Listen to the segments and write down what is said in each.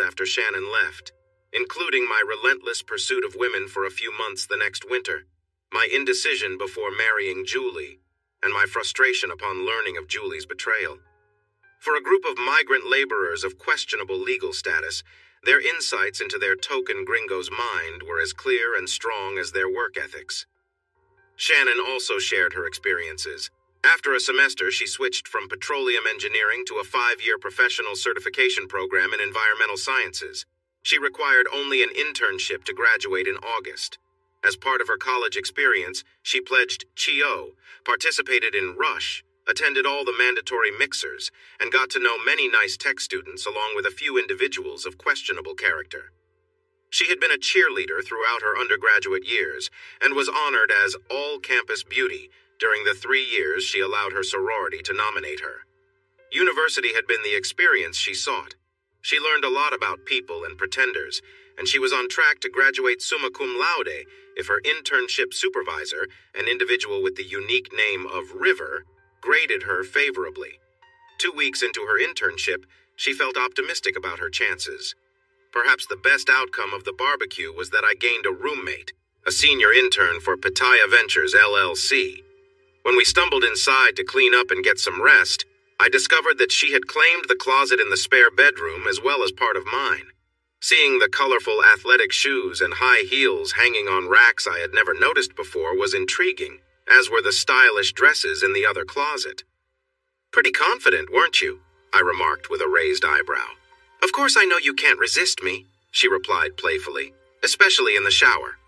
after Shannon left, including my relentless pursuit of women for a few months the next winter, my indecision before marrying Julie, and my frustration upon learning of Julie's betrayal. For a group of migrant laborers of questionable legal status, their insights into their token gringo's mind were as clear and strong as their work ethics. Shannon also shared her experiences. After a semester, she switched from petroleum engineering to a 5-year professional certification program in environmental sciences. She required only an internship to graduate in August. As part of her college experience, she pledged CHIO, participated in Rush, attended all the mandatory mixers, and got to know many nice tech students along with a few individuals of questionable character. She had been a cheerleader throughout her undergraduate years and was honored as all-campus beauty during the 3 years she allowed her sorority to nominate her. University had been the experience she sought. She learned a lot about people and pretenders, and she was on track to graduate summa cum laude if her internship supervisor, an individual with the unique name of River, graded her favorably. 2 weeks into her internship, she felt optimistic about her chances. Perhaps the best outcome of the barbecue was that I gained a roommate, a senior intern for Pitaya Ventures LLC. When we stumbled inside to clean up and get some rest, I discovered that she had claimed the closet in the spare bedroom as well as part of mine. Seeing the colorful athletic shoes and high heels hanging on racks I had never noticed before was intriguing, as were the stylish dresses in the other closet. "Pretty confident, weren't you?" I remarked with a raised eyebrow. "Of course I know you can't resist me," she replied playfully, "especially in the shower."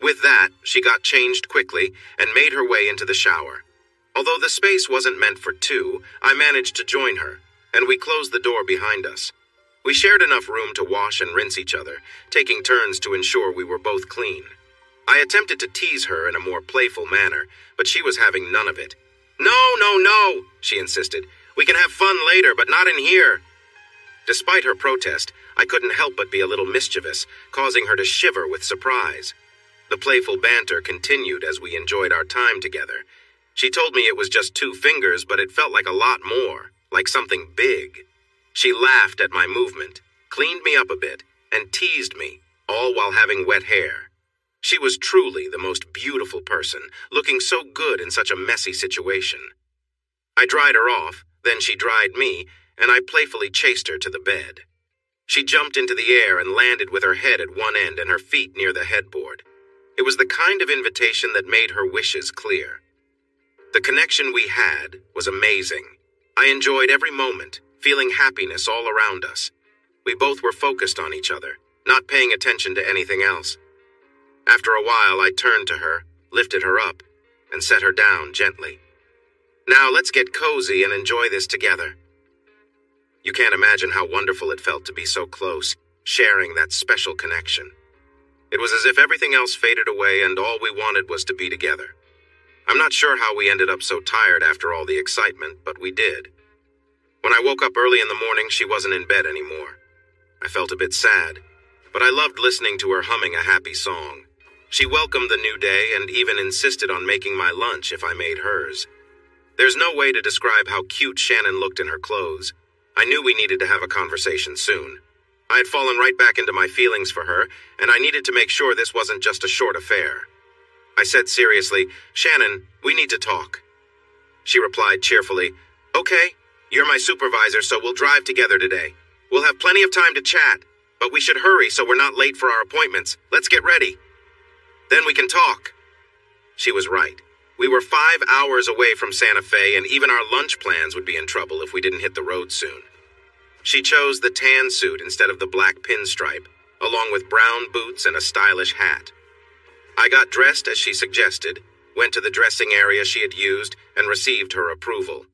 With that, she got changed quickly and made her way into the shower. Although the space wasn't meant for two, I managed to join her, and we closed the door behind us. We shared enough room to wash and rinse each other, taking turns to ensure we were both clean. I attempted to tease her in a more playful manner, but she was having none of it. No, she insisted. "We can have fun later, but not in here." Despite her protest, I couldn't help but be a little mischievous, causing her to shiver with surprise. The playful banter continued as we enjoyed our time together. She told me it was just 2 fingers, but it felt like a lot more, like something big. She laughed at my movement, cleaned me up a bit, and teased me, all while having wet hair. She was truly the most beautiful person, looking so good in such a messy situation. I dried her off, then she dried me, and I playfully chased her to the bed. She jumped into the air and landed with her head at one end and her feet near the headboard. It was the kind of invitation that made her wishes clear. The connection we had was amazing. I enjoyed every moment, feeling happiness all around us. We both were focused on each other, not paying attention to anything else. After a while, I turned to her, lifted her up, and set her down gently. "Now let's get cozy and enjoy this together." You can't imagine how wonderful it felt to be so close, sharing that special connection. It was as if everything else faded away and all we wanted was to be together. I'm not sure how we ended up so tired after all the excitement, but we did. When I woke up early in the morning, she wasn't in bed anymore. I felt a bit sad, but I loved listening to her humming a happy song. She welcomed the new day and even insisted on making my lunch if I made hers. There's no way to describe how cute Shannon looked in her clothes. I knew we needed to have a conversation soon. I had fallen right back into my feelings for her, and I needed to make sure this wasn't just a short affair. I said seriously, "Shannon, we need to talk." She replied cheerfully, "Okay, you're my supervisor, so we'll drive together today. We'll have plenty of time to chat, but we should hurry so we're not late for our appointments. Let's get ready. Then we can talk." She was right. We were 5 hours away from Santa Fe, and even our lunch plans would be in trouble if we didn't hit the road soon. She chose the tan suit instead of the black pinstripe, along with brown boots and a stylish hat. I got dressed as she suggested, went to the dressing area she had used, and received her approval.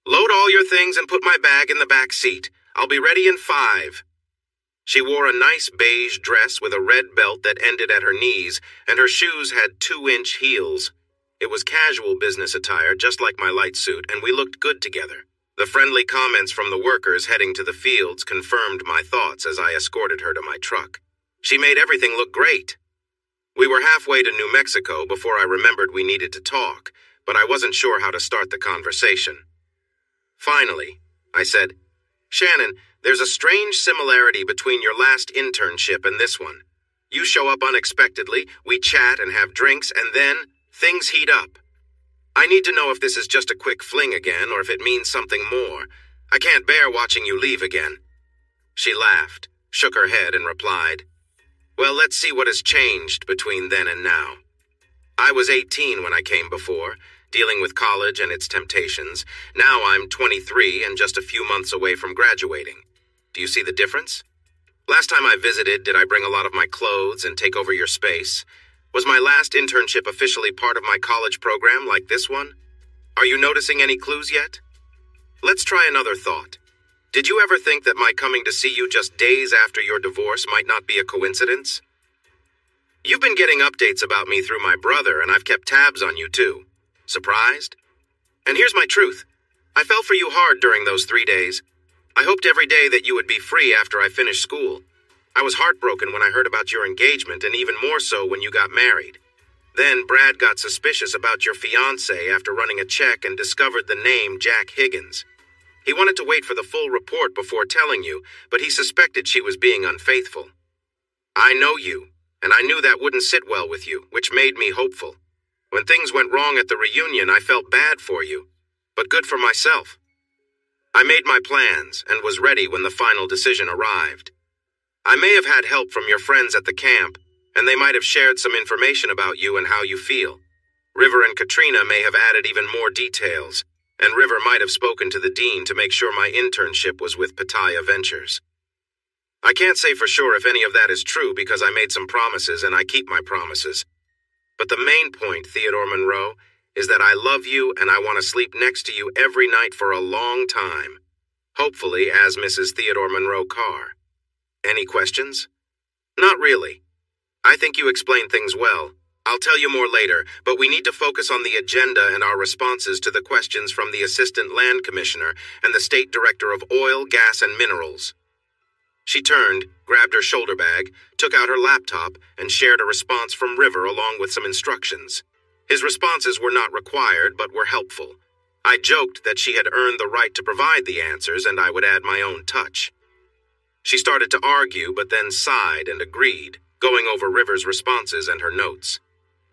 "Load all your things and put my bag in the back seat. I'll be ready in 5. She wore a nice beige dress with a red belt that ended at her knees, and her shoes had 2-inch heels. It was casual business attire, just like my light suit, and we looked good together. The friendly comments from the workers heading to the fields confirmed my thoughts as I escorted her to my truck. She made everything look great. We were halfway to New Mexico before I remembered we needed to talk, but I wasn't sure how to start the conversation. Finally, I said, Shannon, there's a strange similarity between your last internship and this one. You show up unexpectedly, we chat and have drinks, and then things heat up. I need to know if this is just a quick fling again or if it means something more. I can't bear watching you leave again. She laughed, shook her head, and replied, "Well, let's see what has changed between then and now. I was 18 when I came before, dealing with college and its temptations. Now I'm 23 and just a few months away from graduating. Do you see the difference? Last time I visited, did I bring a lot of my clothes and take over your space? Was my last internship officially part of my college program like this one? Are you noticing any clues yet? Let's try another thought. Did you ever think that my coming to see you just days after your divorce might not be a coincidence? You've been getting updates about me through my brother, and I've kept tabs on you too. Surprised? And here's my truth. I fell for you hard during those 3 days. I hoped every day that you would be free after I finished school. I was heartbroken when I heard about your engagement, and even more so when you got married. Then Brad got suspicious about your fiancée after running a check and discovered the name Jack Higgins. He wanted to wait for the full report before telling you, but he suspected she was being unfaithful. I know you, and I knew that wouldn't sit well with you, which made me hopeful. When things went wrong at the reunion, I felt bad for you, but good for myself. I made my plans and was ready when the final decision arrived. I may have had help from your friends at the camp, and they might have shared some information about you and how you feel. River and Katrina may have added even more details, and River might have spoken to the dean to make sure my internship was with Pitaya Ventures. I can't say for sure if any of that is true because I made some promises and I keep my promises. But the main point, Theodore Monroe, is that I love you and I want to sleep next to you every night for a long time. Hopefully as Mrs. Theodore Monroe Carr. Any questions? Not really. I think you explained things well. I'll tell you more later, but we need to focus on the agenda and our responses to the questions from the Assistant Land Commissioner and the State Director of Oil, Gas, and Minerals. She turned, grabbed her shoulder bag, took out her laptop, and shared a response from River along with some instructions. His responses were not required, but were helpful. I joked that she had earned the right to provide the answers, and I would add my own touch. She started to argue, but then sighed and agreed, going over River's responses and her notes.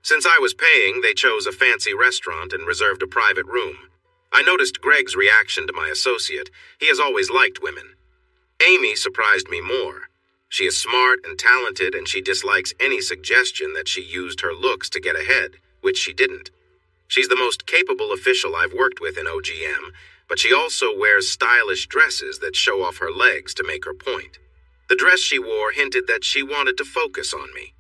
Since I was paying, they chose a fancy restaurant and reserved a private room. I noticed Greg's reaction to my associate. He has always liked women. Amy surprised me more. She is smart and talented, and she dislikes any suggestion that she used her looks to get ahead, which she didn't. She's the most capable official I've worked with in OGM, but she also wears stylish dresses that show off her legs to make her point. The dress she wore hinted that she wanted to focus on me.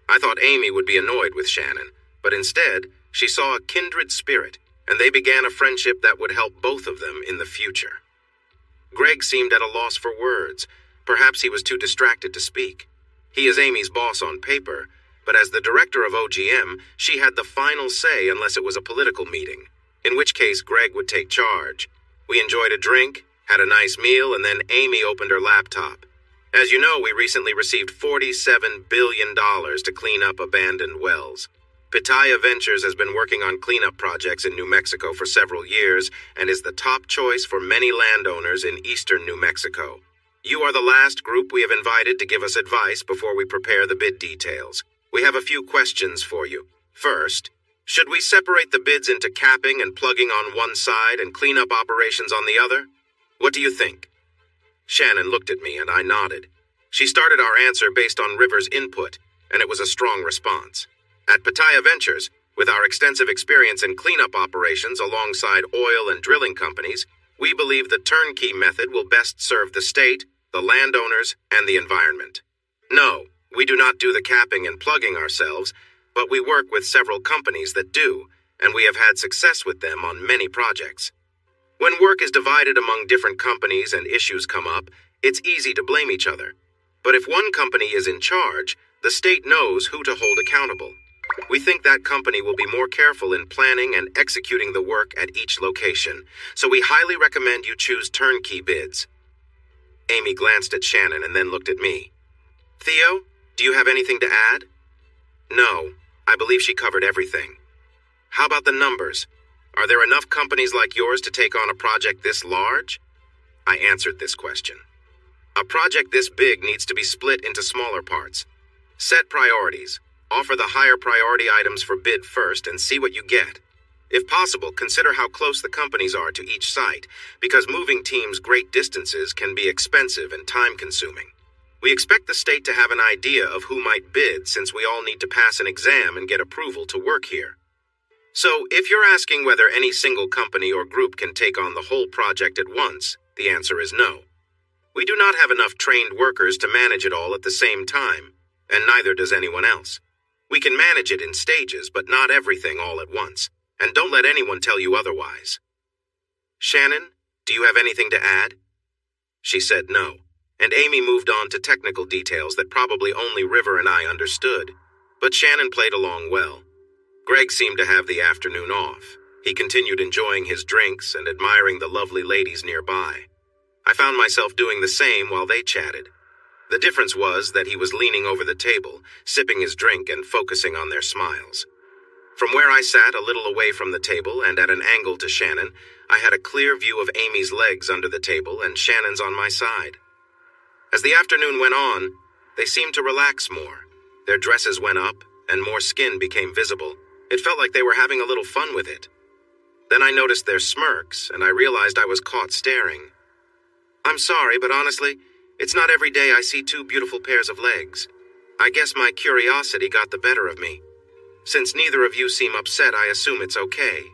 I thought Amy would be annoyed with Shannon, but instead, she saw a kindred spirit, and they began a friendship that would help both of them in the future. Greg seemed at a loss for words. Perhaps he was too distracted to speak. He is Amy's boss on paper, but as the director of OGM, she had the final say unless it was a political meeting, in which case Greg would take charge. We enjoyed a drink, had a nice meal, and then Amy opened her laptop. As you know, we recently received $47 billion to clean up abandoned wells. Pitaya Ventures has been working on cleanup projects in New Mexico for several years and is the top choice for many landowners in eastern New Mexico. You are the last group we have invited to give us advice before we prepare the bid details. We have a few questions for you. First, should we separate the bids into capping and plugging on one side and cleanup operations on the other? What do you think? Shannon looked at me and I nodded. She started our answer based on River's input, and it was a strong response. At Pitaya Ventures, with our extensive experience in cleanup operations alongside oil and drilling companies, we believe the turnkey method will best serve the state, the landowners, and the environment. No, we do not do the capping and plugging ourselves, but we work with several companies that do, and we have had success with them on many projects. When work is divided among different companies and issues come up, it's easy to blame each other. But if one company is in charge, the state knows who to hold accountable. We think that company will be more careful in planning and executing the work at each location, so we highly recommend you choose turnkey bids. Amy glanced at Shannon and then looked at me. Theo, do you have anything to add? No, I believe she covered everything. How about the numbers? Are there enough companies like yours to take on a project this large? I answered this question. A project this big needs to be split into smaller parts. Set priorities. Offer the higher priority items for bid first and see what you get. If possible, consider how close the companies are to each site, because moving teams great distances can be expensive and time-consuming. We expect the state to have an idea of who might bid, since we all need to pass an exam and get approval to work here. So, if you're asking whether any single company or group can take on the whole project at once, the answer is no. We do not have enough trained workers to manage it all at the same time, and neither does anyone else. We can manage it in stages, but not everything all at once, and don't let anyone tell you otherwise. Shannon, do you have anything to add? She said no, and Amy moved on to technical details that probably only River and I understood, but Shannon played along well. Greg seemed to have the afternoon off. He continued enjoying his drinks and admiring the lovely ladies nearby. I found myself doing the same while they chatted. The difference was that he was leaning over the table, sipping his drink and focusing on their smiles. From where I sat, a little away from the table and at an angle to Shannon, I had a clear view of Amy's legs under the table and Shannon's on my side. As the afternoon went on, they seemed to relax more. Their dresses went up, and more skin became visible. It felt like they were having a little fun with it. Then I noticed their smirks, and I realized I was caught staring. I'm sorry, but honestly, it's not every day I see two beautiful pairs of legs. I guess my curiosity got the better of me. Since neither of you seem upset, I assume it's okay.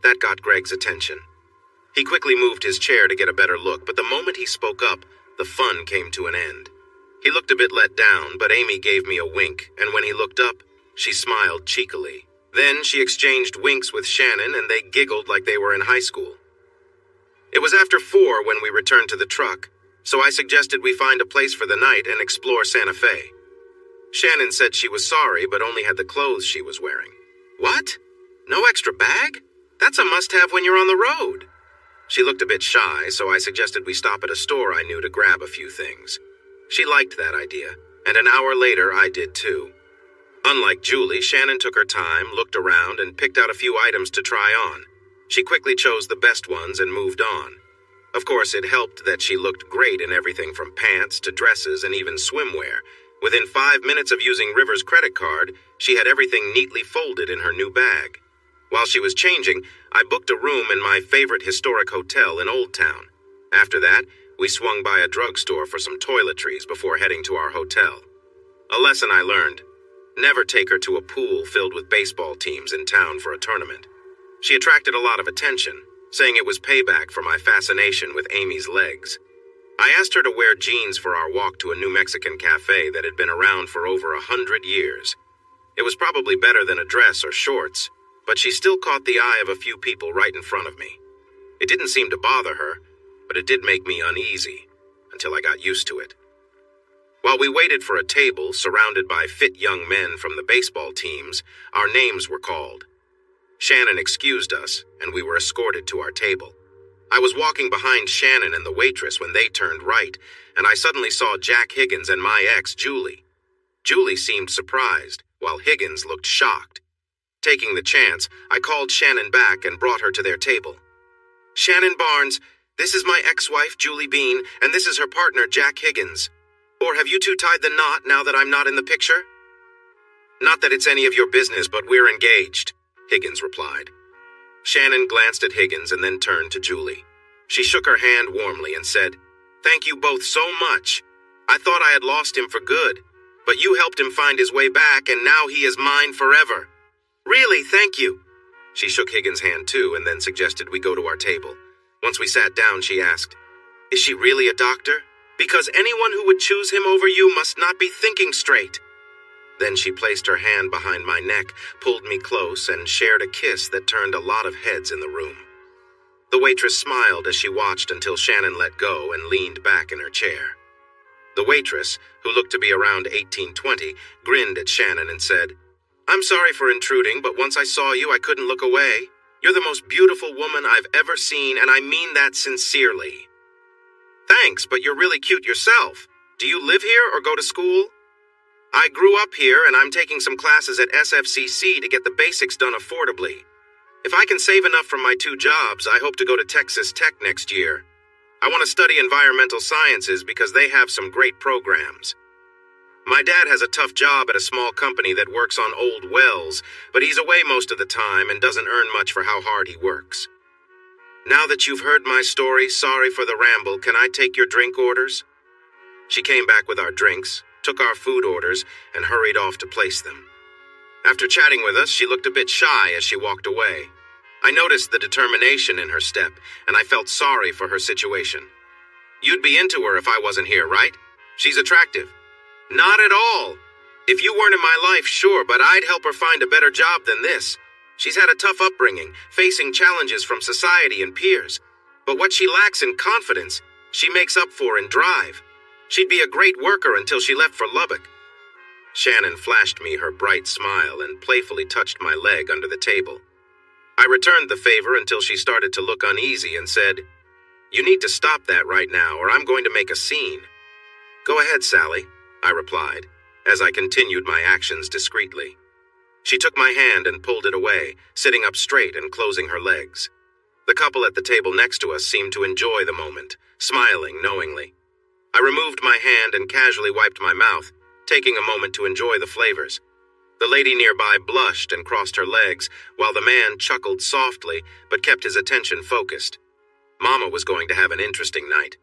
That got Greg's attention. He quickly moved his chair to get a better look, but the moment he spoke up, the fun came to an end. He looked a bit let down, but Amy gave me a wink, and when he looked up, she smiled cheekily. Then she exchanged winks with Shannon, and they giggled like they were in high school. It was after 4 when we returned to the truck, so I suggested we find a place for the night and explore Santa Fe. Shannon said she was sorry, but only had the clothes she was wearing. What? No extra bag? That's a must-have when you're on the road. She looked a bit shy, so I suggested we stop at a store I knew to grab a few things. She liked that idea, and an hour later I did too. Unlike Julie, Shannon took her time, looked around, and picked out a few items to try on. She quickly chose the best ones and moved on. Of course, it helped that she looked great in everything from pants to dresses and even swimwear. Within 5 minutes of using River's credit card, she had everything neatly folded in her new bag. While she was changing, I booked a room in my favorite historic hotel in Old Town. After that, we swung by a drugstore for some toiletries before heading to our hotel. A lesson I learned: never take her to a pool filled with baseball teams in town for a tournament. She attracted a lot of attention, saying it was payback for my fascination with Amy's legs. I asked her to wear jeans for our walk to a New Mexican cafe that had been around for over 100 years. It was probably better than a dress or shorts, but she still caught the eye of a few people right in front of me. It didn't seem to bother her, but it did make me uneasy, until I got used to it. While we waited for a table surrounded by fit young men from the baseball teams, our names were called. Shannon excused us, and we were escorted to our table. I was walking behind Shannon and the waitress when they turned right, and I suddenly saw Jack Higgins and my ex, Julie. Julie seemed surprised, while Higgins looked shocked. Taking the chance, I called Shannon back and brought her to their table. Shannon Barnes, this is my ex-wife, Julie Bean, and this is her partner, Jack Higgins. Or have you two tied the knot now that I'm not in the picture? Not that it's any of your business, but we're engaged, Higgins replied. Shannon glanced at Higgins and then turned to Julie. She shook her hand warmly and said, "Thank you both so much. I thought I had lost him for good, but you helped him find his way back, and now he is mine forever. Really, thank you." She shook Higgins' hand too and then suggested we go to our table. Once we sat down, she asked, "Is she really a doctor? Because anyone who would choose him over you must not be thinking straight." Then she placed her hand behind my neck, pulled me close, and shared a kiss that turned a lot of heads in the room. The waitress smiled as she watched until Shannon let go and leaned back in her chair. The waitress, who looked to be around 18-20, grinned at Shannon and said, "I'm sorry for intruding, but once I saw you, I couldn't look away. You're the most beautiful woman I've ever seen, and I mean that sincerely." "Thanks, but you're really cute yourself. Do you live here or go to school?" "I grew up here, and I'm taking some classes at SFCC to get the basics done affordably. If I can save enough from my 2 jobs, I hope to go to Texas Tech next year." I want to study environmental sciences because they have some great programs. My dad has a tough job at a small company that works on old wells, but he's away most of the time and doesn't earn much for how hard he works. Now that you've heard my story, sorry for the ramble, can I take your drink orders? She came back with our drinks, took our food orders, and hurried off to place them. After chatting with us, she looked a bit shy as she walked away. I noticed the determination in her step, and I felt sorry for her situation. You'd be into her if I wasn't here, right? She's attractive. Not at all. If you weren't in my life, sure, but I'd help her find a better job than this. She's had a tough upbringing, facing challenges from society and peers. But what she lacks in confidence, she makes up for in drive. She'd be a great worker until she left for Lubbock. Shannon flashed me her bright smile and playfully touched my leg under the table. I returned the favor until she started to look uneasy and said, "You need to stop that right now, or I'm going to make a scene." "Go ahead, Sally," I replied, as I continued my actions discreetly. She took my hand and pulled it away, sitting up straight and closing her legs. The couple at the table next to us seemed to enjoy the moment, smiling knowingly. I removed my hand and casually wiped my mouth, taking a moment to enjoy the flavors. The lady nearby blushed and crossed her legs, while the man chuckled softly but kept his attention focused. Mama was going to have an interesting night.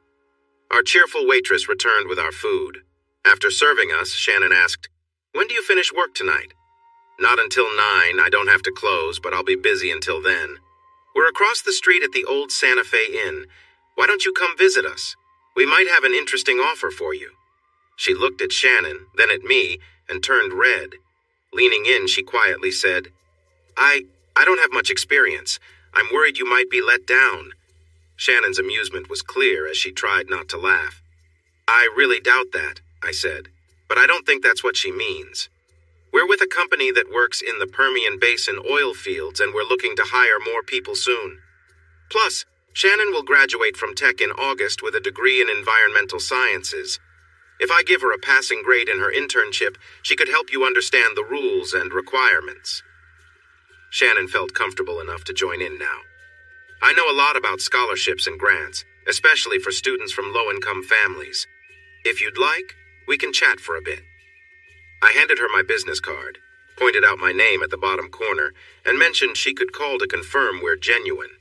Our cheerful waitress returned with our food. After serving us, Shannon asked, "When do you finish work tonight?" "Not until 9. I don't have to close, but I'll be busy until then. We're across the street at the old Santa Fe Inn. Why don't you come visit us? We might have an interesting offer for you." She looked at Shannon, then at me, and turned red. Leaning in, she quietly said, I don't have much experience. I'm worried you might be let down." Shannon's amusement was clear as she tried not to laugh. "I really doubt that," I said, "but I don't think that's what she means. We're with a company that works in the Permian Basin oil fields, and we're looking to hire more people soon. Plus, Shannon will graduate from Tech in August with a degree in environmental sciences. If I give her a passing grade in her internship, she could help you understand the rules and requirements." Shannon felt comfortable enough to join in now. "I know a lot about scholarships and grants, especially for students from low-income families. If you'd like, we can chat for a bit." I handed her my business card, pointed out my name at the bottom corner, and mentioned she could call to confirm we're genuine.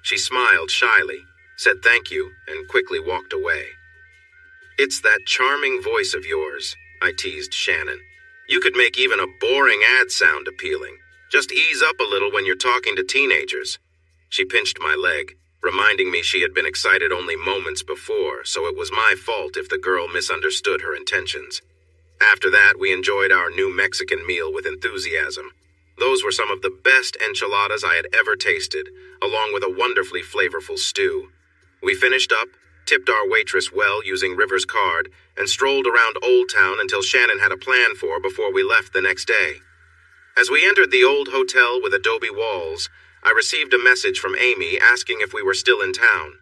She smiled shyly, said thank you, and quickly walked away. "It's that charming voice of yours," I teased Shannon. "You could make even a boring ad sound appealing. Just ease up a little when you're talking to teenagers." She pinched my leg, reminding me she had been excited only moments before, so it was my fault if the girl misunderstood her intentions. After that, we enjoyed our new Mexican meal with enthusiasm. Those were some of the best enchiladas I had ever tasted, along with a wonderfully flavorful stew. We finished up, tipped our waitress well using River's card, and strolled around Old Town until Shannon had a plan for before we left the next day. As we entered the old hotel with adobe walls, I received a message from Amy asking if we were still in town.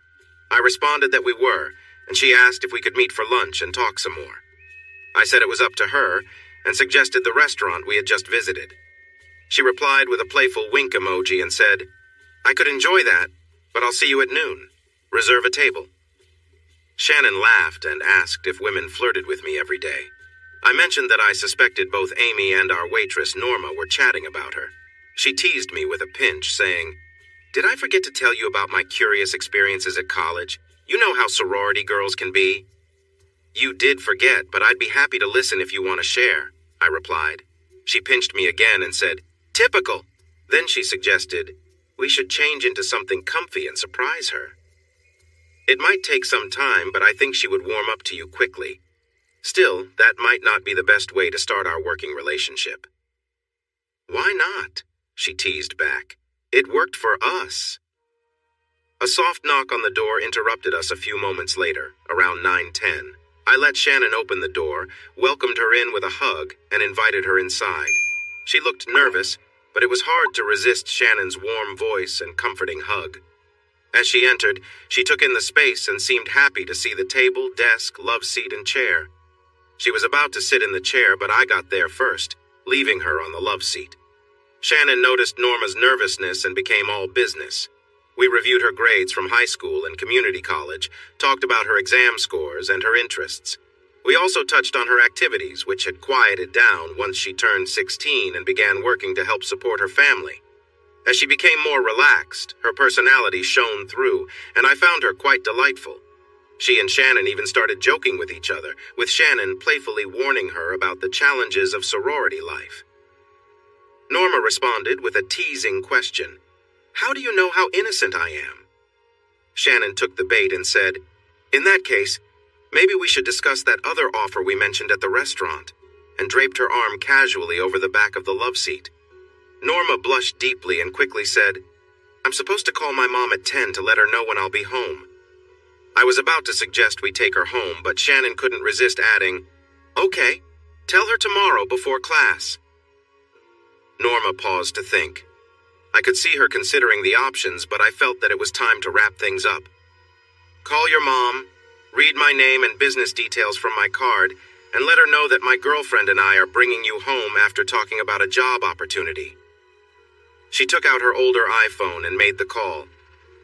I responded that we were, and she asked if we could meet for lunch and talk some more. I said it was up to her, and suggested the restaurant we had just visited. She replied with a playful wink emoji and said, "I could enjoy that, but I'll see you at noon. Reserve a table." Shannon laughed and asked if women flirted with me every day. I mentioned that I suspected both Amy and our waitress Norma were chatting about her. She teased me with a pinch, saying, "Did I forget to tell you about my curious experiences at college? You know how sorority girls can be." "You did forget, but I'd be happy to listen if you want to share," I replied. She pinched me again and said, "Typical." Then she suggested, "We should change into something comfy and surprise her." It might take some time, but I think she would warm up to you quickly. Still, that might not be the best way to start our working relationship. "Why not?" she teased back. "It worked for us." A soft knock on the door interrupted us a few moments later, around 9:10. I let Shannon open the door, welcomed her in with a hug, and invited her inside. She looked nervous, but it was hard to resist Shannon's warm voice and comforting hug. As she entered, she took in the space and seemed happy to see the table, desk, love seat, and chair. She was about to sit in the chair, but I got there first, leaving her on the love seat. Shannon noticed Norma's nervousness and became all business. We reviewed her grades from high school and community college, talked about her exam scores and her interests. We also touched on her activities, which had quieted down once she turned 16 and began working to help support her family. As she became more relaxed, her personality shone through, and I found her quite delightful. She and Shannon even started joking with each other, with Shannon playfully warning her about the challenges of sorority life. Norma responded with a teasing question. "How do you know how innocent I am?" Shannon took the bait and said, "In that case, maybe we should discuss that other offer we mentioned at the restaurant," and draped her arm casually over the back of the love seat. Norma blushed deeply and quickly said, "I'm supposed to call my mom at 10 to let her know when I'll be home." I was about to suggest we take her home, but Shannon couldn't resist adding, "Okay, tell her tomorrow before class." Norma paused to think. I could see her considering the options, but I felt that it was time to wrap things up. "Call your mom, read my name and business details from my card, and let her know that my girlfriend and I are bringing you home after talking about a job opportunity." She took out her older iPhone and made the call.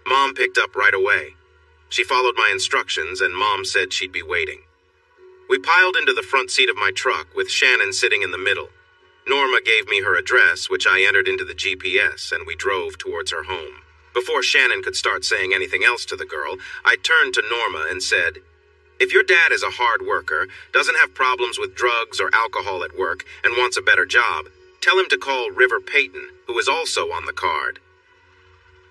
Mom picked up right away. She followed my instructions, and Mom said she'd be waiting. We piled into the front seat of my truck, with Shannon sitting in the middle. Norma gave me her address, which I entered into the GPS, and we drove towards her home. Before Shannon could start saying anything else to the girl, I turned to Norma and said, "If your dad is a hard worker, doesn't have problems with drugs or alcohol at work, and wants a better job, tell him to call River Payton, who is also on the card.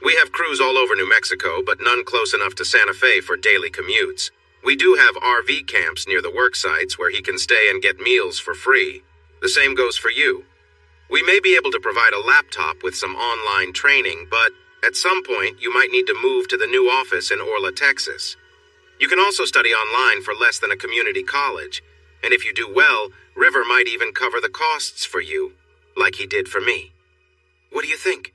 We have crews all over New Mexico, but none close enough to Santa Fe for daily commutes. We do have RV camps near the work sites where he can stay and get meals for free. The same goes for you. We may be able to provide a laptop with some online training, but at some point you might need to move to the new office in Orla, Texas. You can also study online for less than a community college, and if you do well, River might even cover the costs for you, like he did for me. What do you think?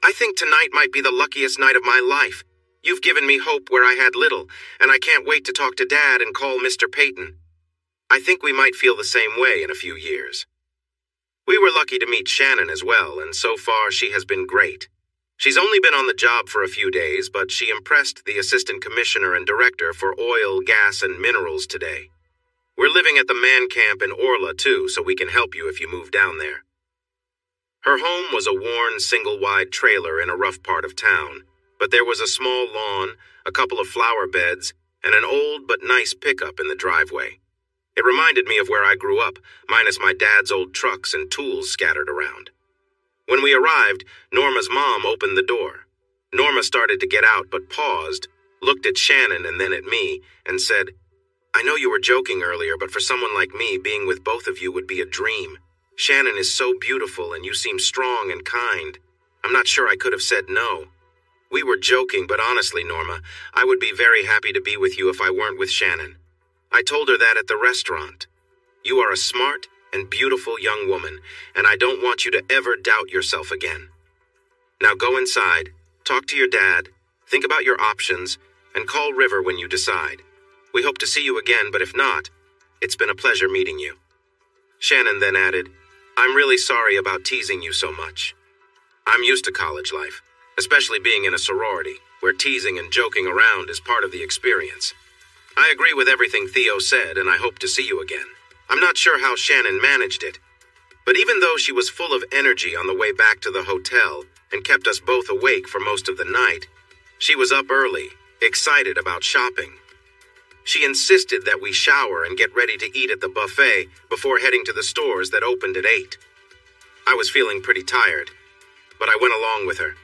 I think tonight might be the luckiest night of my life. You've given me hope where I had little, and I can't wait to talk to Dad and call Mr. Payton. I think we might feel the same way in a few years." We were lucky to meet Shannon as well, and so far she has been great. She's only been on the job for a few days, but she impressed the assistant commissioner and director for oil, gas, and minerals today. We're living at the man camp in Orla, too, so we can help you if you move down there. Her home was a worn, single-wide trailer in a rough part of town, but there was a small lawn, a couple of flower beds, and an old but nice pickup in the driveway. It reminded me of where I grew up, minus my dad's old trucks and tools scattered around. When we arrived, Norma's mom opened the door. Norma started to get out but paused, looked at Shannon and then at me, and said, "I know you were joking earlier, but for someone like me, being with both of you would be a dream. Shannon is so beautiful and you seem strong and kind. I'm not sure I could have said no." We were joking, but honestly, Norma, I would be very happy to be with you if I weren't with Shannon. I told her that at the restaurant. You are a smart and beautiful young woman, and I don't want you to ever doubt yourself again. Now go inside, talk to your dad, think about your options, and call River when you decide. We hope to see you again, but if not, it's been a pleasure meeting you." Shannon then added, "I'm really sorry about teasing you so much. I'm used to college life, especially being in a sorority, where teasing and joking around is part of the experience. I agree with everything Theo said, and I hope to see you again. I'm not sure how Shannon managed it, but even though she was full of energy on the way back to the hotel and kept us both awake for most of the night, she was up early, excited about shopping. She insisted that we shower and get ready to eat at the buffet before heading to the stores that opened at 8. I was feeling pretty tired, but I went along with her.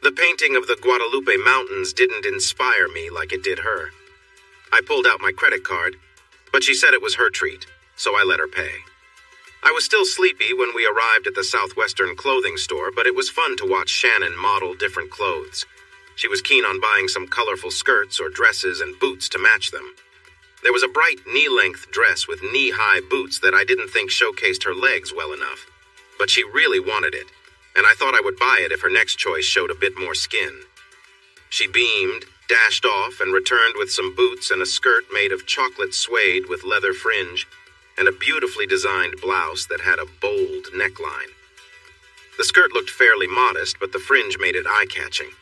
The painting of the Guadalupe Mountains didn't inspire me like it did her. I pulled out my credit card, but she said it was her treat, so I let her pay. I was still sleepy when we arrived at the Southwestern clothing store, but it was fun to watch Shannon model different clothes. She was keen on buying some colorful skirts or dresses and boots to match them. There was a bright knee-length dress with knee-high boots that I didn't think showcased her legs well enough, but she really wanted it, and I thought I would buy it if her next choice showed a bit more skin. She beamed, dashed off, and returned with some boots and a skirt made of chocolate suede with leather fringe, and a beautifully designed blouse that had a bold neckline. The skirt looked fairly modest, but the fringe made it eye-catching.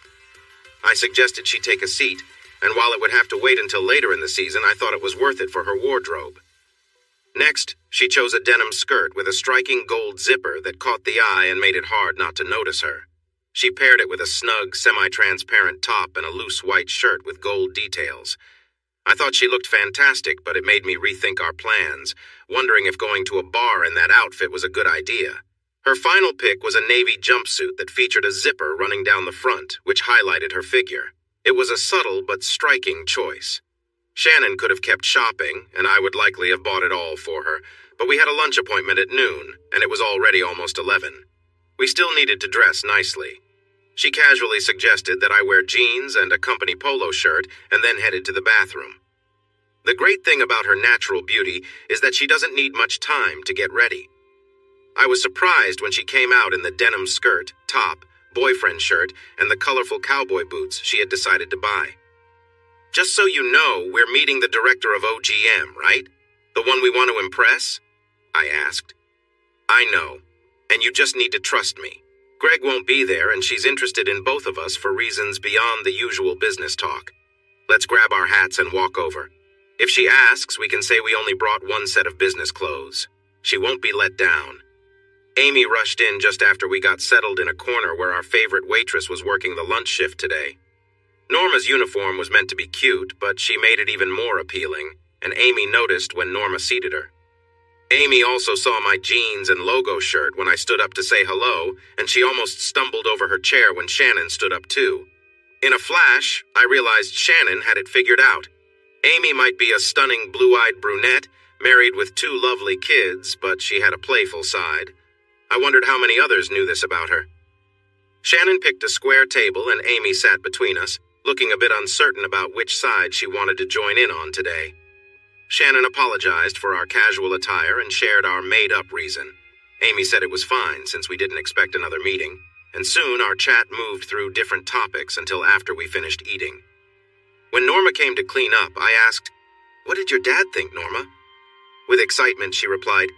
I suggested she take a seat, and while it would have to wait until later in the season, I thought it was worth it for her wardrobe. Next, she chose a denim skirt with a striking gold zipper that caught the eye and made it hard not to notice her. She paired it with a snug, semi-transparent top and a loose white shirt with gold details. I thought she looked fantastic, but it made me rethink our plans, wondering if going to a bar in that outfit was a good idea. Her final pick was a navy jumpsuit that featured a zipper running down the front, which highlighted her figure. It was a subtle but striking choice. Shannon could have kept shopping, and I would likely have bought it all for her, but we had a lunch appointment at noon, and it was already almost 11. We still needed to dress nicely. She casually suggested that I wear jeans and a company polo shirt and then headed to the bathroom. The great thing about her natural beauty is that she doesn't need much time to get ready. I was surprised when she came out in the denim skirt, top, boyfriend shirt, and the colorful cowboy boots she had decided to buy. "Just so you know, we're meeting the director of OGM, right? The one we want to impress?" I asked. "I know, and you just need to trust me. Greg won't be there, and she's interested in both of us for reasons beyond the usual business talk. Let's grab our hats and walk over. If she asks, we can say we only brought one set of business clothes. She won't be let down." Amy rushed in just after we got settled in a corner where our favorite waitress was working the lunch shift today. Norma's uniform was meant to be cute, but she made it even more appealing, and Amy noticed when Norma seated her. Amy also saw my jeans and logo shirt when I stood up to say hello, and she almost stumbled over her chair when Shannon stood up too. In a flash, I realized Shannon had it figured out. Amy might be a stunning blue-eyed brunette, married with 2 lovely kids, but she had a playful side. I wondered how many others knew this about her. Shannon picked a square table and Amy sat between us, looking a bit uncertain about which side she wanted to join in on today. Shannon apologized for our casual attire and shared our made-up reason. Amy said it was fine since we didn't expect another meeting, and soon our chat moved through different topics until after we finished eating. When Norma came to clean up, I asked, "What did your dad think, Norma?" With excitement, she replied,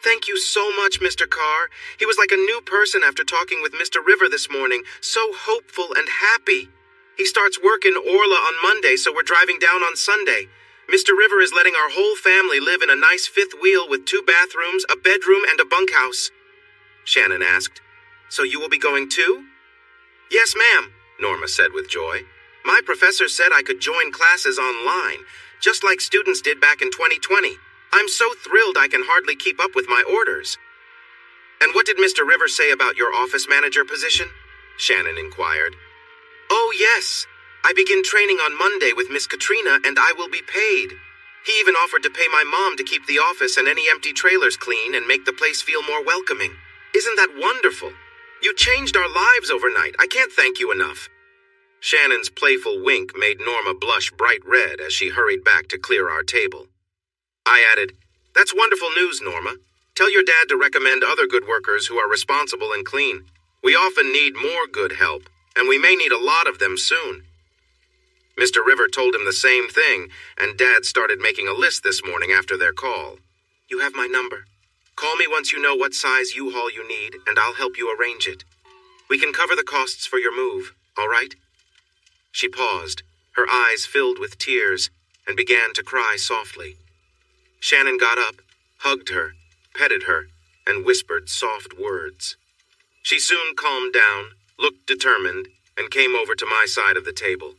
"Thank you so much, Mr. Carr. He was like a new person after talking with Mr. River this morning, so hopeful and happy. He starts work in Orla on Monday, so we're driving down on Sunday. Mr. River is letting our whole family live in a nice 5th wheel with 2 bathrooms, a bedroom, and a bunkhouse." Shannon asked, "So you will be going too?" "Yes, ma'am," Norma said with joy. "My professor said I could join classes online, just like students did back in 2020. I'm so thrilled I can hardly keep up with my orders." "And what did Mr. River say about your office manager position?" Shannon inquired. "Oh, yes. I begin training on Monday with Miss Katrina, and I will be paid. He even offered to pay my mom to keep the office and any empty trailers clean and make the place feel more welcoming. Isn't that wonderful? You changed our lives overnight. I can't thank you enough." Shannon's playful wink made Norma blush bright red as she hurried back to clear our table. I added, "That's wonderful news, Norma. Tell your dad to recommend other good workers who are responsible and clean. We often need more good help, and we may need a lot of them soon." Mr. River told him the same thing, and Dad started making a list this morning after their call. "You have my number. Call me once you know what size U-Haul you need, and I'll help you arrange it. We can cover the costs for your move, all right?" She paused, her eyes filled with tears, and began to cry softly. Shannon got up, hugged her, petted her, and whispered soft words. She soon calmed down, looked determined, and came over to my side of the table.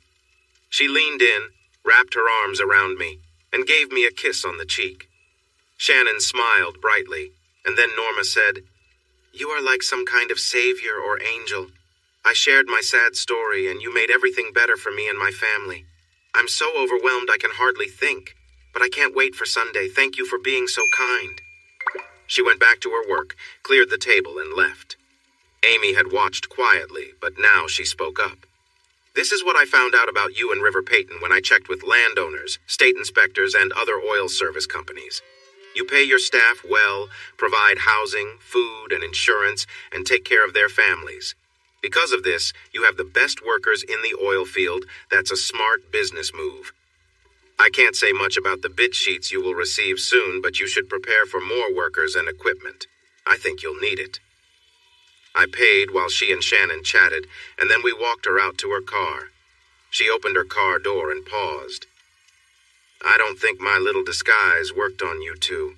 She leaned in, wrapped her arms around me, and gave me a kiss on the cheek. Shannon smiled brightly, and then Norma said, "You are like some kind of savior or angel. I shared my sad story, and you made everything better for me and my family. I'm so overwhelmed I can hardly think, but I can't wait for Sunday. Thank you for being so kind." She went back to her work, cleared the table, and left. Amy had watched quietly, but now she spoke up. "This is what I found out about you and River Peyton when I checked with landowners, state inspectors, and other oil service companies. You pay your staff well, provide housing, food, and insurance, and take care of their families. Because of this, you have the best workers in the oil field. That's a smart business move. I can't say much about the bid sheets you will receive soon, but you should prepare for more workers and equipment. I think you'll need it." I paid while she and Shannon chatted, and then we walked her out to her car. She opened her car door and paused. "I don't think my little disguise worked on you two.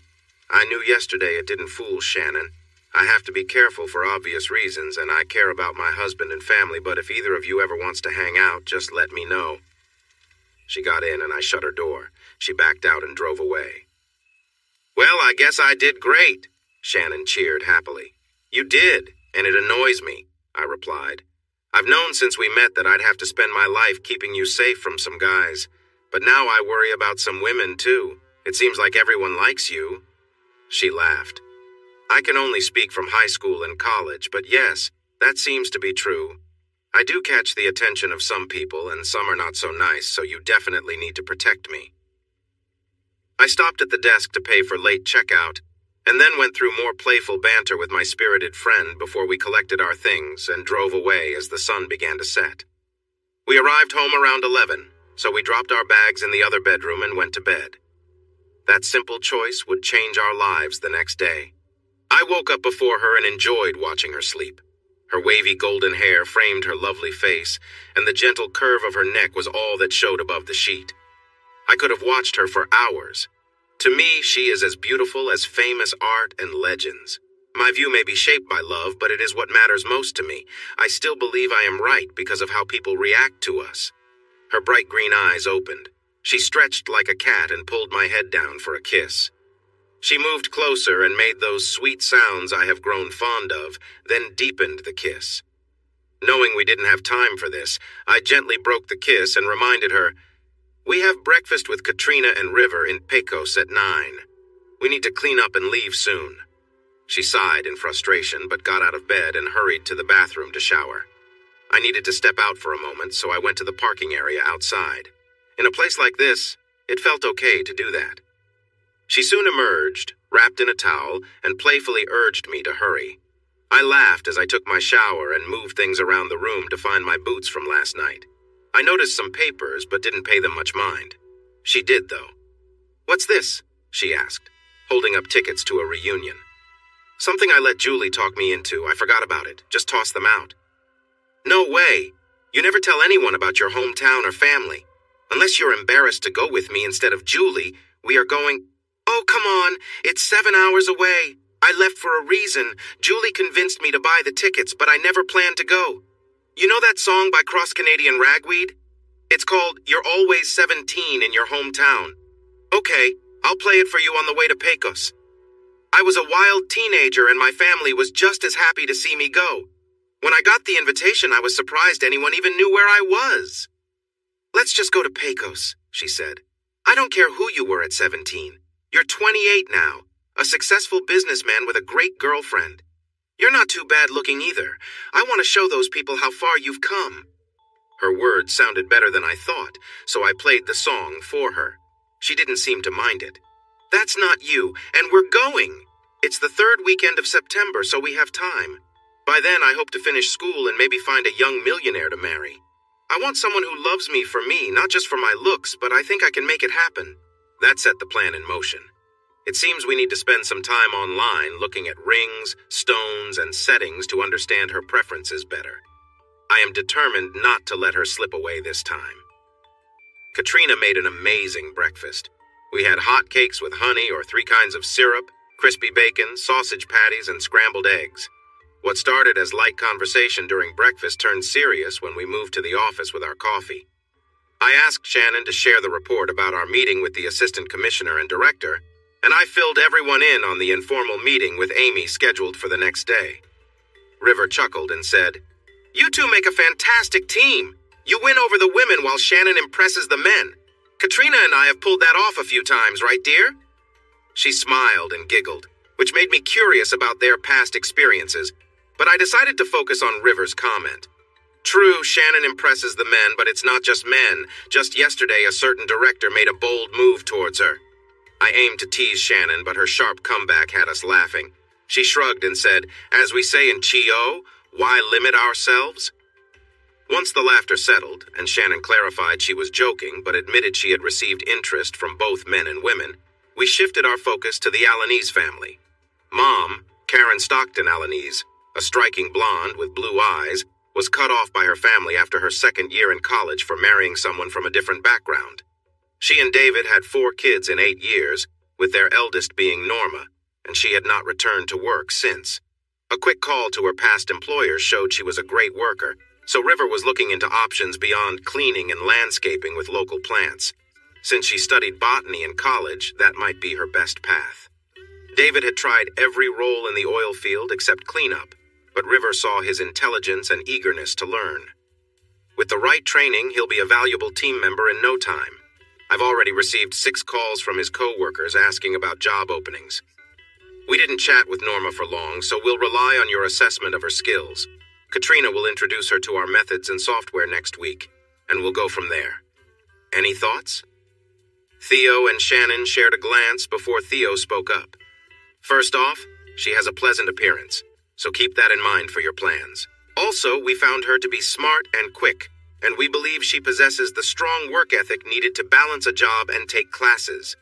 I knew yesterday it didn't fool Shannon. I have to be careful for obvious reasons, and I care about my husband and family, but if either of you ever wants to hang out, just let me know." She got in and I shut her door. She backed out and drove away. "Well, I guess I did great," Shannon cheered happily. "You did, and it annoys me," I replied. "I've known since we met that I'd have to spend my life keeping you safe from some guys, but now I worry about some women too. It seems like everyone likes you." She laughed. "I can only speak from high school and college, but yes, that seems to be true. I do catch the attention of some people, and some are not so nice, so you definitely need to protect me." I stopped at the desk to pay for late checkout, and then went through more playful banter with my spirited friend before we collected our things and drove away as the sun began to set. We arrived home around 11, so we dropped our bags in the other bedroom and went to bed. That simple choice would change our lives the next day. I woke up before her and enjoyed watching her sleep. Her wavy golden hair framed her lovely face, and the gentle curve of her neck was all that showed above the sheet. I could have watched her for hours. To me, she is as beautiful as famous art and legends. My view may be shaped by love, but it is what matters most to me. I still believe I am right because of how people react to us. Her bright green eyes opened. She stretched like a cat and pulled my head down for a kiss. She moved closer and made those sweet sounds I have grown fond of, then deepened the kiss. Knowing we didn't have time for this, I gently broke the kiss and reminded her, "We have breakfast with Katrina and River in Pecos at 9. We need to clean up and leave soon." She sighed in frustration, but got out of bed and hurried to the bathroom to shower. I needed to step out for a moment, so I went to the parking area outside. In a place like this, it felt okay to do that. She soon emerged, wrapped in a towel, and playfully urged me to hurry. I laughed as I took my shower and moved things around the room to find my boots from last night. I noticed some papers, but didn't pay them much mind. She did, though. "What's this?" she asked, holding up tickets to a reunion. "Something I let Julie talk me into. I forgot about it. Just tossed them out." "No way. You never tell anyone about your hometown or family. Unless you're embarrassed to go with me instead of Julie, we are going—" "Oh, come on. It's 7 hours away. I left for a reason. Julie convinced me to buy the tickets, but I never planned to go. You know that song by Cross Canadian Ragweed? It's called You're Always 17 in Your Hometown. Okay, I'll play it for you on the way to Pecos. I was a wild teenager and my family was just as happy to see me go. When I got the invitation, I was surprised anyone even knew where I was." "Let's just go to Pecos," she said. "I don't care who you were at 17. You're 28 now, a successful businessman with a great girlfriend. You're not too bad looking either. I want to show those people how far you've come." Her words sounded better than I thought, so I played the song for her. She didn't seem to mind it. "That's not you, and we're going. It's the 3rd weekend of September, so we have time. By then, I hope to finish school and maybe find a young millionaire to marry. I want someone who loves me for me, not just for my looks, but I think I can make it happen." That set the plan in motion. It seems we need to spend some time online looking at rings, stones, and settings to understand her preferences better. I am determined not to let her slip away this time. Katrina made an amazing breakfast. We had hot cakes with honey or 3 kinds of syrup, crispy bacon, sausage patties, and scrambled eggs. What started as light conversation during breakfast turned serious when we moved to the office with our coffee. I asked Shannon to share the report about our meeting with the assistant commissioner and director, and I filled everyone in on the informal meeting with Amy scheduled for the next day. River chuckled and said, "You two make a fantastic team. You win over the women while Shannon impresses the men. Katrina and I have pulled that off a few times, right, dear?" She smiled and giggled, which made me curious about their past experiences, but I decided to focus on River's comment. True, Shannon impresses the men, but it's not just men. Just yesterday, a certain director made a bold move towards her. I aimed to tease Shannon, but her sharp comeback had us laughing. She shrugged and said, "As we say in Chio, why limit ourselves?" Once the laughter settled, and Shannon clarified she was joking, but admitted she had received interest from both men and women, we shifted our focus to the Alanese family. Mom, Karen Stockton Alanese, a striking blonde with blue eyes, was cut off by her family after her second year in college for marrying someone from a different background. She and David had 4 kids in 8 years, with their eldest being Norma, and she had not returned to work since. A quick call to her past employers showed she was a great worker, so River was looking into options beyond cleaning and landscaping with local plants. Since she studied botany in college, that might be her best path. David had tried every role in the oil field except cleanup, but River saw his intelligence and eagerness to learn. With the right training, he'll be a valuable team member in no time. I've already received 6 calls from his co-workers asking about job openings. We didn't chat with Norma for long, so we'll rely on your assessment of her skills. Katrina will introduce her to our methods and software next week, and we'll go from there. Any thoughts? Theo and Shannon shared a glance before Theo spoke up. First off, she has a pleasant appearance, so keep that in mind for your plans. Also, we found her to be smart and quick, and we believe she possesses the strong work ethic needed to balance a job and take classes.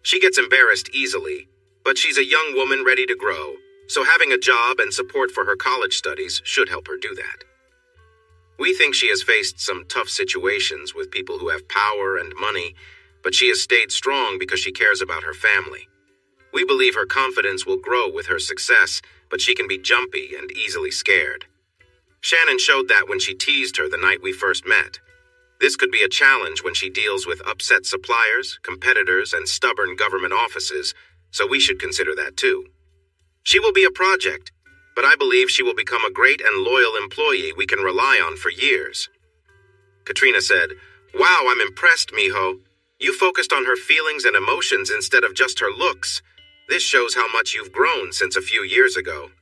She gets embarrassed easily, but she's a young woman ready to grow, so having a job and support for her college studies should help her do that. We think she has faced some tough situations with people who have power and money, but she has stayed strong because she cares about her family. We believe her confidence will grow with her success, but she can be jumpy and easily scared. Shannon showed that when she teased her the night we first met. This could be a challenge when she deals with upset suppliers, competitors, and stubborn government offices, so we should consider that too. She will be a project, but I believe she will become a great and loyal employee we can rely on for years. Katrina said, "Wow, I'm impressed, Miho. You focused on her feelings and emotions instead of just her looks. This shows how much you've grown since a few years ago."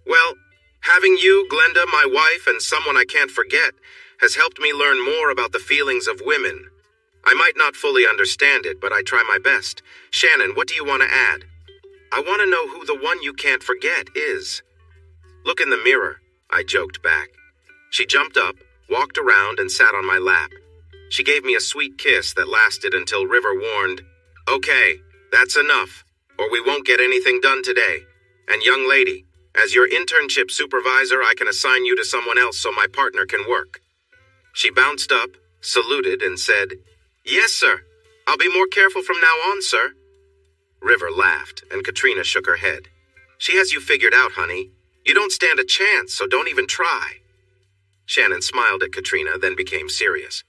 Well, having you, Glenda, my wife, and someone I can't forget, has helped me learn more about the feelings of women. I might not fully understand it, but I try my best. Shannon, what do you want to add? I want to know who the one you can't forget is. Look in the mirror, I joked back. She jumped up, walked around, and sat on my lap. She gave me a sweet kiss that lasted until River warned, "Okay, that's enough, or we won't get anything done today. And young lady, as your internship supervisor, I can assign you to someone else so my partner can work." She bounced up, saluted, and said, "Yes, sir. I'll be more careful from now on, sir." River laughed, and Katrina shook her head. "She has you figured out, honey. You don't stand a chance, so don't even try." Shannon smiled at Katrina, then became serious.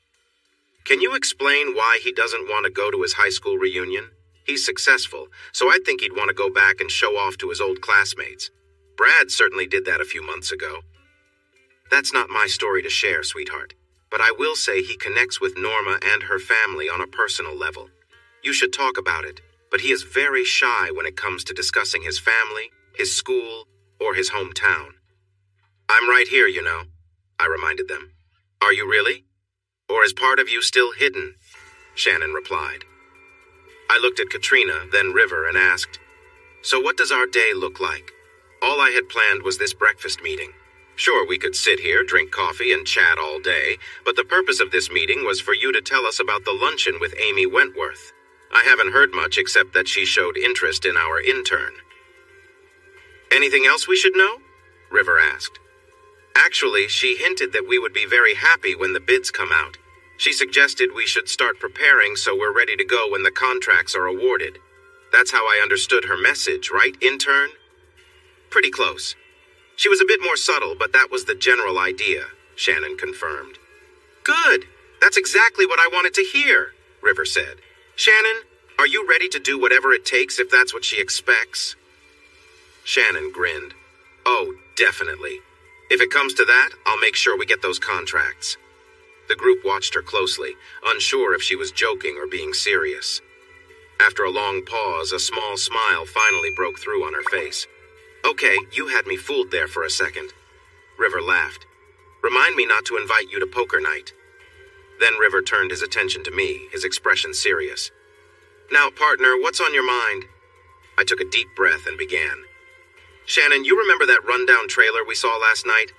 "Can you explain why he doesn't want to go to his high school reunion? He's successful, so I think he'd want to go back and show off to his old classmates. Brad certainly did that a few months ago." "That's not my story to share, sweetheart, but I will say he connects with Norma and her family on a personal level. You should talk about it, but he is very shy when it comes to discussing his family, his school, or his hometown." "I'm right here, you know," I reminded them. "Are you really? Or is part of you still hidden?" Shannon replied. I looked at Katrina, then River, and asked, "So what does our day look like?" All I had planned was this breakfast meeting. Sure, we could sit here, drink coffee, and chat all day, but the purpose of this meeting was for you to tell us about the luncheon with Amy Wentworth. I haven't heard much except that she showed interest in our intern. "Anything else we should know?" River asked. "Actually, she hinted that we would be very happy when the bids come out. She suggested we should start preparing so we're ready to go when the contracts are awarded. That's how I understood her message, right, intern?" "Pretty close. She was a bit more subtle, but that was the general idea," Shannon confirmed. "Good. That's exactly what I wanted to hear," River said. "Shannon, are you ready to do whatever it takes if that's what she expects?" Shannon grinned. "Oh, definitely. If it comes to that, I'll make sure we get those contracts." The group watched her closely, unsure if she was joking or being serious. After a long pause, a small smile finally broke through on her face. "Okay, you had me fooled there for a second." River laughed. "Remind me not to invite you to poker night." Then River turned his attention to me, his expression serious. "Now, partner, what's on your mind?" I took a deep breath and began. "Shannon, you remember that rundown trailer we saw last night?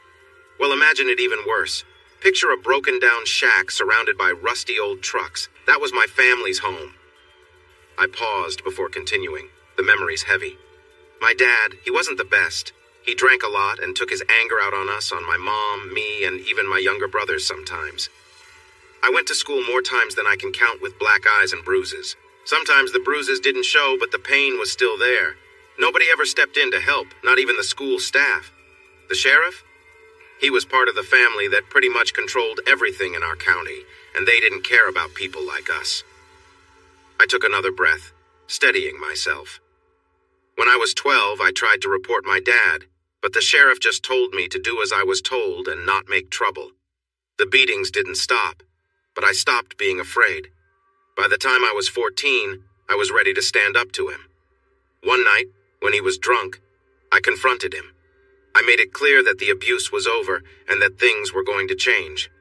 Well, imagine it even worse. Picture a broken-down shack surrounded by rusty old trucks. That was my family's home." I paused before continuing, the memories heavy. "My dad, he wasn't the best. He drank a lot and took his anger out on us, on my mom, me, and even my younger brothers sometimes. I went to school more times than I can count with black eyes and bruises. Sometimes the bruises didn't show, but the pain was still there. Nobody ever stepped in to help, not even the school staff. The sheriff? He was part of the family that pretty much controlled everything in our county, and they didn't care about people like us. I took another breath, steadying myself. When I was 12, I tried to report my dad, but the sheriff just told me to do as I was told and not make trouble. The beatings didn't stop, but I stopped being afraid. By the time I was 14, I was ready to stand up to him. One night, when he was drunk, I confronted him. I made it clear that the abuse was over and that things were going to change.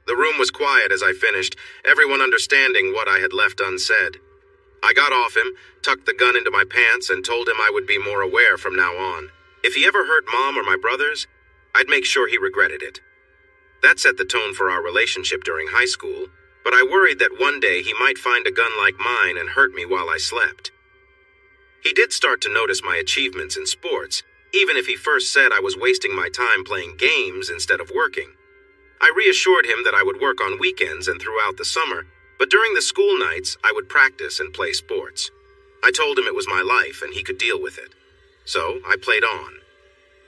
The room was quiet as I finished, everyone understanding what I had left unsaid. I got off him, tucked the gun into my pants, and told him I would be more aware from now on. If he ever hurt Mom or my brothers, I'd make sure he regretted it. That set the tone for our relationship during high school, but I worried that one day he might find a gun like mine and hurt me while I slept. He did start to notice my achievements in sports, even if he first said I was wasting my time playing games instead of working. I reassured him that I would work on weekends and throughout the summer, but during the school nights, I would practice and play sports. I told him it was my life and he could deal with it. So I played on.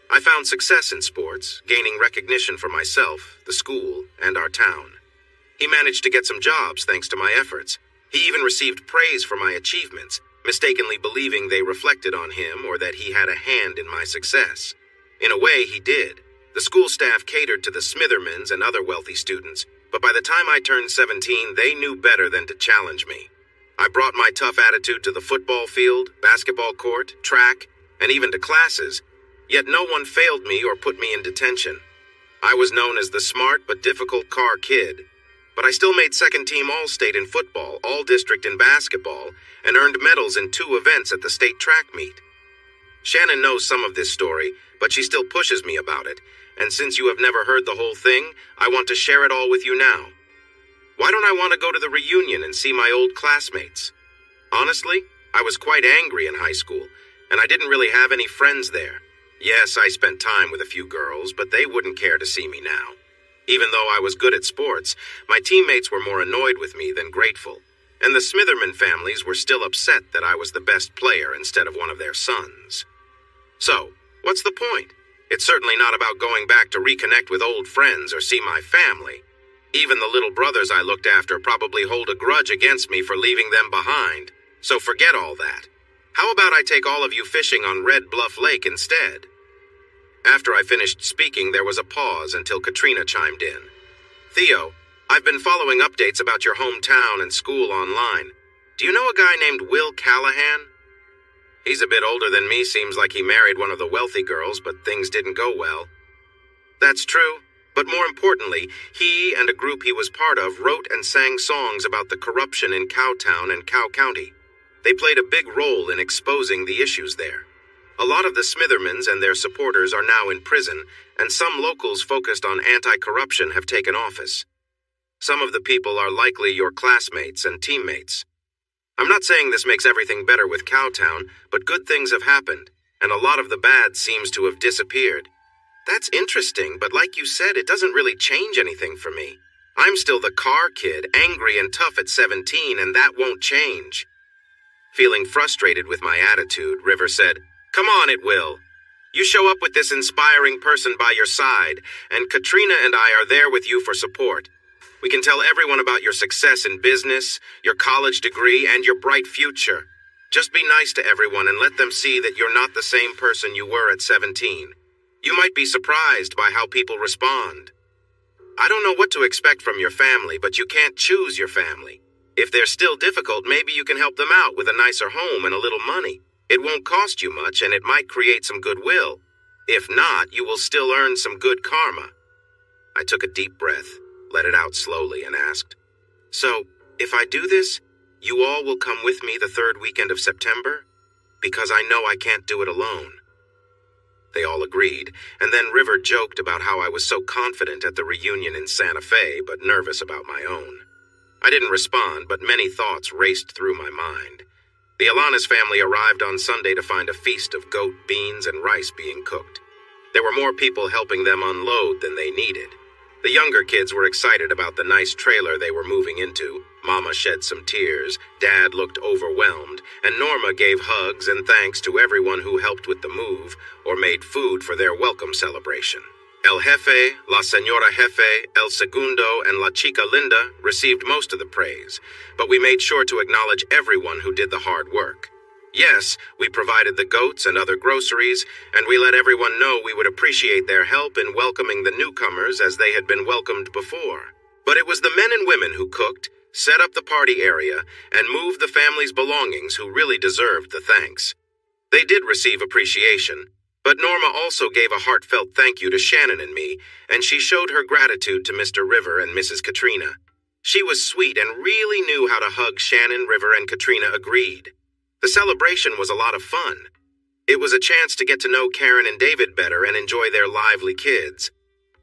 I found success in sports, gaining recognition for myself, the school, and our town. He managed to get some jobs thanks to my efforts. He even received praise for my achievements, mistakenly believing they reflected on him or that he had a hand in my success. In a way, he did. The school staff catered to the Smithermans and other wealthy students, but by the time I turned 17, they knew better than to challenge me. I brought my tough attitude to the football field, basketball court, track, and even to classes, yet no one failed me or put me in detention. I was known as the smart but difficult car kid, but I still made second-team All-State in football, All-District in basketball, and earned medals in 2 events at the state track meet. Shannon knows some of this story, but she still pushes me about it, and since you have never heard the whole thing, I want to share it all with you now. Why don't I want to go to the reunion and see my old classmates? Honestly, I was quite angry in high school, and I didn't really have any friends there. Yes, I spent time with a few girls, but they wouldn't care to see me now. Even though I was good at sports, my teammates were more annoyed with me than grateful, and the Smitherman families were still upset that I was the best player instead of one of their sons. So, what's the point? It's certainly not about going back to reconnect with old friends or see my family. Even the little brothers I looked after probably hold a grudge against me for leaving them behind, so forget all that. How about I take all of you fishing on Red Bluff Lake instead? After I finished speaking, there was a pause until Katrina chimed in. Theo, I've been following updates about your hometown and school online. Do you know a guy named Will Callahan? He's a bit older than me, seems like he married one of the wealthy girls, but things didn't go well. That's true, but more importantly, he and a group he was part of wrote and sang songs about the corruption in Cowtown and Cow County. They played a big role in exposing the issues there. A lot of the Smithermans and their supporters are now in prison, and some locals focused on anti-corruption have taken office. Some of the people are likely your classmates and teammates. I'm not saying this makes everything better with Cowtown, but good things have happened, and a lot of the bad seems to have disappeared. That's interesting, but like you said, it doesn't really change anything for me. I'm still the car kid, angry and tough at 17, and that won't change. Feeling frustrated with my attitude, River said, Come on, it will. You show up with this inspiring person by your side, and Katrina and I are there with you for support. We can tell everyone about your success in business, your college degree, and your bright future. Just be nice to everyone and let them see that you're not the same person you were at 17. You might be surprised by how people respond. I don't know what to expect from your family, but you can't choose your family. If they're still difficult, maybe you can help them out with a nicer home and a little money. It won't cost you much, and it might create some goodwill. If not, you will still earn some good karma. I took a deep breath, let it out slowly, and asked, So, if I do this, you all will come with me the 3rd weekend of September? Because I know I can't do it alone. They all agreed, and then River joked about how I was so confident at the reunion in Santa Fe, but nervous about my own. I didn't respond, but many thoughts raced through my mind. The Alanis family arrived on Sunday to find a feast of goat, beans, and rice being cooked. There were more people helping them unload than they needed. The younger kids were excited about the nice trailer they were moving into. Mama shed some tears, Dad looked overwhelmed, and Norma gave hugs and thanks to everyone who helped with the move or made food for their welcome celebration. El Jefe, La Señora Jefe, El Segundo, and La Chica Linda received most of the praise, but we made sure to acknowledge everyone who did the hard work. Yes, we provided the goats and other groceries, and we let everyone know we would appreciate their help in welcoming the newcomers as they had been welcomed before. But it was the men and women who cooked, set up the party area, and moved the family's belongings who really deserved the thanks. They did receive appreciation, but Norma also gave a heartfelt thank you to Shannon and me, and she showed her gratitude to Mr. River and Mrs. Katrina. She was sweet and really knew how to hug Shannon, River, and Katrina agreed. The celebration was a lot of fun. It was a chance to get to know Karen and David better and enjoy their lively kids.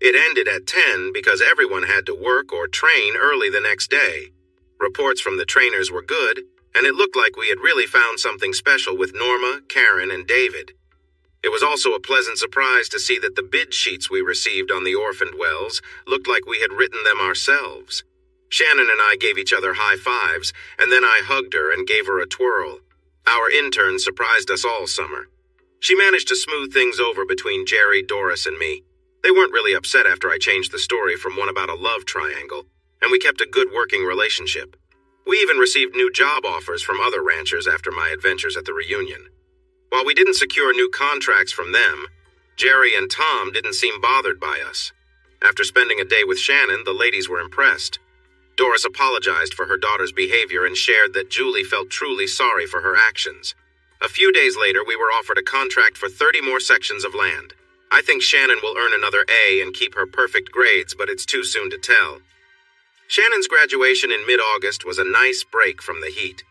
It ended at 10 because everyone had to work or train early the next day. Reports from the trainers were good, and it looked like we had really found something special with Norma, Karen, and David. It was also a pleasant surprise to see that the bid sheets we received on the orphaned wells looked like we had written them ourselves. Shannon and I gave each other high fives, and then I hugged her and gave her a twirl. Our intern surprised us all summer. She managed to smooth things over between Jerry, Doris, and me. They weren't really upset after I changed the story from one about a love triangle, and we kept a good working relationship. We even received new job offers from other ranchers after my adventures at the reunion. While we didn't secure new contracts from them, Jerry and Tom didn't seem bothered by us. After spending a day with Shannon, the ladies were impressed. Doris apologized for her daughter's behavior and shared that Julie felt truly sorry for her actions. A few days later, we were offered a contract for 30 more sections of land. I think Shannon will earn another A and keep her perfect grades, but it's too soon to tell. Shannon's graduation in mid-August was a nice break from the heat.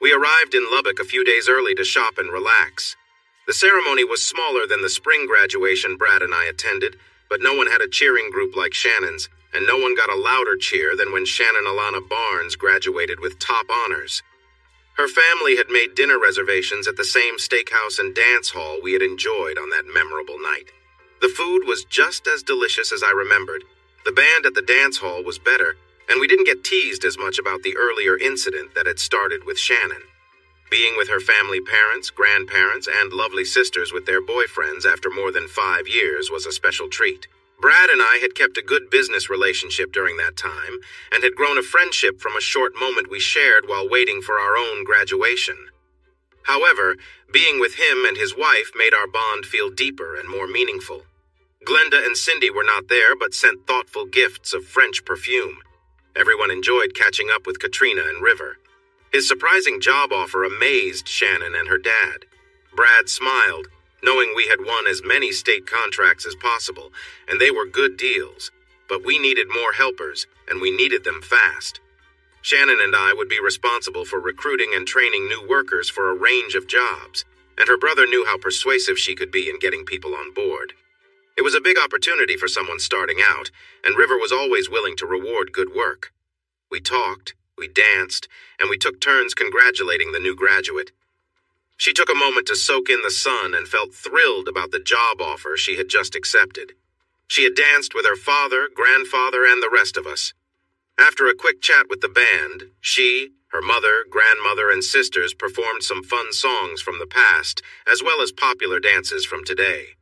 We arrived in Lubbock a few days early to shop and relax. The ceremony was smaller than the spring graduation Brad and I attended, but no one had a cheering group like Shannon's, and no one got a louder cheer than when Shannon Alana Barnes graduated with top honors. Her family had made dinner reservations at the same steakhouse and dance hall we had enjoyed on that memorable night. The food was just as delicious as I remembered. The band at the dance hall was better, and we didn't get teased as much about the earlier incident that had started with Shannon. Being with her family parents, grandparents, and lovely sisters with their boyfriends after more than 5 years was a special treat. Brad and I had kept a good business relationship during that time, and had grown a friendship from a short moment we shared while waiting for our own graduation. However, being with him and his wife made our bond feel deeper and more meaningful. Glenda and Cindy were not there, but sent thoughtful gifts of French perfume. Everyone enjoyed catching up with Katrina and River. His surprising job offer amazed Shannon and her dad. Brad smiled, knowing we had won as many state contracts as possible, and they were good deals. But we needed more helpers, and we needed them fast. Shannon and I would be responsible for recruiting and training new workers for a range of jobs, and her brother knew how persuasive she could be in getting people on board. It was a big opportunity for someone starting out, and River was always willing to reward good work. We talked, we danced, and we took turns congratulating the new graduate. She took a moment to soak in the sun and felt thrilled about the job offer she had just accepted. She had danced with her father, grandfather, and the rest of us. After a quick chat with the band, she, her mother, grandmother, and sisters performed some fun songs from the past, as well as popular dances from today.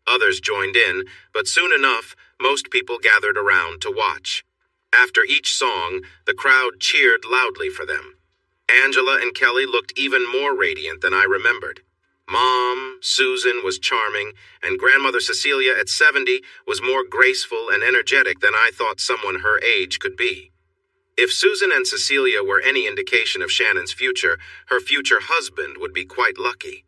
Others joined in, but soon enough, most people gathered around to watch. After each song, the crowd cheered loudly for them. Angela and Kelly looked even more radiant than I remembered. Mom, Susan, was charming, and Grandmother Cecilia at 70 was more graceful and energetic than I thought someone her age could be. If Susan and Cecilia were any indication of Shannon's future, her future husband would be quite lucky.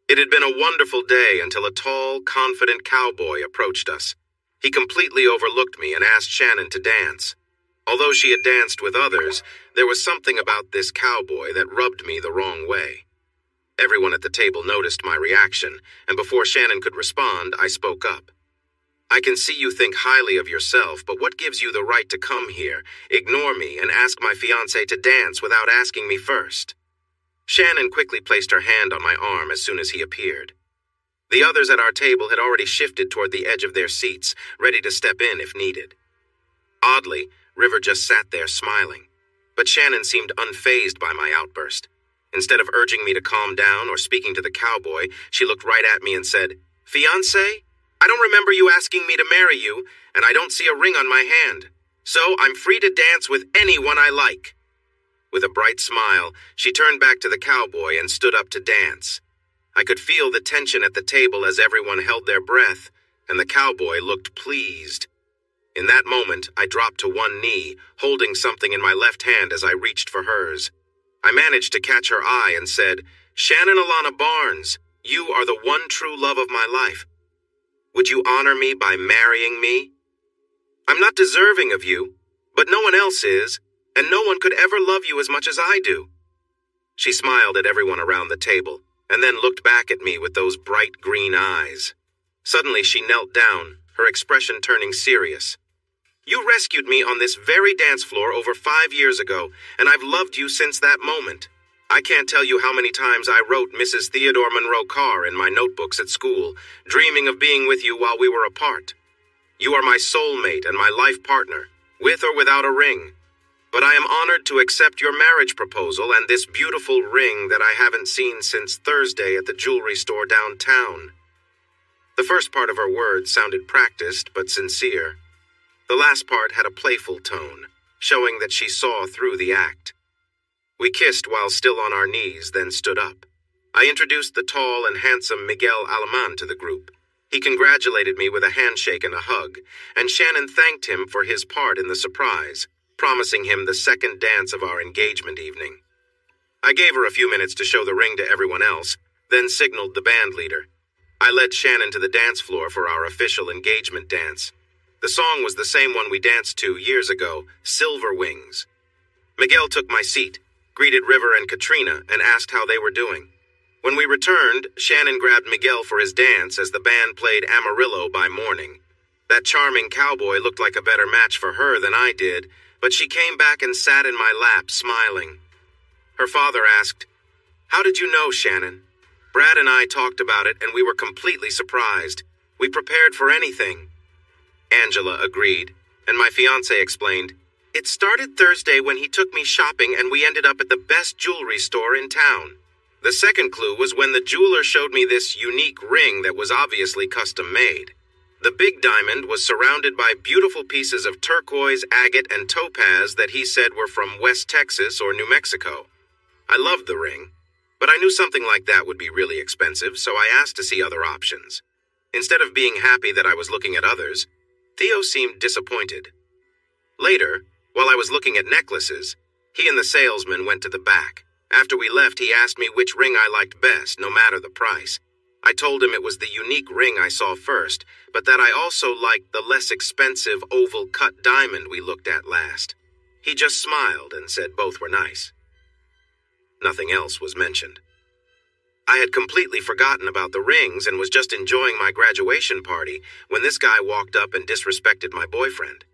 It had been a wonderful day until a tall, confident cowboy approached us. He completely overlooked me and asked Shannon to dance. Although she had danced with others, there was something about this cowboy that rubbed me the wrong way. Everyone at the table noticed my reaction, and before Shannon could respond, I spoke up. I can see you think highly of yourself, but what gives you the right to come here, ignore me, and ask my fiancé to dance without asking me first? Shannon quickly placed her hand on my arm as soon as he appeared. The others at our table had already shifted toward the edge of their seats, ready to step in if needed. Oddly, River just sat there smiling, but Shannon seemed unfazed by my outburst. Instead of urging me to calm down or speaking to the cowboy, she looked right at me and said, "Fiancé? I don't remember you asking me to marry you, and I don't see a ring on my hand. So I'm free to dance with anyone I like." With a bright smile, she turned back to the cowboy and stood up to dance. I could feel the tension at the table as everyone held their breath, and the cowboy looked pleased. In that moment, I dropped to one knee, holding something in my left hand as I reached for hers. I managed to catch her eye and said, "Shannon Alana Barnes, you are the one true love of my life. Would you honor me by marrying me? I'm not deserving of you, but no one else is, and no one could ever love you as much as I do." She smiled at everyone around the table, and then looked back at me with those bright green eyes. Suddenly she knelt down, her expression turning serious. "You rescued me on this very dance floor over 5 years ago, and I've loved you since that moment. I can't tell you how many times I wrote Mrs. Theodore Monroe Carr in my notebooks at school, dreaming of being with you while we were apart. You are my soulmate and my life partner, with or without a ring. But I am honored to accept your marriage proposal and this beautiful ring that I haven't seen since Thursday at the jewelry store downtown." The first part of her words sounded practiced but sincere. The last part had a playful tone, showing that she saw through the act. We kissed while still on our knees, then stood up. I introduced the tall and handsome Miguel Alemán to the group. He congratulated me with a handshake and a hug, and Shannon thanked him for his part in the surprise, promising him the second dance of our engagement evening. I gave her a few minutes to show the ring to everyone else, then signaled the band leader. I led Shannon to the dance floor for our official engagement dance. The song was the same one we danced to years ago, Silver Wings. Miguel took my seat, greeted River and Katrina, and asked how they were doing. When we returned, Shannon grabbed Miguel for his dance as the band played Amarillo by Morning. That charming cowboy looked like a better match for her than I did, but she came back and sat in my lap, smiling. Her father asked, "How did you know, Shannon?" Brad and I talked about it, and we were completely surprised. We prepared for anything. Angela agreed, and my fiancé explained, "It started Thursday when he took me shopping and we ended up at the best jewelry store in town. The second clue was when the jeweler showed me this unique ring that was obviously custom-made. The big diamond was surrounded by beautiful pieces of turquoise, agate, and topaz that he said were from West Texas or New Mexico. I loved the ring, but I knew something like that would be really expensive, so I asked to see other options. Instead of being happy that I was looking at others, Theo seemed disappointed. Later, while I was looking at necklaces, he and the salesman went to the back. After we left, he asked me which ring I liked best, no matter the price. I told him it was the unique ring I saw first, but that I also liked the less expensive oval-cut diamond we looked at last. He just smiled and said both were nice. Nothing else was mentioned. I had completely forgotten about the rings and was just enjoying my graduation party when this guy walked up and disrespected my boyfriend.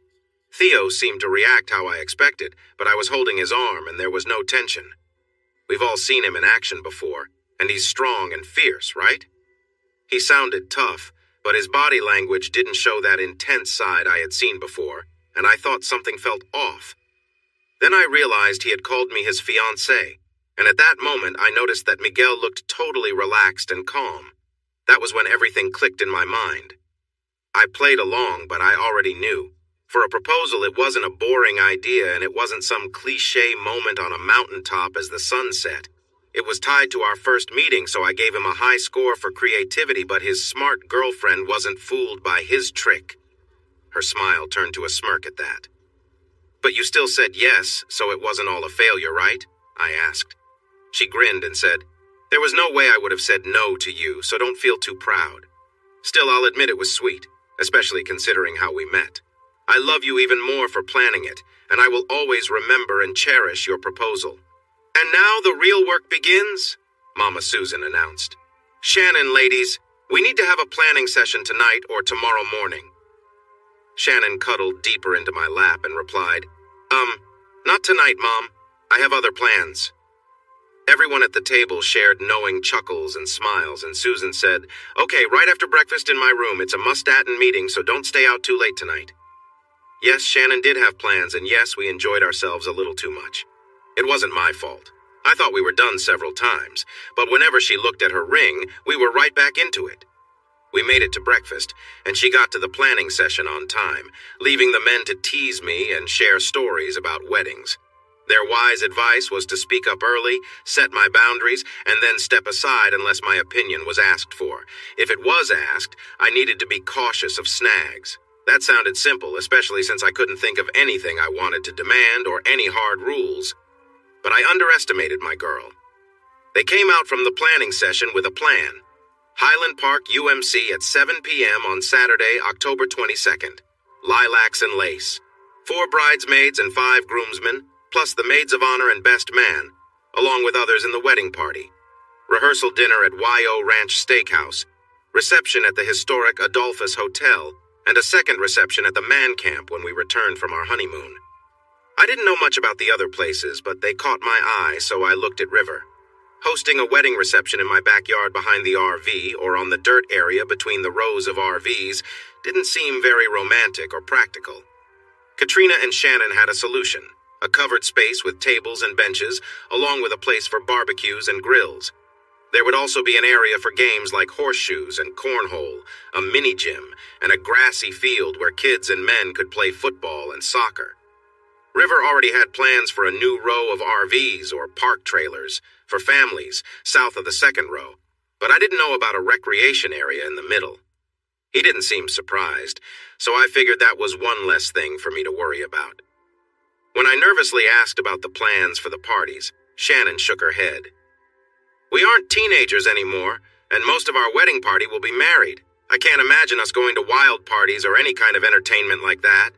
Theo seemed to react how I expected, but I was holding his arm and there was no tension. We've all seen him in action before, and he's strong and fierce, right? He sounded tough, but his body language didn't show that intense side I had seen before, and I thought something felt off. Then I realized he had called me his fiancé, and at that moment I noticed that Miguel looked totally relaxed and calm. That was when everything clicked in my mind. I played along, but I already knew. For a proposal, it wasn't a boring idea, and it wasn't some cliché moment on a mountaintop as the sun set. It was tied to our first meeting, so I gave him a high score for creativity, but his smart girlfriend wasn't fooled by his trick. Her smile turned to a smirk at that. "But you still said yes, so it wasn't all a failure, right?" I asked. She grinned and said, "There was no way I would have said no to you, so don't feel too proud. Still, I'll admit it was sweet, especially considering how we met. I love you even more for planning it, and I will always remember and cherish your proposal." "And now the real work begins," Mama Susan announced. "Shannon, ladies, we need to have a planning session tonight or tomorrow morning." Shannon cuddled deeper into my lap and replied, Not tonight, Mom. I have other plans." Everyone at the table shared knowing chuckles and smiles, and Susan said, "Okay, right after breakfast in my room. It's a Mustatin meeting, so don't stay out too late tonight." Yes, Shannon did have plans, and yes, we enjoyed ourselves a little too much. It wasn't my fault. I thought we were done several times, but whenever she looked at her ring, we were right back into it. We made it to breakfast, and she got to the planning session on time, leaving the men to tease me and share stories about weddings. Their wise advice was to speak up early, set my boundaries, and then step aside unless my opinion was asked for. If it was asked, I needed to be cautious of snags. That sounded simple, especially since I couldn't think of anything I wanted to demand or any hard rules. But I underestimated my girl. They came out from the planning session with a plan. Highland Park UMC at 7 p.m. on Saturday, October 22nd. Lilacs and lace. 4 bridesmaids and 5 groomsmen, plus the maids of honor and best man, along with others in the wedding party. Rehearsal dinner at YO Ranch Steakhouse. Reception at the historic Adolphus Hotel, and a second reception at the man camp when we returned from our honeymoon. I didn't know much about the other places, but they caught my eye, so I looked at River. Hosting a wedding reception in my backyard behind the RV or on the dirt area between the rows of RVs didn't seem very romantic or practical. Katrina and Shannon had a solution, a covered space with tables and benches, along with a place for barbecues and grills. There would also be an area for games like horseshoes and cornhole, a mini gym, and a grassy field where kids and men could play football and soccer. River already had plans for a new row of RVs or park trailers for families south of the second row, but I didn't know about a recreation area in the middle. He didn't seem surprised, so I figured that was one less thing for me to worry about. When I nervously asked about the plans for the parties, Shannon shook her head. "We aren't teenagers anymore, and most of our wedding party will be married. I can't imagine us going to wild parties or any kind of entertainment like that."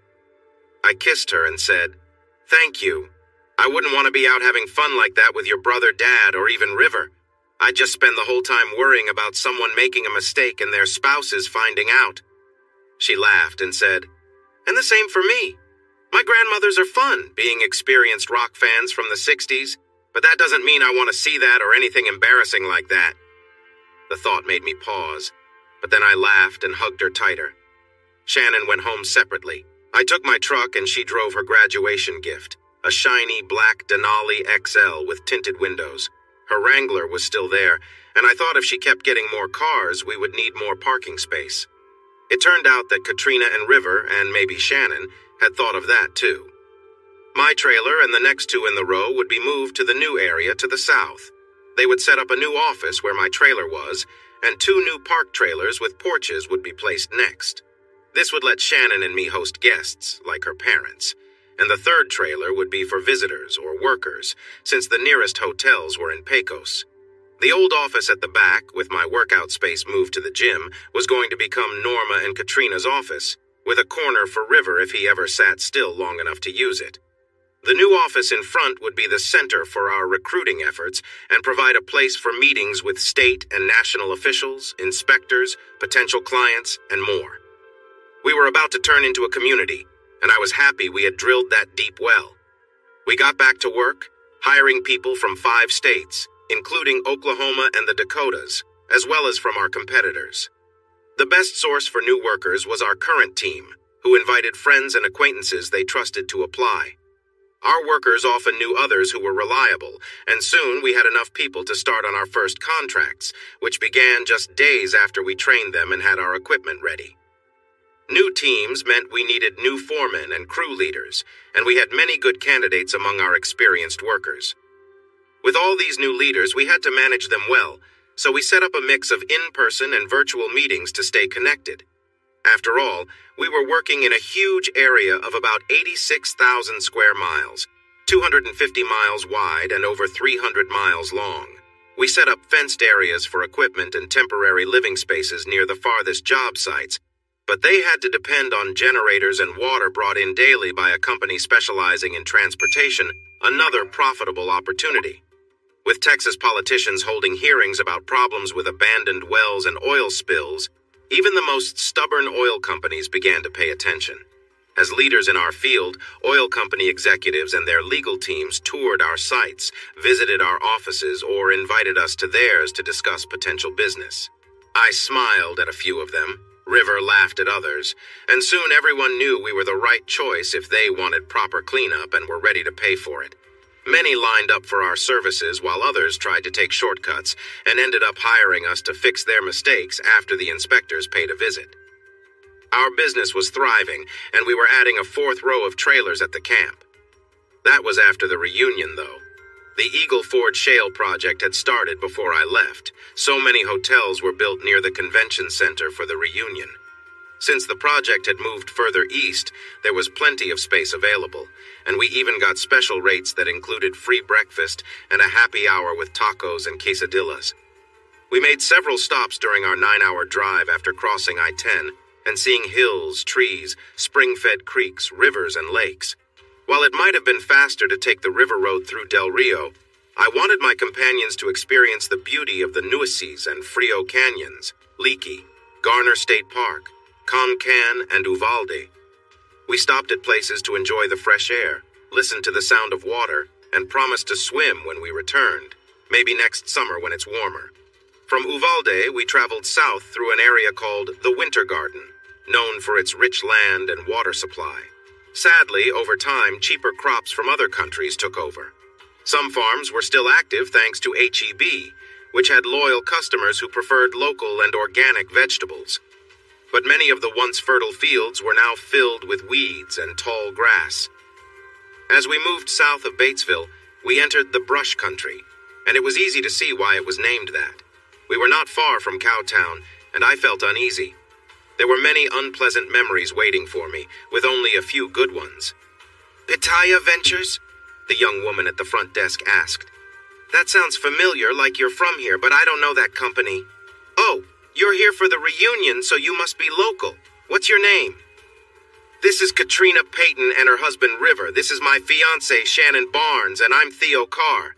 I kissed her and said, "Thank you. I wouldn't want to be out having fun like that with your brother, Dad, or even River. I'd just spend the whole time worrying about someone making a mistake and their spouses finding out." She laughed and said, "And the same for me. My grandmothers are fun, being experienced rock fans from the 60s, but that doesn't mean I want to see that or anything embarrassing like that." The thought made me pause, but then I laughed and hugged her tighter. Shannon went home separately. I took my truck and she drove her graduation gift, a shiny black Denali XL with tinted windows. Her Wrangler was still there, and I thought if she kept getting more cars, we would need more parking space. It turned out that Katrina and River, and maybe Shannon, had thought of that too. My trailer and the next 2 in the row would be moved to the new area to the south. They would set up a new office where my trailer was, and 2 new park trailers with porches would be placed next. This would let Shannon and me host guests, like her parents, and the third trailer would be for visitors or workers, since the nearest hotels were in Pecos. The old office at the back, with my workout space moved to the gym, was going to become Norma and Katrina's office, with a corner for River if he ever sat still long enough to use it. The new office in front would be the center for our recruiting efforts and provide a place for meetings with state and national officials, inspectors, potential clients, and more. We were about to turn into a community, and I was happy we had drilled that deep well. We got back to work, hiring people from 5 states, including Oklahoma and the Dakotas, as well as from our competitors. The best source for new workers was our current team, who invited friends and acquaintances they trusted to apply. Our workers often knew others who were reliable, and soon we had enough people to start on our first contracts, which began just days after we trained them and had our equipment ready. New teams meant we needed new foremen and crew leaders, and we had many good candidates among our experienced workers. With all these new leaders, we had to manage them well, so we set up a mix of in-person and virtual meetings to stay connected. After all, we were working in a huge area of about 86,000 square miles, 250 miles wide and over 300 miles long. We set up fenced areas for equipment and temporary living spaces near the farthest job sites, but they had to depend on generators and water brought in daily by a company specializing in transportation, another profitable opportunity. With Texas politicians holding hearings about problems with abandoned wells and oil spills, even the most stubborn oil companies began to pay attention. As leaders in our field, oil company executives and their legal teams toured our sites, visited our offices, or invited us to theirs to discuss potential business. I smiled at a few of them. River laughed at others, and soon everyone knew we were the right choice if they wanted proper cleanup and were ready to pay for it. Many lined up for our services while others tried to take shortcuts and ended up hiring us to fix their mistakes after the inspectors paid a visit. Our business was thriving, and we were adding a fourth row of trailers at the camp. That was after the reunion, though. The Eagle Ford Shale project had started before I left. So many hotels were built near the convention center for the reunion. Since the project had moved further east, there was plenty of space available, and we even got special rates that included free breakfast and a happy hour with tacos and quesadillas. We made several stops during our 9-hour drive after crossing I-10 and seeing hills, trees, spring-fed creeks, rivers, and lakes. While it might have been faster to take the river road through Del Rio, I wanted my companions to experience the beauty of the Nueces and Frio Canyons, Leakey, Garner State Park, Concan, and Uvalde. We stopped at places to enjoy the fresh air, listen to the sound of water, and promised to swim when we returned, maybe next summer when it's warmer. From Uvalde, we traveled south through an area called the Winter Garden, known for its rich land and water supply. Sadly, over time, cheaper crops from other countries took over. Some farms were still active thanks to H-E-B, which had loyal customers who preferred local and organic vegetables. But many of the once fertile fields were now filled with weeds and tall grass. As we moved south of Batesville, we entered the brush country, and it was easy to see why it was named that. We were not far from Cowtown, and I felt uneasy. There were many unpleasant memories waiting for me, with only a few good ones. "Pitaya Ventures?" the young woman at the front desk asked. "That sounds familiar, like you're from here, but I don't know that company." "Oh, you're here for the reunion, so you must be local. What's your name?" "This is Katrina Payton and her husband River. This is my fiancé Shannon Barnes, and I'm Theo Carr."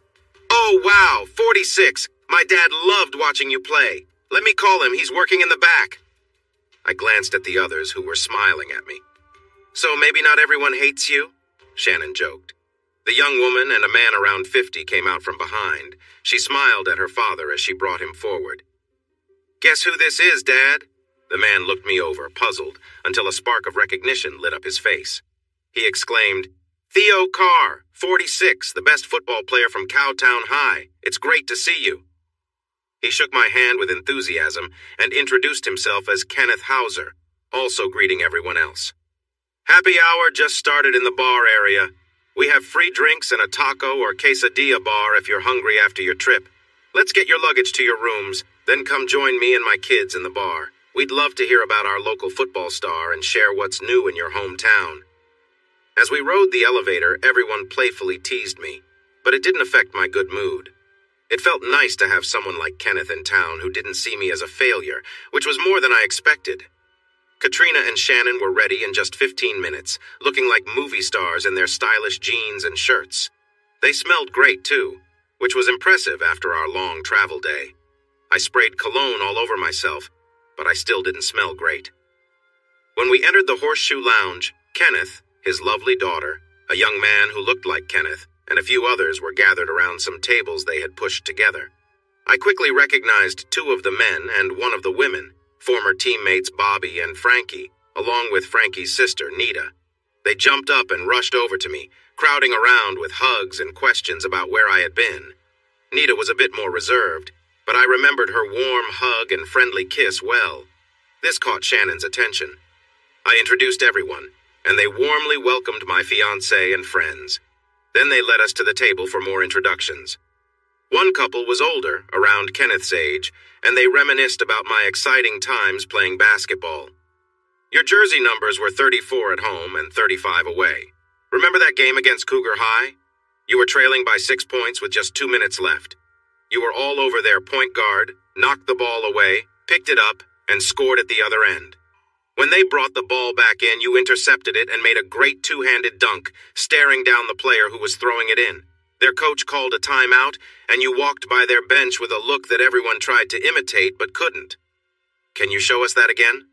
"Oh, wow, 46. My dad loved watching you play. Let me call him, he's working in the back." I glanced at the others who were smiling at me. "So maybe not everyone hates you?" Shannon joked. The young woman and a man around 50 came out from behind. She smiled at her father as she brought him forward. "Guess who this is, Dad?" The man looked me over, puzzled, until a spark of recognition lit up his face. He exclaimed, "Theo Carr, 46, the best football player from Cowtown High. It's great to see you." He shook my hand with enthusiasm and introduced himself as Kenneth Hauser, also greeting everyone else. "Happy hour just started in the bar area. We have free drinks and a taco or quesadilla bar if you're hungry after your trip. Let's get your luggage to your rooms, then come join me and my kids in the bar. We'd love to hear about our local football star and share what's new in your hometown." As we rode the elevator, everyone playfully teased me, but it didn't affect my good mood. It felt nice to have someone like Kenneth in town who didn't see me as a failure, which was more than I expected. Katrina and Shannon were ready in just 15 minutes, looking like movie stars in their stylish jeans and shirts. They smelled great, too, which was impressive after our long travel day. I sprayed cologne all over myself, but I still didn't smell great. When we entered the Horseshoe Lounge, Kenneth, his lovely daughter, a young man who looked like Kenneth, and a few others were gathered around some tables they had pushed together. I quickly recognized 2 of the men and 1 of the women, former teammates Bobby and Frankie, along with Frankie's sister, Nita. They jumped up and rushed over to me, crowding around with hugs and questions about where I had been. Nita was a bit more reserved, but I remembered her warm hug and friendly kiss well. This caught Shannon's attention. I introduced everyone, and they warmly welcomed my fiancé and friends. Then they led us to the table for more introductions. One couple was older, around Kenneth's age, and they reminisced about my exciting times playing basketball. "Your jersey numbers were 34 at home and 35 away. Remember that game against Cougar High? You were trailing by 6 points with just 2 minutes left. You were all over their point guard, knocked the ball away, picked it up, and scored at the other end. When they brought the ball back in, you intercepted it and made a great 2-handed dunk, staring down the player who was throwing it in. Their coach called a timeout, and you walked by their bench with a look that everyone tried to imitate but couldn't. Can you show us that again?"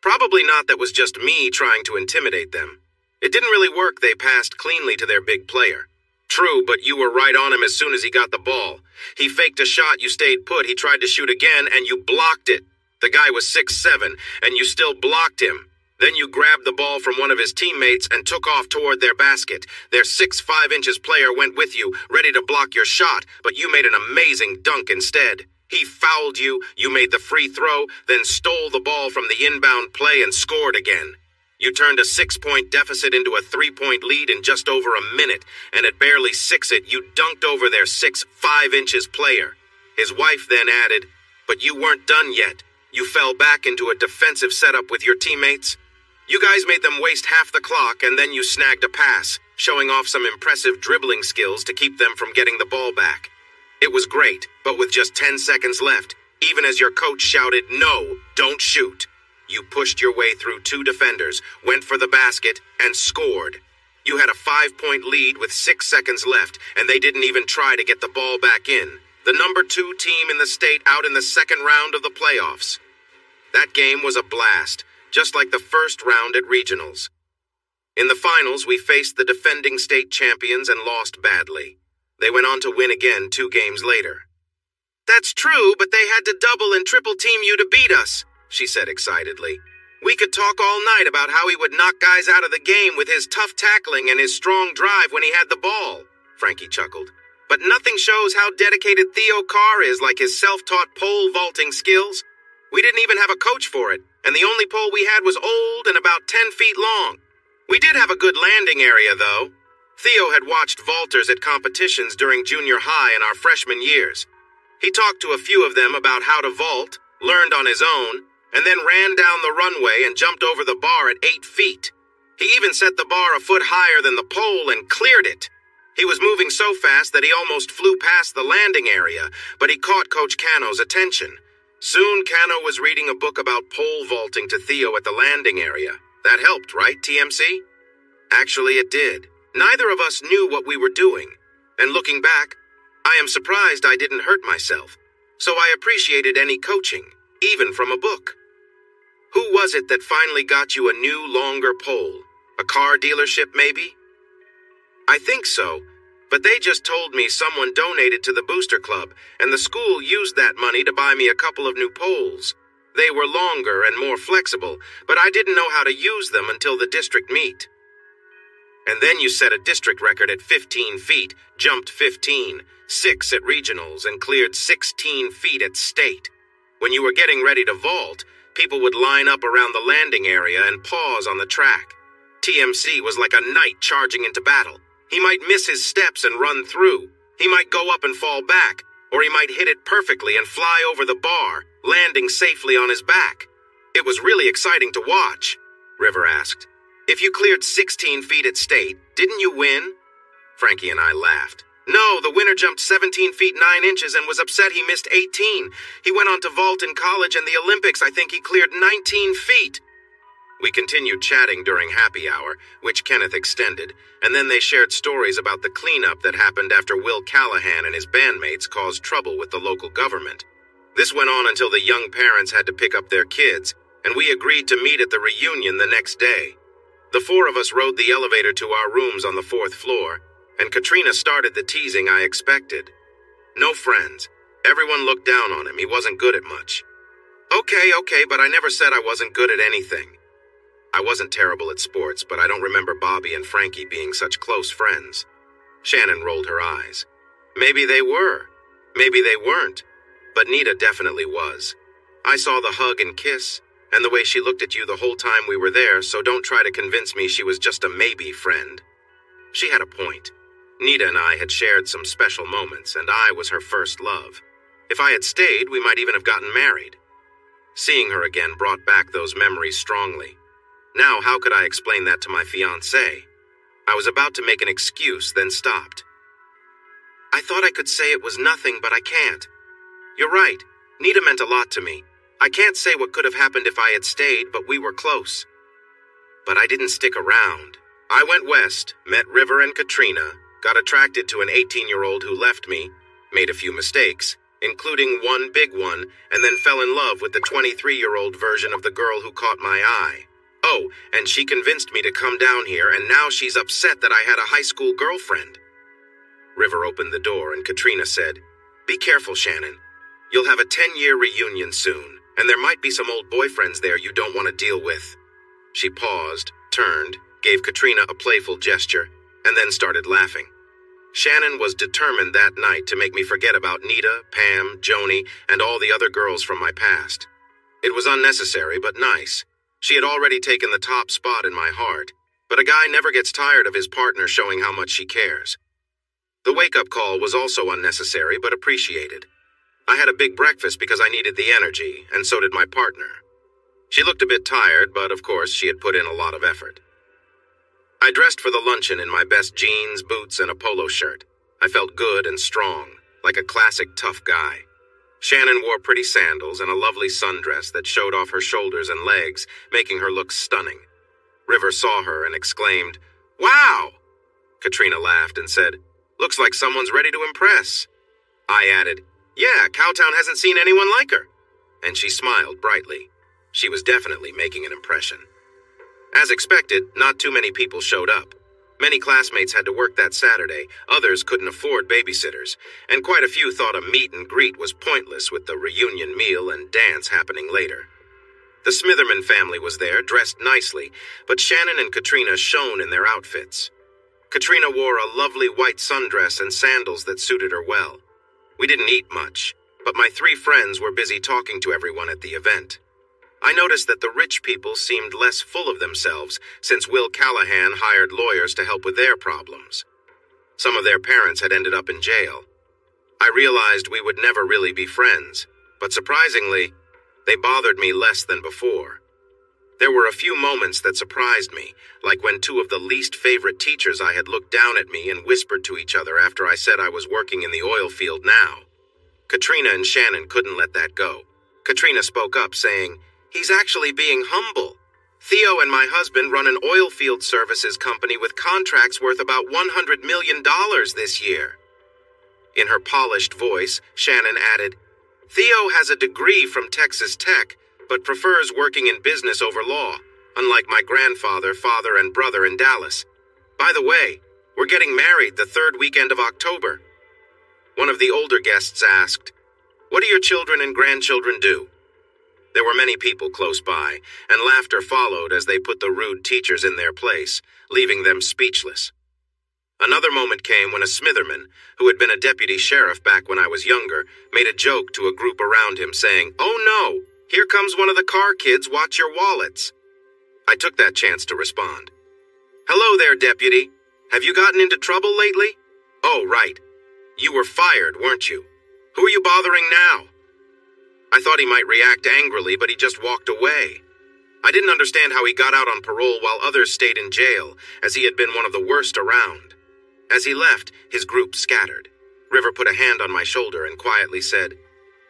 Probably not that was just me trying to intimidate them. It didn't really work. They passed cleanly to their big player. True, but you were right on him as soon as he got the ball. He faked a shot, you stayed put, he tried to shoot again, and you blocked it. The guy was 6'7", and you still blocked him. Then you grabbed the ball from one of his teammates and took off toward their basket. Their 6'5" player went with you, ready to block your shot, but you made an amazing dunk instead. He fouled you, you made the free throw, then stole the ball from the inbound play and scored again. You turned a 6-point deficit into a 3-point lead in just over a minute, and at barely 6 you dunked over their 6'5" player. His wife then added, "But you weren't done yet. You fell back into a defensive setup with your teammates. You guys made them waste half the clock, and then you snagged a pass, showing off some impressive dribbling skills to keep them from getting the ball back. It was great, but with just 10 seconds left, even as your coach shouted, 'No, don't shoot,' you pushed your way through 2 defenders, went for the basket, and scored. You had a 5-point lead with 6 seconds left, and they didn't even try to get the ball back in. The number 2 team in the state out in the second round of the playoffs. That game was a blast, just like the first round at regionals. In the finals, we faced the defending state champions and lost badly. They went on to win again 2 games later." "That's true, but they had to double and triple team you to beat us," she said excitedly. "We could talk all night about how he would knock guys out of the game with his tough tackling and his strong drive when he had the ball," Frankie chuckled. "But nothing shows how dedicated Theo Carr is like his self-taught pole vaulting skills. We didn't even have a coach for it, and the only pole we had was old and about 10 feet long. We did have a good landing area, though. Theo had watched vaulters at competitions during junior high and our freshman years. He talked to a few of them about how to vault, learned on his own, and then ran down the runway and jumped over the bar at 8 feet. He even set the bar a foot higher than the pole and cleared it. He was moving so fast that he almost flew past the landing area, but he caught Coach Cano's attention. Soon Cano was reading a book about pole vaulting to Theo at the landing area. That helped, right, TMC? Actually, it did. Neither of us knew what we were doing, and looking back, I am surprised I didn't hurt myself, so I appreciated any coaching, even from a book. Who was it that finally got you a new, longer pole? A car dealership, maybe? I think so, but they just told me someone donated to the Booster Club, and the school used that money to buy me a couple of new poles. They were longer and more flexible, but I didn't know how to use them until the district meet. And then you set a district record at 15 feet, jumped 15, 6 at regionals, and cleared 16 feet at state. When you were getting ready to vault, people would line up around the landing area and pause on the track. TMC was like a knight charging into battle. He might miss his steps and run through. He might go up and fall back, or he might hit it perfectly and fly over the bar, landing safely on his back. It was really exciting to watch, River asked. If you cleared 16 feet at state, didn't you win? Frankie and I laughed. No, the winner jumped 17 feet 9 inches and was upset he missed 18. He went on to vault in college and the Olympics. I think he cleared 19 feet. We continued chatting during happy hour, which Kenneth extended, and then they shared stories about the cleanup that happened after Will Callahan and his bandmates caused trouble with the local government. This went on until the young parents had to pick up their kids, and we agreed to meet at the reunion the next day. The 4 of us rode the elevator to our rooms on the 4th floor, and Katrina started the teasing I expected. No friends. Everyone looked down on him. He wasn't good at much. Okay, but I never said I wasn't good at anything. I wasn't terrible at sports, but I don't remember Bobby and Frankie being such close friends. Shannon rolled her eyes. Maybe they were. Maybe they weren't. But Nita definitely was. I saw the hug and kiss, and the way she looked at you the whole time we were there, so don't try to convince me she was just a maybe friend. She had a point. Nita and I had shared some special moments, and I was her first love. If I had stayed, we might even have gotten married. Seeing her again brought back those memories strongly. Now, how could I explain that to my fiancé? I was about to make an excuse, then stopped. I thought I could say it was nothing, but I can't. You're right. Nita meant a lot to me. I can't say what could have happened if I had stayed, but we were close. But I didn't stick around. I went west, met River and Katrina, got attracted to an 18-year-old who left me, made a few mistakes, including one big one, and then fell in love with the 23-year-old version of the girl who caught my eye. Oh, and she convinced me to come down here, and now she's upset that I had a high school girlfriend. River opened the door, and Katrina said, "Be careful, Shannon. You'll have a 10-year reunion soon, and there might be some old boyfriends there you don't want to deal with." She paused, turned, gave Katrina a playful gesture, and then started laughing. Shannon was determined that night to make me forget about Nita, Pam, Joni, and all the other girls from my past. It was unnecessary, but nice. She had already taken the top spot in my heart, but a guy never gets tired of his partner showing how much she cares. The wake-up call was also unnecessary, but appreciated. I had a big breakfast because I needed the energy, and so did my partner. She looked a bit tired, but of course she had put in a lot of effort. I dressed for the luncheon in my best jeans, boots, and a polo shirt. I felt good and strong, like a classic tough guy. Shannon wore pretty sandals and a lovely sundress that showed off her shoulders and legs, making her look stunning. River saw her and exclaimed, "Wow!" Katrina laughed and said, "Looks like someone's ready to impress." I added, "Yeah, Cowtown hasn't seen anyone like her." And she smiled brightly. She was definitely making an impression. As expected, not too many people showed up. Many classmates had to work that Saturday, others couldn't afford babysitters, and quite a few thought a meet and greet was pointless with the reunion meal and dance happening later. The Smitherman family was there, dressed nicely, but Shannon and Katrina shone in their outfits. Katrina wore a lovely white sundress and sandals that suited her well. We didn't eat much, but my 3 friends were busy talking to everyone at the event. I noticed that the rich people seemed less full of themselves since Will Callahan hired lawyers to help with their problems. Some of their parents had ended up in jail. I realized we would never really be friends, but surprisingly, they bothered me less than before. There were a few moments that surprised me, like when 2 of the least favorite teachers I had looked down at me and whispered to each other after I said I was working in the oil field now. Katrina and Shannon couldn't let that go. Katrina spoke up, saying, "He's actually being humble. Theo and my husband run an oil field services company with contracts worth about $100 million this year." In her polished voice, Shannon added, "Theo has a degree from Texas Tech, but prefers working in business over law, unlike my grandfather, father, and brother in Dallas. By the way, we're getting married the 3rd weekend of October." One of the older guests asked, "What do your children and grandchildren do?" There were many people close by, and laughter followed as they put the rude teachers in their place, leaving them speechless. Another moment came when a Smitherman, who had been a deputy sheriff back when I was younger, made a joke to a group around him saying, "Oh no, here comes one of the car kids, watch your wallets." I took that chance to respond. "Hello there, deputy. Have you gotten into trouble lately? Oh, right. You were fired, weren't you? Who are you bothering now?" I thought he might react angrily, but he just walked away. I didn't understand how he got out on parole while others stayed in jail, as he had been one of the worst around. As he left, his group scattered. River put a hand on my shoulder and quietly said,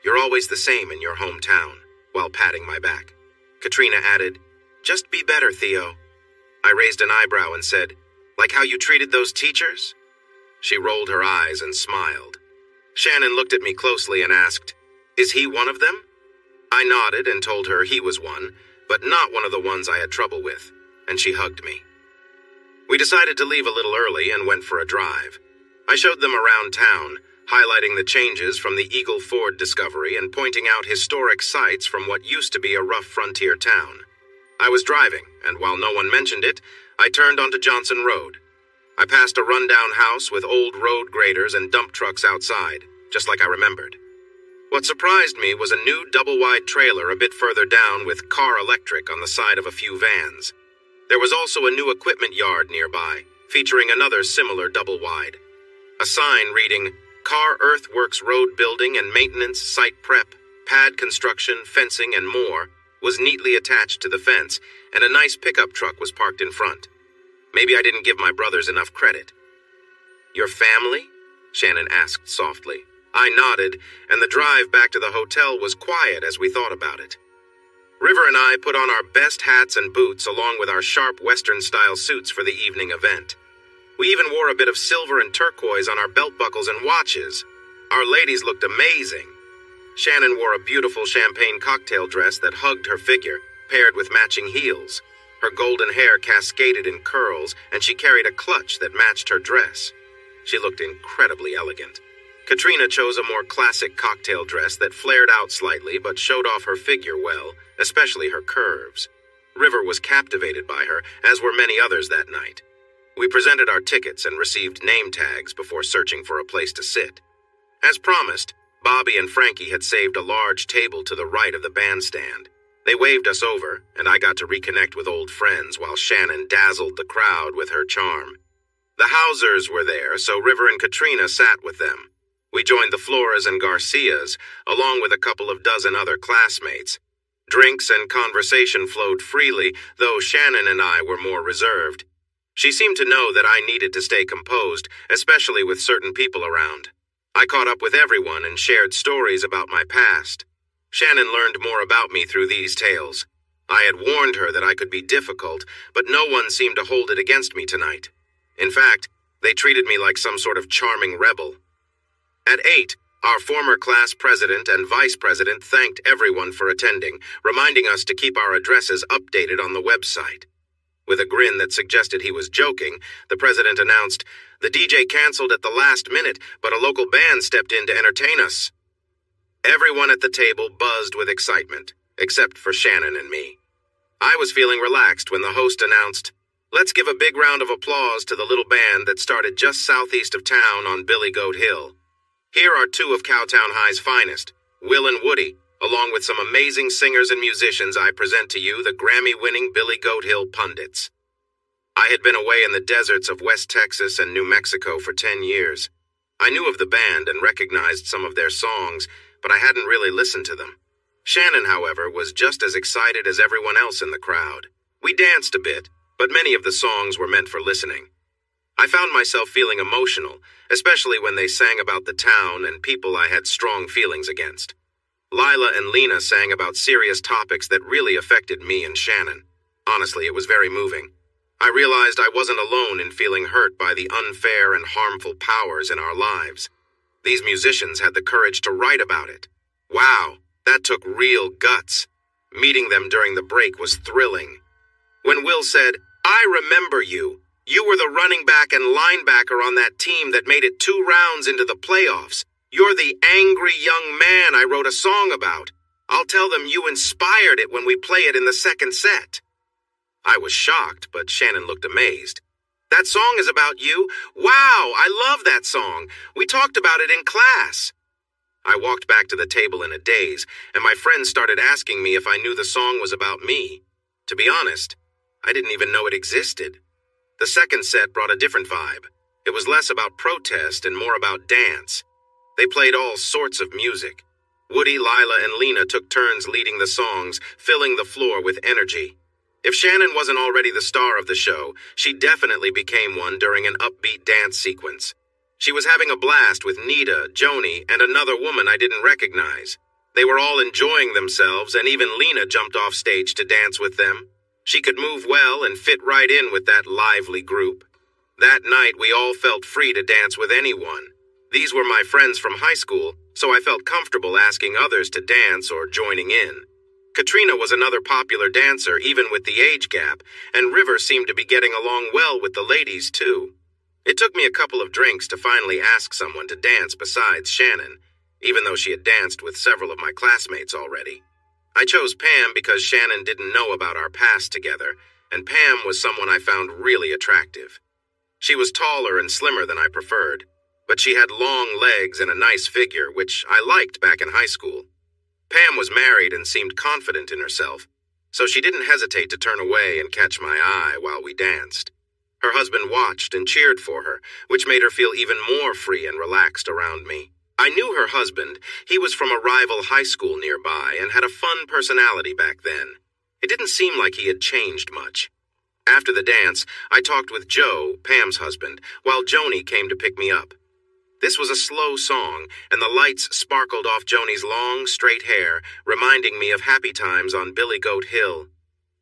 "You're always the same in your hometown," while patting my back. Katrina added, "Just be better, Theo." I raised an eyebrow and said, "Like how you treated those teachers?" She rolled her eyes and smiled. Shannon looked at me closely and asked, "Is he one of them?" I nodded and told her he was one, but not one of the ones I had trouble with, and she hugged me. We decided to leave a little early and went for a drive. I showed them around town, highlighting the changes from the Eagle Ford discovery and pointing out historic sites from what used to be a rough frontier town. I was driving, and while no one mentioned it, I turned onto Johnson Road. I passed a rundown house with old road graders and dump trucks outside, just like I remembered. What surprised me was a new double-wide trailer a bit further down with Car Electric on the side of a few vans. There was also a new equipment yard nearby, featuring another similar double-wide. A sign reading, "Car Earthworks Road Building and Maintenance Site Prep, Pad Construction, Fencing, and More," was neatly attached to the fence, and a nice pickup truck was parked in front. Maybe I didn't give my brothers enough credit. "Your family?" Shannon asked softly. I nodded, and the drive back to the hotel was quiet as we thought about it. River and I put on our best hats and boots along with our sharp Western-style suits for the evening event. We even wore a bit of silver and turquoise on our belt buckles and watches. Our ladies looked amazing, Shannon wore a beautiful champagne cocktail dress that hugged her figure, paired with matching heels. Her golden hair cascaded in curls, and she carried a clutch that matched her dress. She looked incredibly elegant. Katrina chose a more classic cocktail dress that flared out slightly but showed off her figure well, especially her curves. River was captivated by her, as were many others that night. We presented our tickets and received name tags before searching for a place to sit. As promised, Bobby and Frankie had saved a large table to the right of the bandstand. They waved us over, and I got to reconnect with old friends while Shannon dazzled the crowd with her charm. The Hausers were there, so River and Katrina sat with them. We joined the Floras and Garcias, along with a couple of dozen other classmates. Drinks and conversation flowed freely, though Shannon and I were more reserved. She seemed to know that I needed to stay composed, especially with certain people around. I caught up with everyone and shared stories about my past. Shannon learned more about me through these tales. I had warned her that I could be difficult, but no one seemed to hold it against me tonight. In fact, they treated me like some sort of charming rebel. At 8, our former class president and vice president thanked everyone for attending, reminding us to keep our addresses updated on the website. With a grin that suggested he was joking, the president announced, "The DJ canceled at the last minute, but a local band stepped in to entertain us." Everyone at the table buzzed with excitement, except for Shannon and me. I was feeling relaxed when the host announced, "Let's give a big round of applause to the little band that started just southeast of town on Billy Goat Hill. Here are two of Cowtown High's finest, Will and Woody. Along with some amazing singers and musicians, I present to you the Grammy-winning Billy Goat Hill Pundits." I had been away in the deserts of West Texas and New Mexico for 10 years. I knew of the band and recognized some of their songs, but I hadn't really listened to them. Shannon, however, was just as excited as everyone else in the crowd. We danced a bit, but many of the songs were meant for listening. I found myself feeling emotional, especially when they sang about the town and people I had strong feelings against. Lila and Lena sang about serious topics that really affected me and Shannon. Honestly, it was very moving. I realized I wasn't alone in feeling hurt by the unfair and harmful powers in our lives. These musicians had the courage to write about it. Wow, that took real guts. Meeting them during the break was thrilling. When Will said, "I remember you. You were the running back and linebacker on that team that made it 2 rounds into the playoffs. You're the angry young man I wrote a song about. I'll tell them you inspired it when we play it in the second set." I was shocked, but Shannon looked amazed. "That song is about you? Wow, I love that song. We talked about it in class." I walked back to the table in a daze, and my friends started asking me if I knew the song was about me. To be honest, I didn't even know it existed. The second set brought a different vibe. It was less about protest and more about dance. They played all sorts of music. Woody, Lila, and Lena took turns leading the songs, filling the floor with energy. If Shannon wasn't already the star of the show, she definitely became one during an upbeat dance sequence. She was having a blast with Nita, Joni, and another woman I didn't recognize. They were all enjoying themselves, and even Lena jumped off stage to dance with them. She could move well and fit right in with that lively group. That night, we all felt free to dance with anyone. These were my friends from high school, so I felt comfortable asking others to dance or joining in. Katrina was another popular dancer, even with the age gap, and River seemed to be getting along well with the ladies, too. It took me a couple of drinks to finally ask someone to dance besides Shannon, even though she had danced with several of my classmates already. I chose Pam because Shannon didn't know about our past together, and Pam was someone I found really attractive. She was taller and slimmer than I preferred, but she had long legs and a nice figure, which I liked back in high school. Pam was married and seemed confident in herself, so she didn't hesitate to turn away and catch my eye while we danced. Her husband watched and cheered for her, which made her feel even more free and relaxed around me. I knew her husband. He was from a rival high school nearby and had a fun personality back then. It didn't seem like he had changed much. After the dance, I talked with Joe, Pam's husband, while Joni came to pick me up. This was a slow song, and the lights sparkled off Joni's long, straight hair, reminding me of happy times on Billy Goat Hill.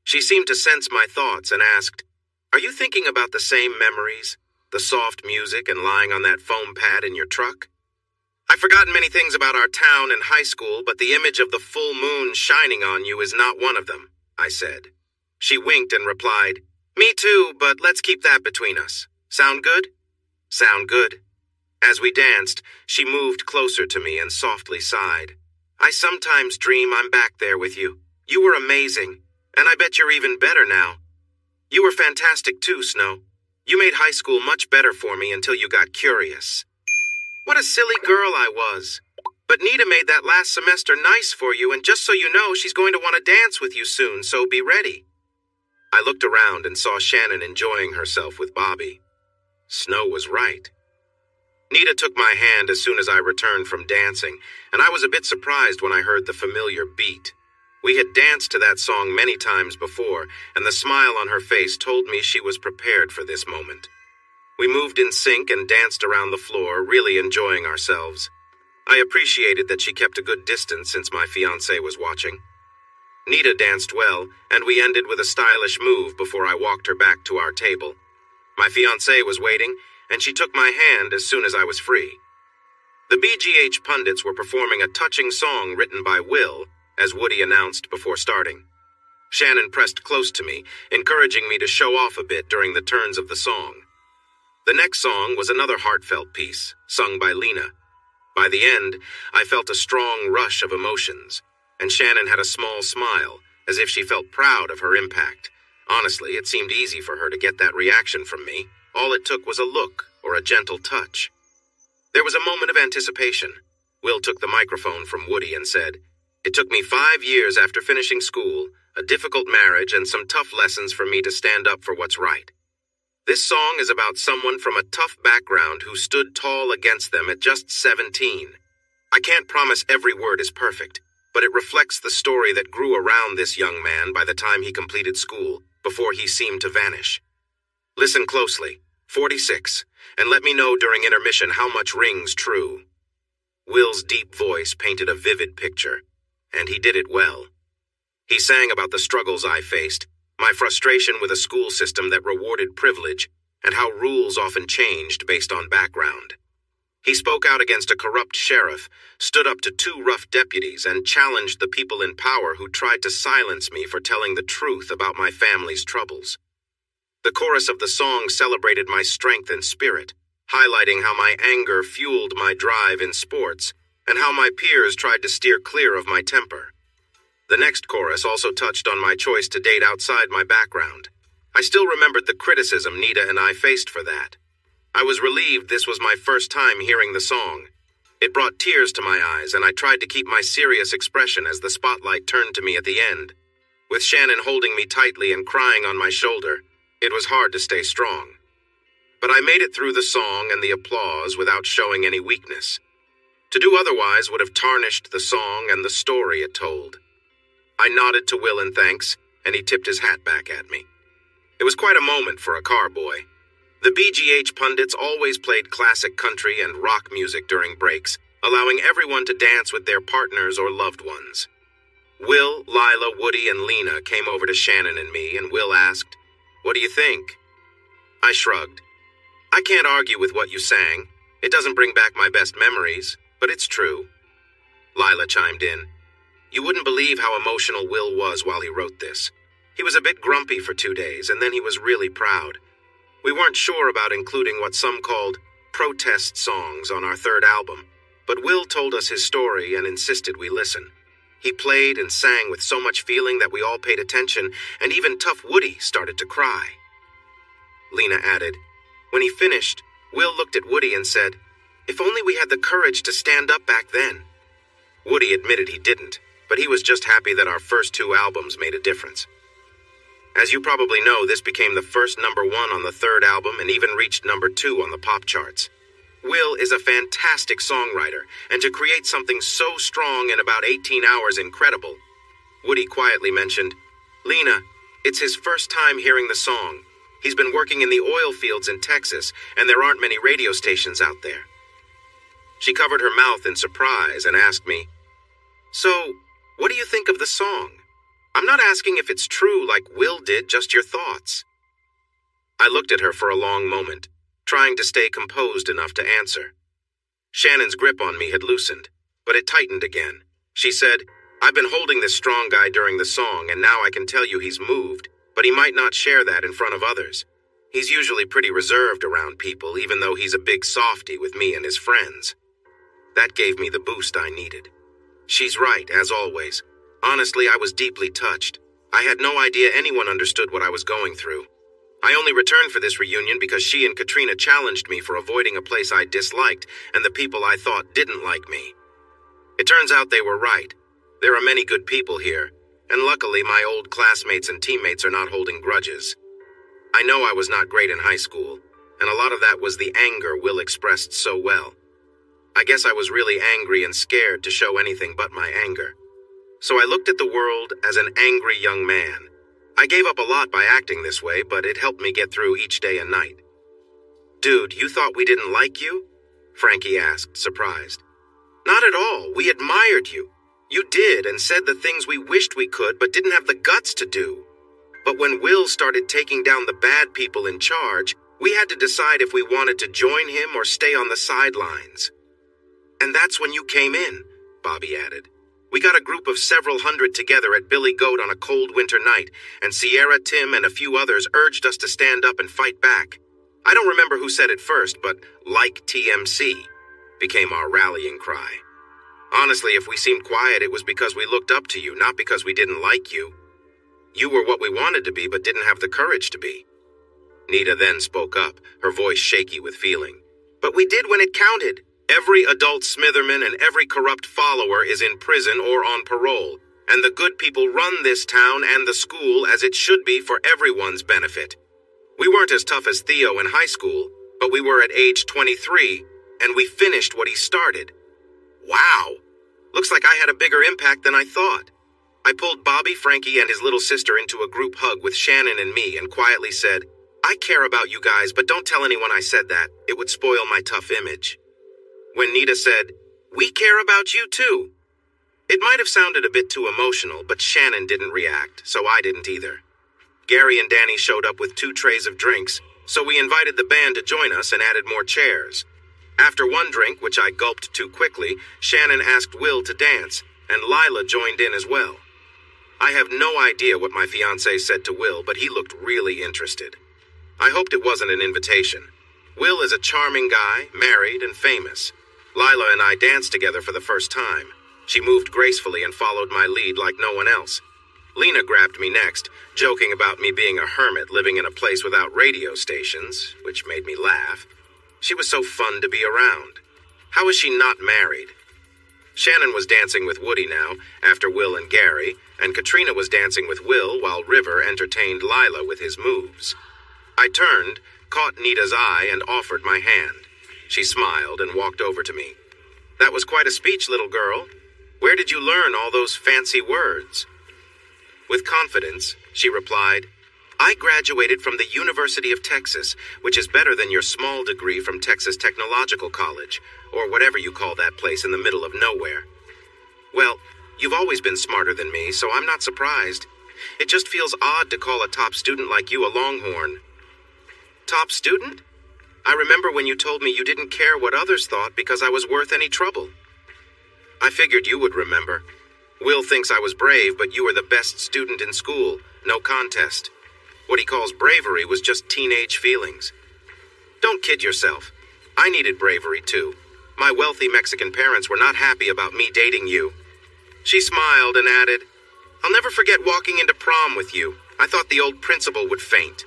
She seemed to sense my thoughts and asked, "Are you thinking about the same memories? The soft music and lying on that foam pad in your truck?" I've forgotten many things about our town and high school, but the image of the full moon shining on you is not one of them, I said. She winked and replied, Me too, but let's keep that between us. Sound good? Sound good. As we danced, she moved closer to me and softly sighed. I sometimes dream I'm back there with you. You were amazing, and I bet you're even better now. You were fantastic too, Snow. You made high school much better for me until you got curious. What a silly girl I was. But Nita made that last semester nice for you, and just so you know, she's going to want to dance with you soon, so be ready. I looked around and saw Shannon enjoying herself with Bobby. Snow was right. Nita took my hand as soon as I returned from dancing, and I was a bit surprised when I heard the familiar beat. We had danced to that song many times before, and the smile on her face told me she was prepared for this moment. We moved in sync and danced around the floor, really enjoying ourselves. I appreciated that she kept a good distance since my fiancé was watching. Nita danced well, and we ended with a stylish move before I walked her back to our table. My fiancé was waiting, and she took my hand as soon as I was free. The BGH pundits were performing a touching song written by Will, as Woody announced before starting. Shannon pressed close to me, encouraging me to show off a bit during the turns of the song. The next song was another heartfelt piece, sung by Lena. By the end, I felt a strong rush of emotions, and Shannon had a small smile, as if she felt proud of her impact. Honestly, it seemed easy for her to get that reaction from me. All it took was a look or a gentle touch. There was a moment of anticipation. Will took the microphone from Woody and said, It took me 5 years after finishing school, a difficult marriage, and some tough lessons for me to stand up for what's right. This song is about someone from a tough background who stood tall against them at just 17. I can't promise every word is perfect, but it reflects the story that grew around this young man by the time he completed school, before he seemed to vanish. Listen closely, 46, and let me know during intermission how much rings true. Will's deep voice painted a vivid picture, and he did it well. He sang about the struggles I faced, my frustration with a school system that rewarded privilege, and how rules often changed based on background. He spoke out against a corrupt sheriff, stood up to 2 rough deputies, and challenged the people in power who tried to silence me for telling the truth about my family's troubles. The chorus of the song celebrated my strength and spirit, highlighting how my anger fueled my drive in sports, and how my peers tried to steer clear of my temper. The next chorus also touched on my choice to date outside my background. I still remembered the criticism Nita and I faced for that. I was relieved this was my first time hearing the song. It brought tears to my eyes, and I tried to keep my serious expression as the spotlight turned to me at the end. With Shannon holding me tightly and crying on my shoulder, it was hard to stay strong. But I made it through the song and the applause without showing any weakness. To do otherwise would have tarnished the song and the story it told. I nodded to Will in thanks, and he tipped his hat back at me. It was quite a moment for a car boy. The BGH pundits always played classic country and rock music during breaks, allowing everyone to dance with their partners or loved ones. Will, Lila, Woody, and Lena came over to Shannon and me, and Will asked, "What do you think?" I shrugged. I can't argue with what you sang. It doesn't bring back my best memories, but it's true. Lila chimed in. You wouldn't believe how emotional Will was while he wrote this. He was a bit grumpy for 2 days, and then he was really proud. We weren't sure about including what some called protest songs on our 3rd album, but Will told us his story and insisted we listen. He played and sang with so much feeling that we all paid attention, and even tough Woody started to cry. Lena added, when he finished, Will looked at Woody and said, "If only we had the courage to stand up back then." Woody admitted he didn't, but he was just happy that our first 2 albums made a difference. As you probably know, this became the first #1 on the 3rd album and even reached #2 on the pop charts. Will is a fantastic songwriter, and to create something so strong in about 18 hours incredible. Woody quietly mentioned, "Lena, it's his first time hearing the song. He's been working in the oil fields in Texas, and there aren't many radio stations out there." She covered her mouth in surprise and asked me, "So, what do you think of the song? I'm not asking if it's true like Will did, just your thoughts." I looked at her for a long moment, trying to stay composed enough to answer. Shannon's grip on me had loosened, but it tightened again. She said, "I've been holding this strong guy during the song, and now I can tell you he's moved, but he might not share that in front of others. He's usually pretty reserved around people, even though he's a big softy with me and his friends." That gave me the boost I needed. She's right, as always. Honestly, I was deeply touched. I had no idea anyone understood what I was going through. I only returned for this reunion because she and Katrina challenged me for avoiding a place I disliked and the people I thought didn't like me. It turns out they were right. There are many good people here, and luckily my old classmates and teammates are not holding grudges. I know I was not great in high school, and a lot of that was the anger Will expressed so well. I guess I was really angry and scared to show anything but my anger. So I looked at the world as an angry young man. I gave up a lot by acting this way, but it helped me get through each day and night. "Dude, you thought we didn't like you?" Frankie asked, surprised. "Not at all. We admired you. You did and said the things we wished we could but didn't have the guts to do. But when Will started taking down the bad people in charge, we had to decide if we wanted to join him or stay on the sidelines. And that's when you came in," Bobby added. "We got a group of several hundred together at Billy Goat on a cold winter night, and Sierra, Tim, and a few others urged us to stand up and fight back. I don't remember who said it first, but like TMC became our rallying cry. Honestly, if we seemed quiet, it was because we looked up to you, not because we didn't like you. You were what we wanted to be, but didn't have the courage to be." Nita then spoke up, her voice shaky with feeling. "But we did when it counted. Every adult Smitherman and every corrupt follower is in prison or on parole, and the good people run this town and the school as it should be for everyone's benefit. We weren't as tough as Theo in high school, but we were at age 23, and we finished what he started. Wow! Looks like I had a bigger impact than I thought." I pulled Bobby, Frankie, and his little sister into a group hug with Shannon and me and quietly said, "I care about you guys, but don't tell anyone I said that. It would spoil my tough image." When Nita said, "We care about you too," it might have sounded a bit too emotional, but Shannon didn't react, so I didn't either. Gary and Danny showed up with 2 trays of drinks, so we invited the band to join us and added more chairs. After one drink, which I gulped too quickly, Shannon asked Will to dance, and Lila joined in as well. I have no idea what my fiancé said to Will, but he looked really interested. I hoped it wasn't an invitation. Will is a charming guy, married and famous. Lila and I danced together for the first time. She moved gracefully and followed my lead like no one else. Lena grabbed me next, joking about me being a hermit living in a place without radio stations, which made me laugh. She was so fun to be around. How is she not married? Shannon was dancing with Woody now, after Will and Gary, and Katrina was dancing with Will while River entertained Lila with his moves. I turned, caught Nita's eye, and offered my hand. She smiled and walked over to me. "That was quite a speech, little girl. Where did you learn all those fancy words?" With confidence, she replied, "I graduated from the University of Texas, which is better than your small degree from Texas Technological College, or whatever you call that place in the middle of nowhere." "Well, you've always been smarter than me, so I'm not surprised. It just feels odd to call a top student like you a Longhorn." "Top student? I remember when you told me you didn't care what others thought because I was worth any trouble." "I figured you would remember. Will thinks I was brave, but you were the best student in school, no contest. What he calls bravery was just teenage feelings. Don't kid yourself. I needed bravery too. My wealthy Mexican parents were not happy about me dating you." She smiled and added, "I'll never forget walking into prom with you. I thought the old principal would faint."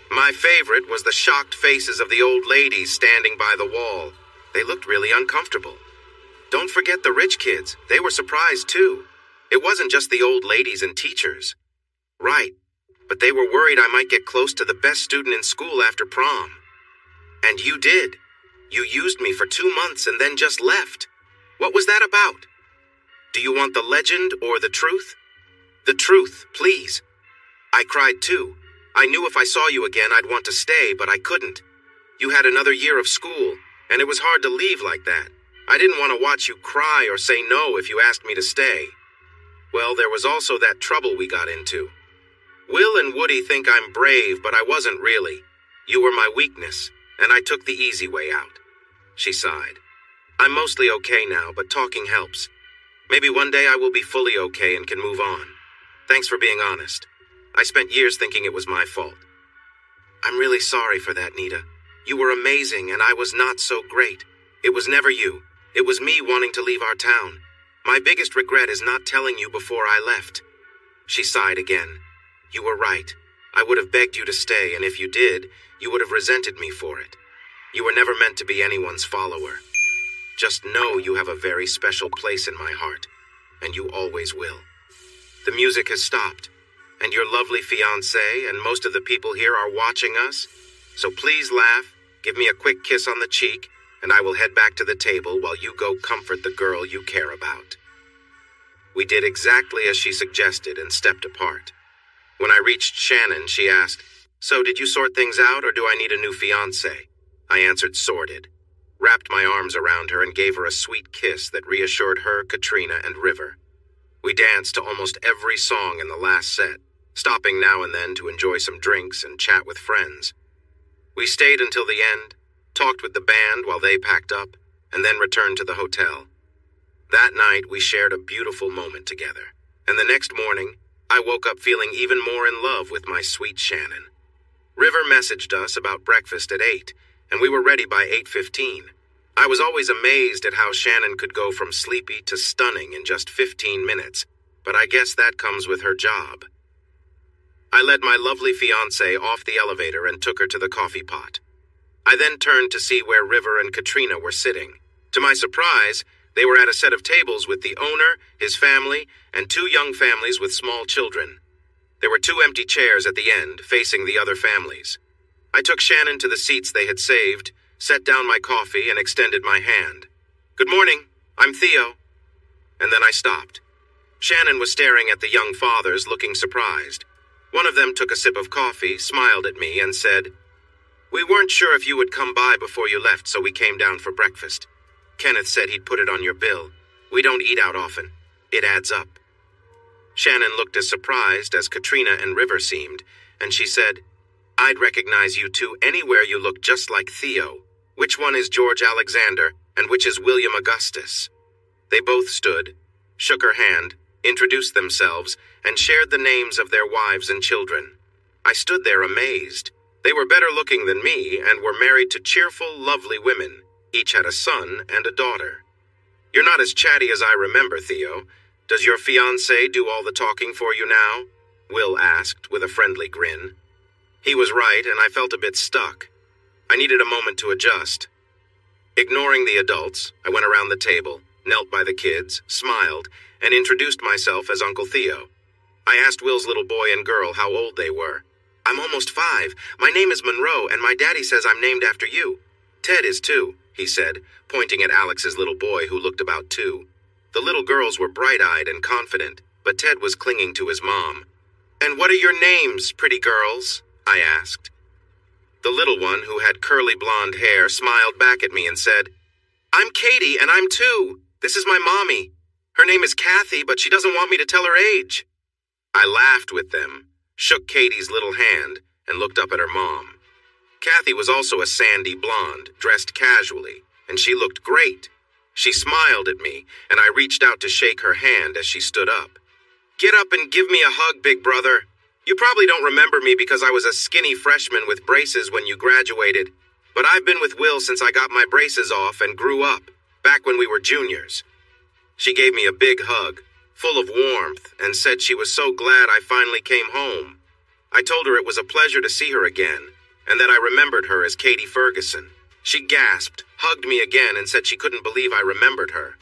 My favorite was the shocked faces of the old ladies standing by the wall. They looked really uncomfortable. Don't forget the rich kids. They were surprised too. It wasn't just the old ladies and teachers. Right, but they were worried I might get close to the best student in school after prom. And you did. You used me for 2 months and then just left. What was that about? Do you want the legend or the truth? The truth, please. I cried too. I knew if I saw you again I'd want to stay, but I couldn't. You had another year of school, and it was hard to leave like that. I didn't want to watch you cry or say no if you asked me to stay. Well, there was also that trouble we got into. Will and Woody think I'm brave, but I wasn't really. You were my weakness, and I took the easy way out." She sighed. I'm mostly okay now, but talking helps. Maybe one day I will be fully okay and can move on. Thanks for being honest. I spent years thinking it was my fault. I'm really sorry for that, Nita. You were amazing and I was not so great. It was never you. It was me wanting to leave our town. My biggest regret is not telling you before I left. She sighed again. You were right. I would have begged you to stay, and if you did, you would have resented me for it. You were never meant to be anyone's follower. Just know you have a very special place in my heart, and you always will. The music has stopped, and your lovely fiancé and most of the people here are watching us, so please laugh, give me a quick kiss on the cheek, and I will head back to the table while you go comfort the girl you care about. We did exactly as she suggested and stepped apart. When I reached Shannon, she asked, "So did you sort things out, or do I need a new fiancé?" I answered sorted, wrapped my arms around her and gave her a sweet kiss that reassured her, Katrina, and River. We danced to almost every song in the last set, stopping now and then to enjoy some drinks and chat with friends. We stayed until the end, talked with the band while they packed up, and then returned to the hotel. That night, we shared a beautiful moment together, and the next morning, I woke up feeling even more in love with my sweet Shannon. River messaged us about breakfast at 8, and we were ready by 8:15. I was always amazed at how Shannon could go from sleepy to stunning in just 15 minutes, but I guess that comes with her job. I led my lovely fiancé off the elevator and took her to the coffee pot. I then turned to see where River and Katrina were sitting. To my surprise, they were at a set of tables with the owner, his family, and 2 young families with small children. There were 2 empty chairs at the end, facing the other families. I took Shannon to the seats they had saved, set down my coffee, and extended my hand. "Good morning, I'm Theo." And then I stopped. Shannon was staring at the young fathers, looking surprised. One of them took a sip of coffee, smiled at me, and said, "We weren't sure if you would come by before you left, so we came down for breakfast. Kenneth said he'd put it on your bill. We don't eat out often. It adds up." Shannon looked as surprised as Katrina and River seemed, and she said, "I'd recognize you two anywhere. You look just like Theo. Which one is George Alexander, and which is William Augustus?" They both stood, shook her hand, introduced themselves, and shared the names of their wives and children. I stood there amazed. They were better looking than me and were married to cheerful, lovely women. Each had a son and a daughter. "You're not as chatty as I remember, Theo. Does your fiancé do all the talking for you now?" Will asked with a friendly grin. He was right, and I felt a bit stuck. I needed a moment to adjust. Ignoring the adults, I went around the table, knelt by the kids, smiled, and introduced myself as Uncle Theo. I asked Will's little boy and girl how old they were. "I'm almost 5. My name is Monroe, and my daddy says I'm named after you. Ted is too," he said, pointing at Alex's little boy who looked about 2. The little girls were bright-eyed and confident, but Ted was clinging to his mom. "And what are your names, pretty girls?" I asked. The little one, who had curly blonde hair, smiled back at me and said, "I'm Katie, and I'm 2. This is my mommy. Her name is Kathy, but she doesn't want me to tell her age." I laughed with them, shook Katie's little hand, and looked up at her mom. Kathy was also a sandy blonde, dressed casually, and she looked great. She smiled at me, and I reached out to shake her hand as she stood up. "Get up and give me a hug, big brother. You probably don't remember me because I was a skinny freshman with braces when you graduated, but I've been with Will since I got my braces off and grew up, back when we were juniors." She gave me a big hug, full of warmth, and said she was so glad I finally came home. I told her it was a pleasure to see her again, and that I remembered her as Katie Ferguson. She gasped, hugged me again, and said she couldn't believe I remembered her.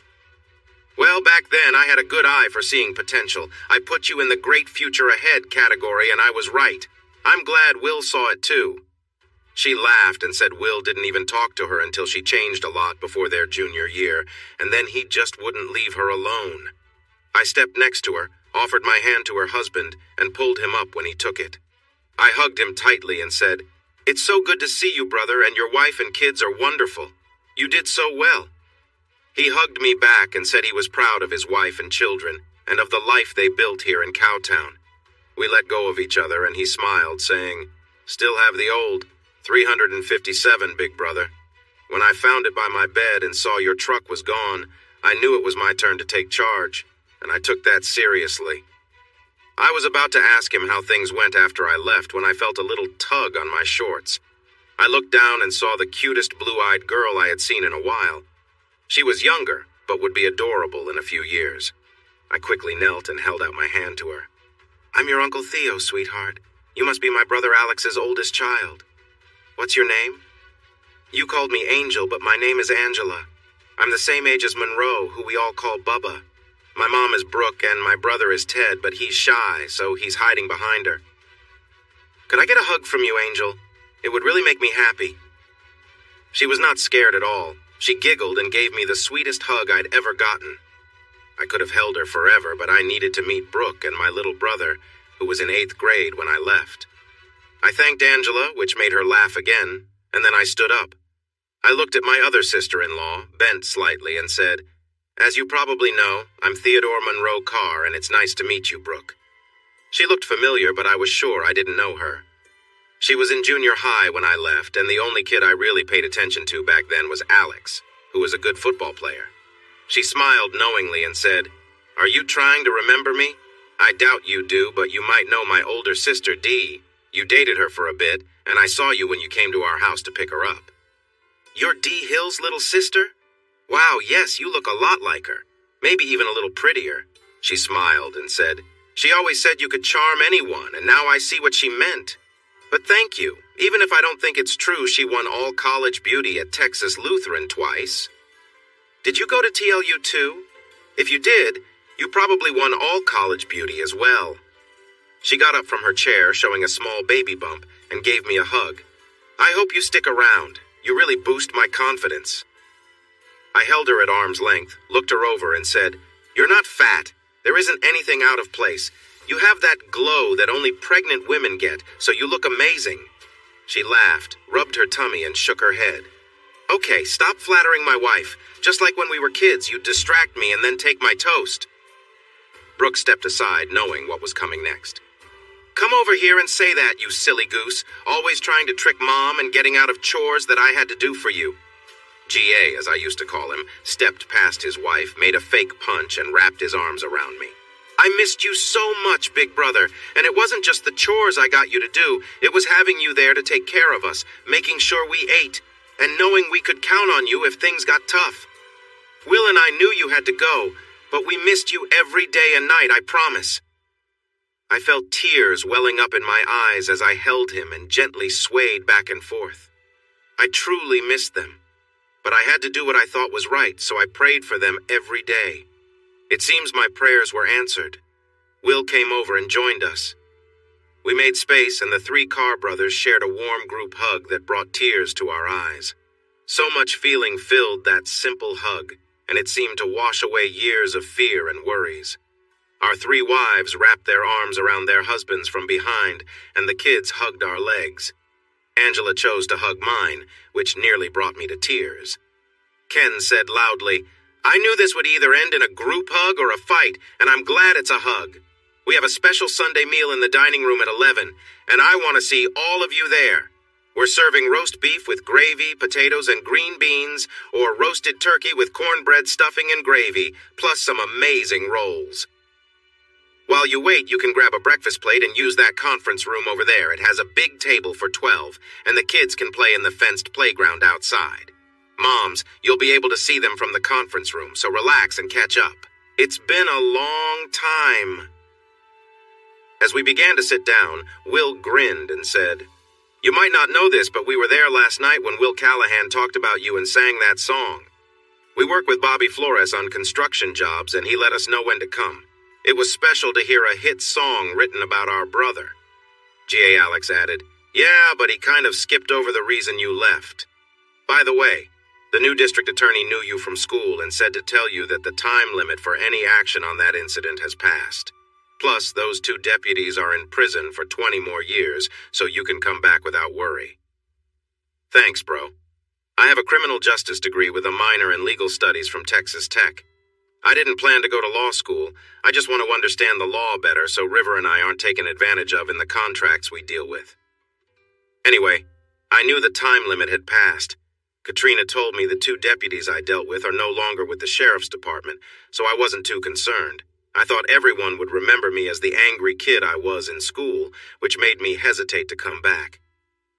"Well, back then I had a good eye for seeing potential. I put you in the great future ahead category, and I was right. I'm glad Will saw it too." She laughed and said Will didn't even talk to her until she changed a lot before their junior year, and then he just wouldn't leave her alone. I stepped next to her, offered my hand to her husband, and pulled him up when he took it. I hugged him tightly and said, "It's so good to see you, brother, and your wife and kids are wonderful. You did so well." He hugged me back and said he was proud of his wife and children, and of the life they built here in Cowtown. We let go of each other, and he smiled, saying, "Still have the old 357, big brother." When I found it by my bed and saw your truck was gone, I knew it was my turn to take charge, and I took that seriously. I was about to ask him how things went after I left when I felt a little tug on my shorts. I looked down and saw the cutest blue-eyed girl I had seen in a while. She was younger, but would be adorable in a few years. I quickly knelt and held out my hand to her. "I'm your Uncle Theo, sweetheart. You must be my brother Alex's oldest child. What's your name?" "You called me Angel, but my name is Angela. I'm the same age as Monroe, who we all call Bubba. My mom is Brooke and my brother is Ted, but he's shy, so he's hiding behind her. Could I get a hug from you, Angel? It would really make me happy." She was not scared at all. She giggled and gave me the sweetest hug I'd ever gotten. I could have held her forever, but I needed to meet Brooke and my little brother, who was in 8th grade when I left. I thanked Angela, which made her laugh again, and then I stood up. I looked at my other sister-in-law, bent slightly, and said, "As you probably know, I'm Theodore Monroe Carr, and it's nice to meet you, Brooke." She looked familiar, but I was sure I didn't know her. She was in junior high when I left, and the only kid I really paid attention to back then was Alex, who was a good football player. She smiled knowingly and said, "Are you trying to remember me? I doubt you do, but you might know my older sister, Dee. You dated her for a bit, and I saw you when you came to our house to pick her up." "You're Dee Hill's little sister? Wow, yes, you look a lot like her. Maybe even a little prettier." She smiled and said, "She always said you could charm anyone, and now I see what she meant. But thank you. Even if I don't think it's true, she won all college beauty at Texas Lutheran twice. Did you go to TLU too? If you did, you probably won all college beauty as well." She got up from her chair, showing a small baby bump, and gave me a hug. "I hope you stick around. You really boost my confidence." I held her at arm's length, looked her over, and said, "You're not fat. There isn't anything out of place. You have that glow that only pregnant women get, so you look amazing." She laughed, rubbed her tummy, and shook her head. "Okay, stop flattering my wife. Just like when we were kids, you'd distract me and then take my toast." Brooke stepped aside, knowing what was coming next. "Come over here and say that, you silly goose, always trying to trick Mom and getting out of chores that I had to do for you." G.A., as I used to call him, stepped past his wife, made a fake punch, and wrapped his arms around me. "I missed you so much, big brother, and it wasn't just the chores I got you to do, it was having you there to take care of us, making sure we ate, and knowing we could count on you if things got tough. Will and I knew you had to go, but we missed you every day and night, I promise." I felt tears welling up in my eyes as I held him and gently swayed back and forth. I truly missed them, but I had to do what I thought was right, so I prayed for them every day. It seems my prayers were answered. Will came over and joined us. We made space, and the 3 Carr brothers shared a warm group hug that brought tears to our eyes. So much feeling filled that simple hug, and it seemed to wash away years of fear and worries. Our 3 wives wrapped their arms around their husbands from behind, and the kids hugged our legs. Angela chose to hug mine, which nearly brought me to tears. Ken said loudly, "I knew this would either end in a group hug or a fight, and I'm glad it's a hug. We have a special Sunday meal in the dining room at 11, and I want to see all of you there. We're serving roast beef with gravy, potatoes, and green beans, or roasted turkey with cornbread stuffing and gravy, plus some amazing rolls. While you wait, you can grab a breakfast plate and use that conference room over there. It has a big table for 12, and the kids can play in the fenced playground outside. Moms, you'll be able to see them from the conference room, so relax and catch up. It's been a long time." As we began to sit down, Will grinned and said, "You might not know this, but we were there last night when Will Callahan talked about you and sang that song. We work with Bobby Flores on construction jobs, and he let us know when to come. It was special to hear a hit song written about our brother." G.A. Alex added, "Yeah, but he kind of skipped over the reason you left. By the way, the new district attorney knew you from school and said to tell you that the time limit for any action on that incident has passed. Plus, those 2 deputies are in prison for 20 more years, so you can come back without worry." "Thanks, bro. I have a criminal justice degree with a minor in legal studies from Texas Tech. I didn't plan to go to law school. I just want to understand the law better so River and I aren't taken advantage of in the contracts we deal with. Anyway, I knew the time limit had passed. Katrina told me the two deputies I dealt with are no longer with the sheriff's department, so I wasn't too concerned. I thought everyone would remember me as the angry kid I was in school, which made me hesitate to come back.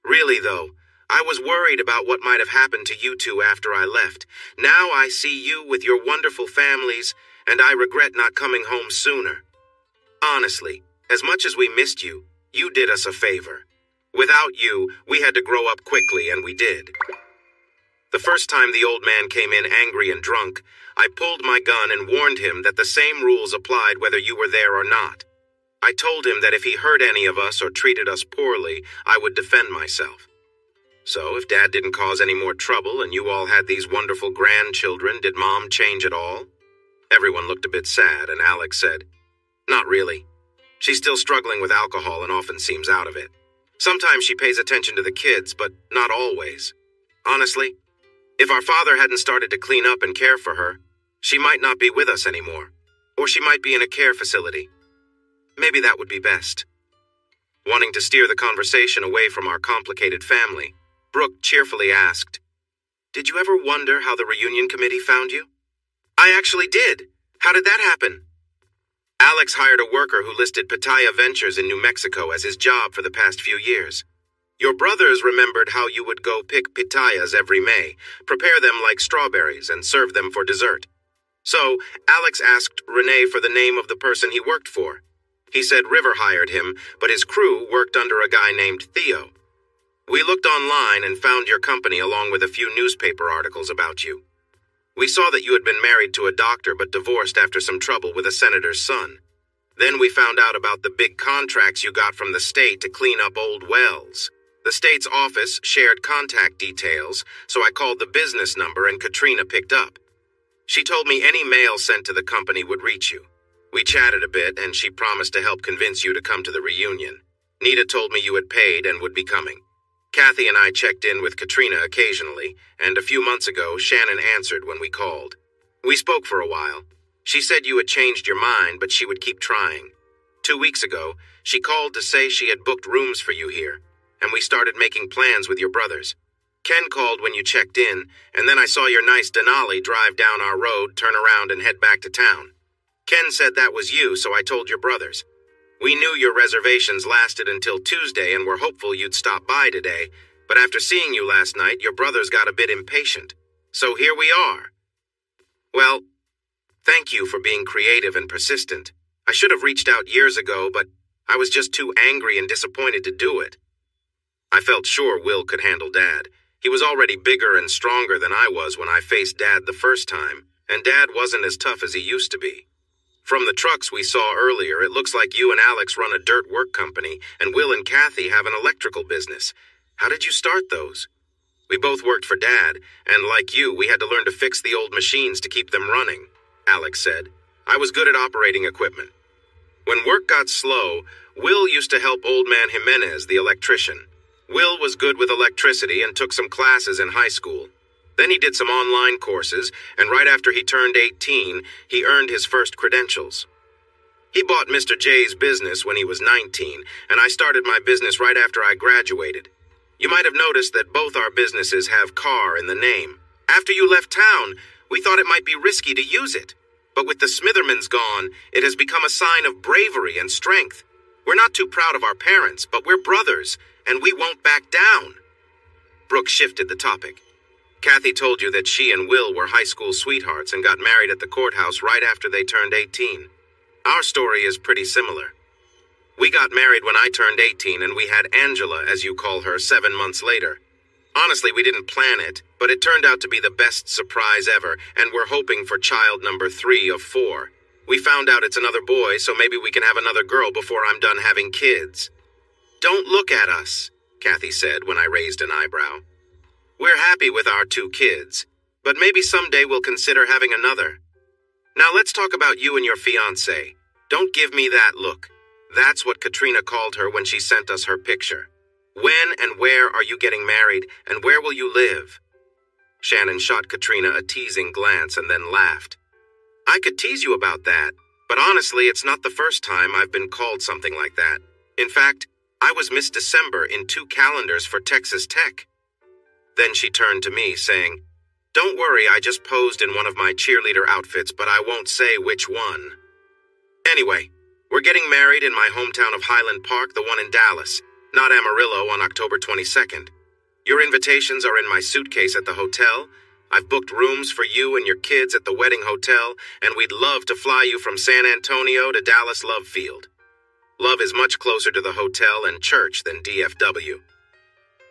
Really, though, I was worried about what might have happened to you two after I left. Now I see you with your wonderful families, and I regret not coming home sooner. Honestly, as much as we missed you, you did us a favor. Without you, we had to grow up quickly, and we did. The first time the old man came in angry and drunk, I pulled my gun and warned him that the same rules applied whether you were there or not. I told him that if he hurt any of us or treated us poorly, I would defend myself. So if Dad didn't cause any more trouble and you all had these wonderful grandchildren, did Mom change at all? Everyone looked a bit sad, and Alex said, "Not really. She's still struggling with alcohol and often seems out of it. Sometimes she pays attention to the kids, but not always. Honestly, if our father hadn't started to clean up and care for her, she might not be with us anymore, or she might be in a care facility. Maybe that would be best." Wanting to steer the conversation away from our complicated family, Brooke cheerfully asked, "Did you ever wonder how the reunion committee found you?" "I actually did. How did that happen?" "Alex hired a worker who listed Pitaya Ventures in New Mexico as his job for the past few years. Your brothers remembered how you would go pick pitayas every May, prepare them like strawberries, and serve them for dessert. So, Alex asked Renee for the name of the person he worked for. He said River hired him, but his crew worked under a guy named Theo. We looked online and found your company along with a few newspaper articles about you. We saw that you had been married to a doctor but divorced after some trouble with a senator's son. Then we found out about the big contracts you got from the state to clean up old wells. The state's office shared contact details, so I called the business number and Katrina picked up. She told me any mail sent to the company would reach you. We chatted a bit and she promised to help convince you to come to the reunion. Nita told me you had paid and would be coming. Kathy and I checked in with Katrina occasionally, and a few months ago, Shannon answered when we called. We spoke for a while. She said you had changed your mind, but she would keep trying. 2 weeks ago, she called to say she had booked rooms for you here, and we started making plans with your brothers. Ken called when you checked in, and then I saw your nice Denali drive down our road, turn around, and head back to town. Ken said that was you, so I told your brothers. We knew your reservations lasted until Tuesday and were hopeful you'd stop by today, but after seeing you last night, your brothers got a bit impatient. So here we are. Well, thank you for being creative and persistent. I should have reached out years ago, but I was just too angry and disappointed to do it. I felt sure Will could handle Dad. He was already bigger and stronger than I was when I faced Dad the first time, and Dad wasn't as tough as he used to be. From the trucks we saw earlier, it looks like you and Alex run a dirt work company, and Will and Kathy have an electrical business. How did you start those? We both worked for Dad, and like you, we had to learn to fix the old machines to keep them running, Alex said. I was good at operating equipment. When work got slow, Will used to help Old Man Jimenez, the electrician. Will was good with electricity and took some classes in high school. Then he did some online courses, and right after he turned 18, he earned his first credentials. He bought Mr. J's business when he was 19, and I started my business right after I graduated. You might have noticed that both our businesses have car in the name. After you left town, we thought it might be risky to use it. But with the Smithermans gone, it has become a sign of bravery and strength. We're not too proud of our parents, but we're brothers, and we won't back down. Brooke shifted the topic. Kathy told you that she and Will were high school sweethearts and got married at the courthouse right after they turned 18. Our story is pretty similar. We got married when I turned 18 and we had Angela, as you call her, 7 months later. Honestly, we didn't plan it, but it turned out to be the best surprise ever, and we're hoping for child number 3 of 4. We found out it's another boy, so maybe we can have another girl before I'm done having kids. Don't look at us, Kathy said when I raised an eyebrow. We're happy with our 2 kids, but maybe someday we'll consider having another. Now let's talk about you and your fiancé. Don't give me that look. That's what Katrina called her when she sent us her picture. When and where are you getting married, and where will you live? Shannon shot Katrina a teasing glance and then laughed. I could tease you about that, but honestly, it's not the first time I've been called something like that. In fact, I was Miss December in 2 calendars for Texas Tech. Then she turned to me, saying, "Don't worry, I just posed in one of my cheerleader outfits, but I won't say which one. Anyway, we're getting married in my hometown of Highland Park, the one in Dallas, not Amarillo, on October 22nd. Your invitations are in my suitcase at the hotel. I've booked rooms for you and your kids at the wedding hotel, and we'd love to fly you from San Antonio to Dallas Love Field. Love is much closer to the hotel and church than DFW.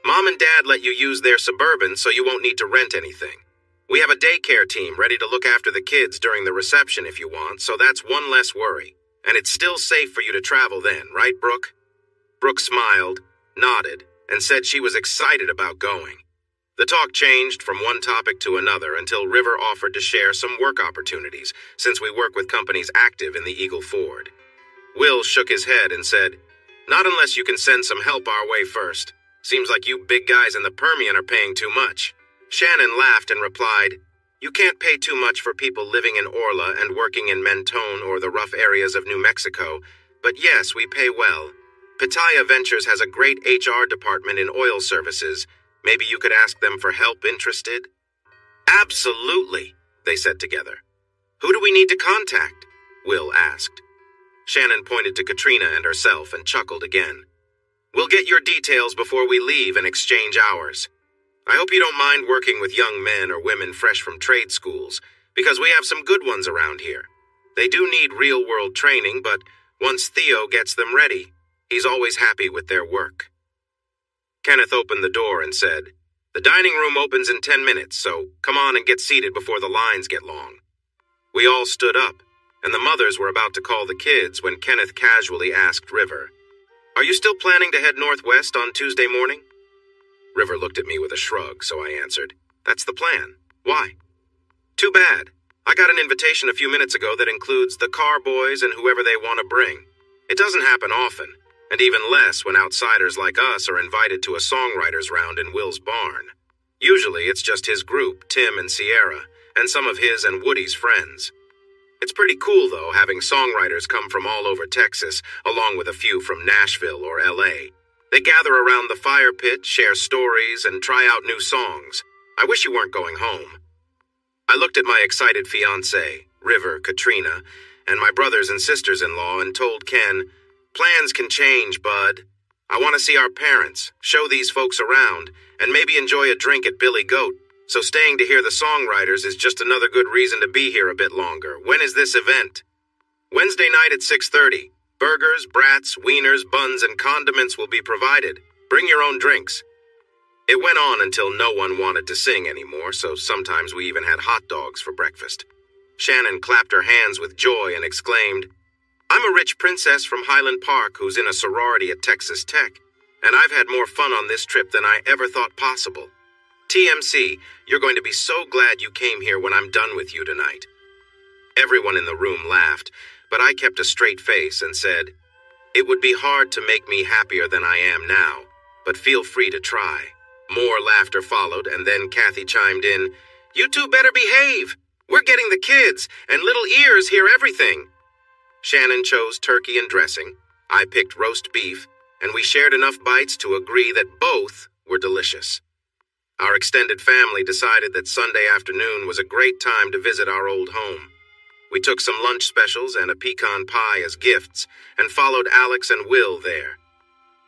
Mom and Dad let you use their Suburban, so you won't need to rent anything. We have a daycare team ready to look after the kids during the reception if you want, so that's one less worry. And it's still safe for you to travel then, right, Brooke?" Brooke smiled, nodded, and said she was excited about going. The talk changed from one topic to another until River offered to share some work opportunities, since we work with companies active in the Eagle Ford. Will shook his head and said, "Not unless you can send some help our way first. Seems like you big guys in the Permian are paying too much." Shannon laughed and replied, "You can't pay too much for people living in Orla and working in Mentone or the rough areas of New Mexico, but yes, we pay well. Pitaya Ventures has a great HR department in oil services. Maybe you could ask them for help. Interested?" "Absolutely," they said together. "Who do we need to contact?" Will asked. Shannon pointed to Katrina and herself and chuckled again. "We'll get your details before we leave and exchange ours. I hope you don't mind working with young men or women fresh from trade schools, because we have some good ones around here. They do need real-world training, but once Theo gets them ready, he's always happy with their work." Kenneth opened the door and said, "The dining room opens in 10 minutes, so come on and get seated before the lines get long." We all stood up, and the mothers were about to call the kids when Kenneth casually asked River, "Are you still planning to head northwest on Tuesday morning?" River looked at me with a shrug, so I answered, "That's the plan. Why?" "Too bad. I got an invitation a few minutes ago that includes the car boys and whoever they want to bring. It doesn't happen often, and even less when outsiders like us are invited to a songwriters round in Will's barn. Usually it's just his group, Tim and Sierra, and some of his and Woody's friends. It's pretty cool, though, having songwriters come from all over Texas, along with a few from Nashville or LA. They gather around the fire pit, share stories, and try out new songs. I wish you weren't going home." I looked at my excited fiancée, River, Katrina, and my brothers and sisters-in-law and told Ken, "Plans can change, bud. I want to see our parents, show these folks around, and maybe enjoy a drink at Billy Goat, so staying to hear the songwriters is just another good reason to be here a bit longer. When is this event?" "Wednesday night at 6:30. Burgers, brats, wieners, buns, and condiments will be provided. Bring your own drinks." It went on until no one wanted to sing anymore, so sometimes we even had hot dogs for breakfast. Shannon clapped her hands with joy and exclaimed, "I'm a rich princess from Highland Park who's in a sorority at Texas Tech, and I've had more fun on this trip than I ever thought possible. TMC, you're going to be so glad you came here when I'm done with you tonight." Everyone in the room laughed, but I kept a straight face and said, "It would be hard to make me happier than I am now, but feel free to try." More laughter followed, and then Kathy chimed in, "You two better behave. We're getting the kids, and little ears hear everything." Shannon chose turkey and dressing. I picked roast beef, and we shared enough bites to agree that both were delicious. Our extended family decided that Sunday afternoon was a great time to visit our old home. We took some lunch specials and a pecan pie as gifts, and followed Alex and Will there.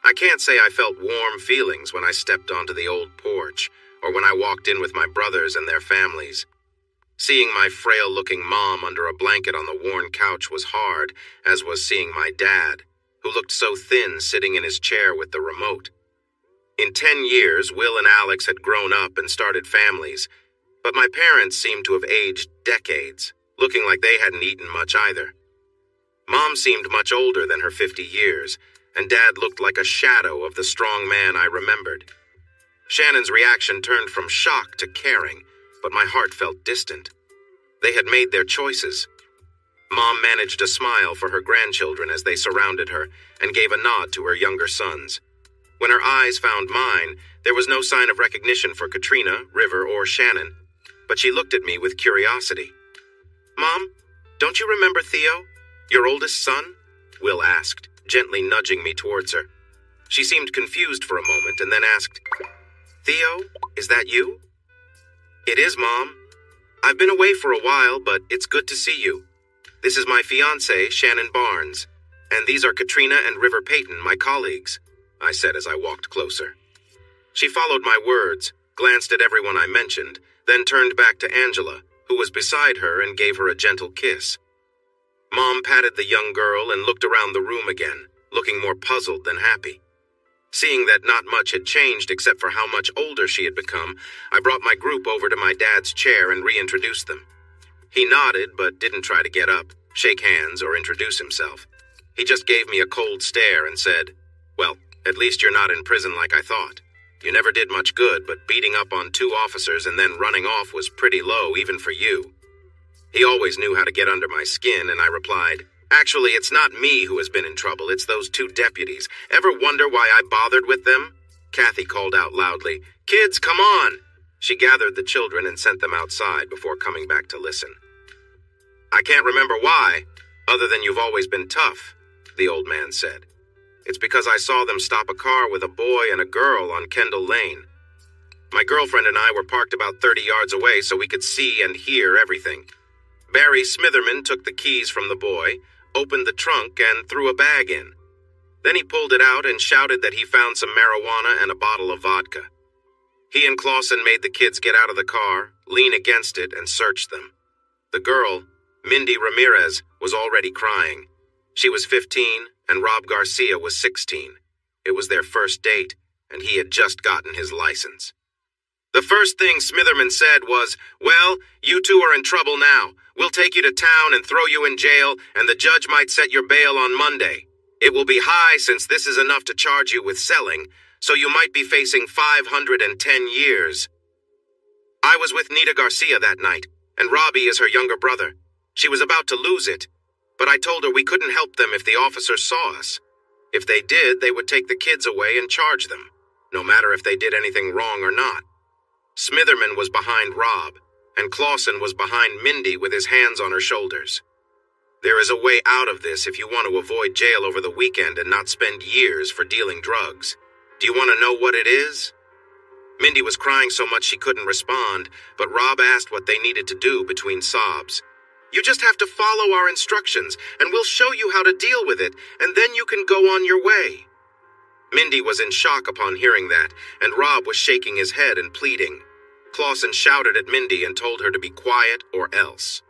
I can't say I felt warm feelings when I stepped onto the old porch, or when I walked in with my brothers and their families. Seeing my frail-looking mom under a blanket on the worn couch was hard, as was seeing my dad, who looked so thin sitting in his chair with the remote. In 10 years, Will and Alex had grown up and started families, but my parents seemed to have aged decades, looking like they hadn't eaten much either. Mom seemed much older than her 50 years, and Dad looked like a shadow of the strong man I remembered. Shannon's reaction turned from shock to caring, but my heart felt distant. They had made their choices. Mom managed a smile for her grandchildren as they surrounded her, and gave a nod to her younger sons. When her eyes found mine, there was no sign of recognition for Katrina, River, or Shannon, but she looked at me with curiosity. "Mom, don't you remember Theo, your oldest son?" Will asked, gently nudging me towards her. She seemed confused for a moment and then asked, Theo, is that you? It is, Mom. I've been away for a while, but it's good to see you. This is my fiancée, Shannon Barnes, and these are Katrina and River Payton, my colleagues, I said as I walked closer. She followed my words, glanced at everyone I mentioned, then turned back to Angela, who was beside her, and gave her a gentle kiss. Mom patted the young girl and looked around the room again, looking more puzzled than happy. Seeing that not much had changed except for how much older she had become, I brought my group over to my dad's chair and reintroduced them. He nodded, but didn't try to get up, shake hands, or introduce himself. He just gave me a cold stare and said, "Well, at least you're not in prison like I thought. You never did much good, but beating up on 2 officers and then running off was pretty low, even for you." He always knew how to get under my skin, and I replied, "Actually, it's not me who has been in trouble, it's those 2 deputies. Ever wonder why I bothered with them?" Kathy called out loudly, "Kids, come on!" She gathered the children and sent them outside before coming back to listen. "I can't remember why, other than you've always been tough," the old man said. "It's because I saw them stop a car with a boy and a girl on Kendall Lane. My girlfriend and I were parked about 30 yards away so we could see and hear everything. Barry Smitherman took the keys from the boy, opened the trunk, and threw a bag in. Then he pulled it out and shouted that he found some marijuana and a bottle of vodka. He and Clausen made the kids get out of the car, lean against it, and search them. The girl, Mindy Ramirez, was already crying. She was 15, and Rob Garcia was 16. It was their first date, and he had just gotten his license. The first thing Smitherman said was, 'Well, you 2 are in trouble now. We'll take you to town and throw you in jail, and the judge might set your bail on Monday. It will be high since this is enough to charge you with selling, so you might be facing 510 years. I was with Nita Garcia that night, and Robbie is her younger brother. She was about to lose it, but I told her we couldn't help them if the officers saw us. If they did, they would take the kids away and charge them, no matter if they did anything wrong or not. Smitherman was behind Rob, and Clausen was behind Mindy with his hands on her shoulders. There is a way out of this if you want to avoid jail over the weekend and not spend years for dealing drugs. Do you want to know what it is?" Mindy was crying so much she couldn't respond, but Rob asked what they needed to do between sobs. "You just have to follow our instructions, and we'll show you how to deal with it, and then you can go on your way." Mindy was in shock upon hearing that, and Rob was shaking his head and pleading. Clausen shouted at Mindy and told her to be quiet or else.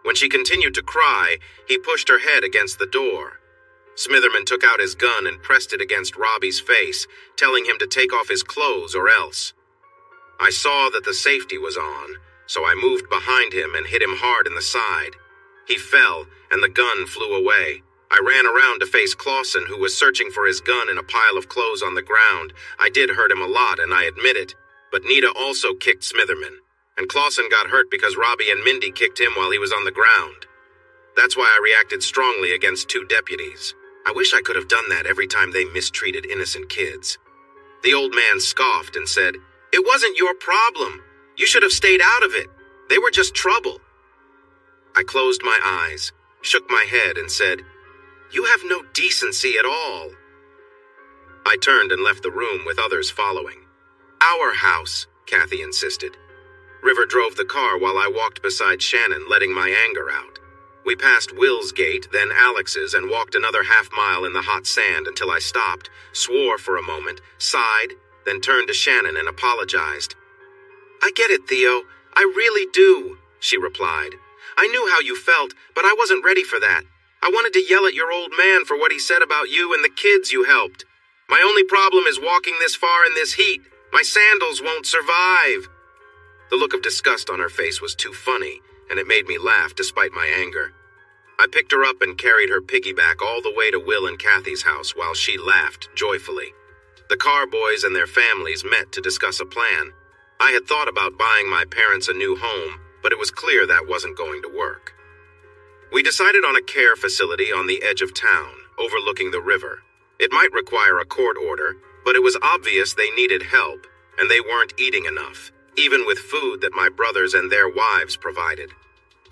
When she continued to cry, he pushed her head against the door. Smitherman took out his gun and pressed it against Robbie's face, telling him to take off his clothes or else. I saw that the safety was on, so I moved behind him and hit him hard in the side. He fell, and the gun flew away. I ran around to face Clausen, who was searching for his gun in a pile of clothes on the ground. I did hurt him a lot, and I admit it, but Nita also kicked Smitherman, and Clausen got hurt because Robbie and Mindy kicked him while he was on the ground. That's why I reacted strongly against 2 deputies. I wish I could have done that every time they mistreated innocent kids. The old man scoffed and said, "It wasn't your problem. You should have stayed out of it. They were just trouble." I closed my eyes, shook my head, and said, "You have no decency at all." I turned and left the room with others following. "Our house," Kathy insisted. River drove the car while I walked beside Shannon, letting my anger out. We passed Will's gate, then Alex's, and walked another half-mile in the hot sand until I stopped, swore for a moment, sighed, then turned to Shannon and apologized. "I get it, Theo. I really do," she replied. "I knew how you felt, but I wasn't ready for that. I wanted to yell at your old man for what he said about you and the kids you helped. My only problem is walking this far in this heat. My sandals won't survive." The look of disgust on her face was too funny, and it made me laugh despite my anger. I picked her up and carried her piggyback all the way to Will and Kathy's house while she laughed joyfully. The Carr boys and their families met to discuss a plan. I had thought about buying my parents a new home, but it was clear that wasn't going to work. We decided on a care facility on the edge of town, overlooking the river. It might require a court order, but it was obvious they needed help, and they weren't eating enough, even with food that my brothers and their wives provided.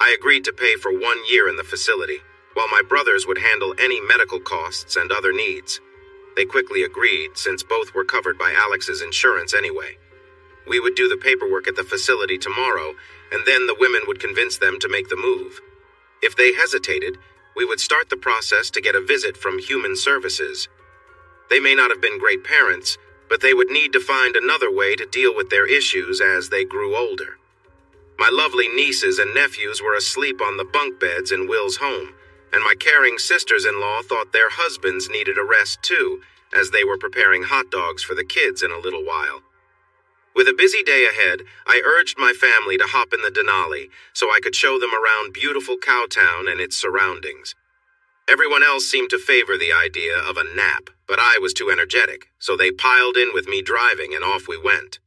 I agreed to pay for 1 year in the facility, while my brothers would handle any medical costs and other needs. They quickly agreed, since both were covered by Alex's insurance anyway. We would do the paperwork at the facility tomorrow, and then the women would convince them to make the move. If they hesitated, we would start the process to get a visit from Human Services. They may not have been great parents, but they would need to find another way to deal with their issues as they grew older. My lovely nieces and nephews were asleep on the bunk beds in Will's home, and my caring sisters-in-law thought their husbands needed a rest too, as they were preparing hot dogs for the kids in a little while. With a busy day ahead, I urged my family to hop in the Denali so I could show them around beautiful Cowtown and its surroundings. Everyone else seemed to favor the idea of a nap, but I was too energetic, so they piled in with me driving and off we went.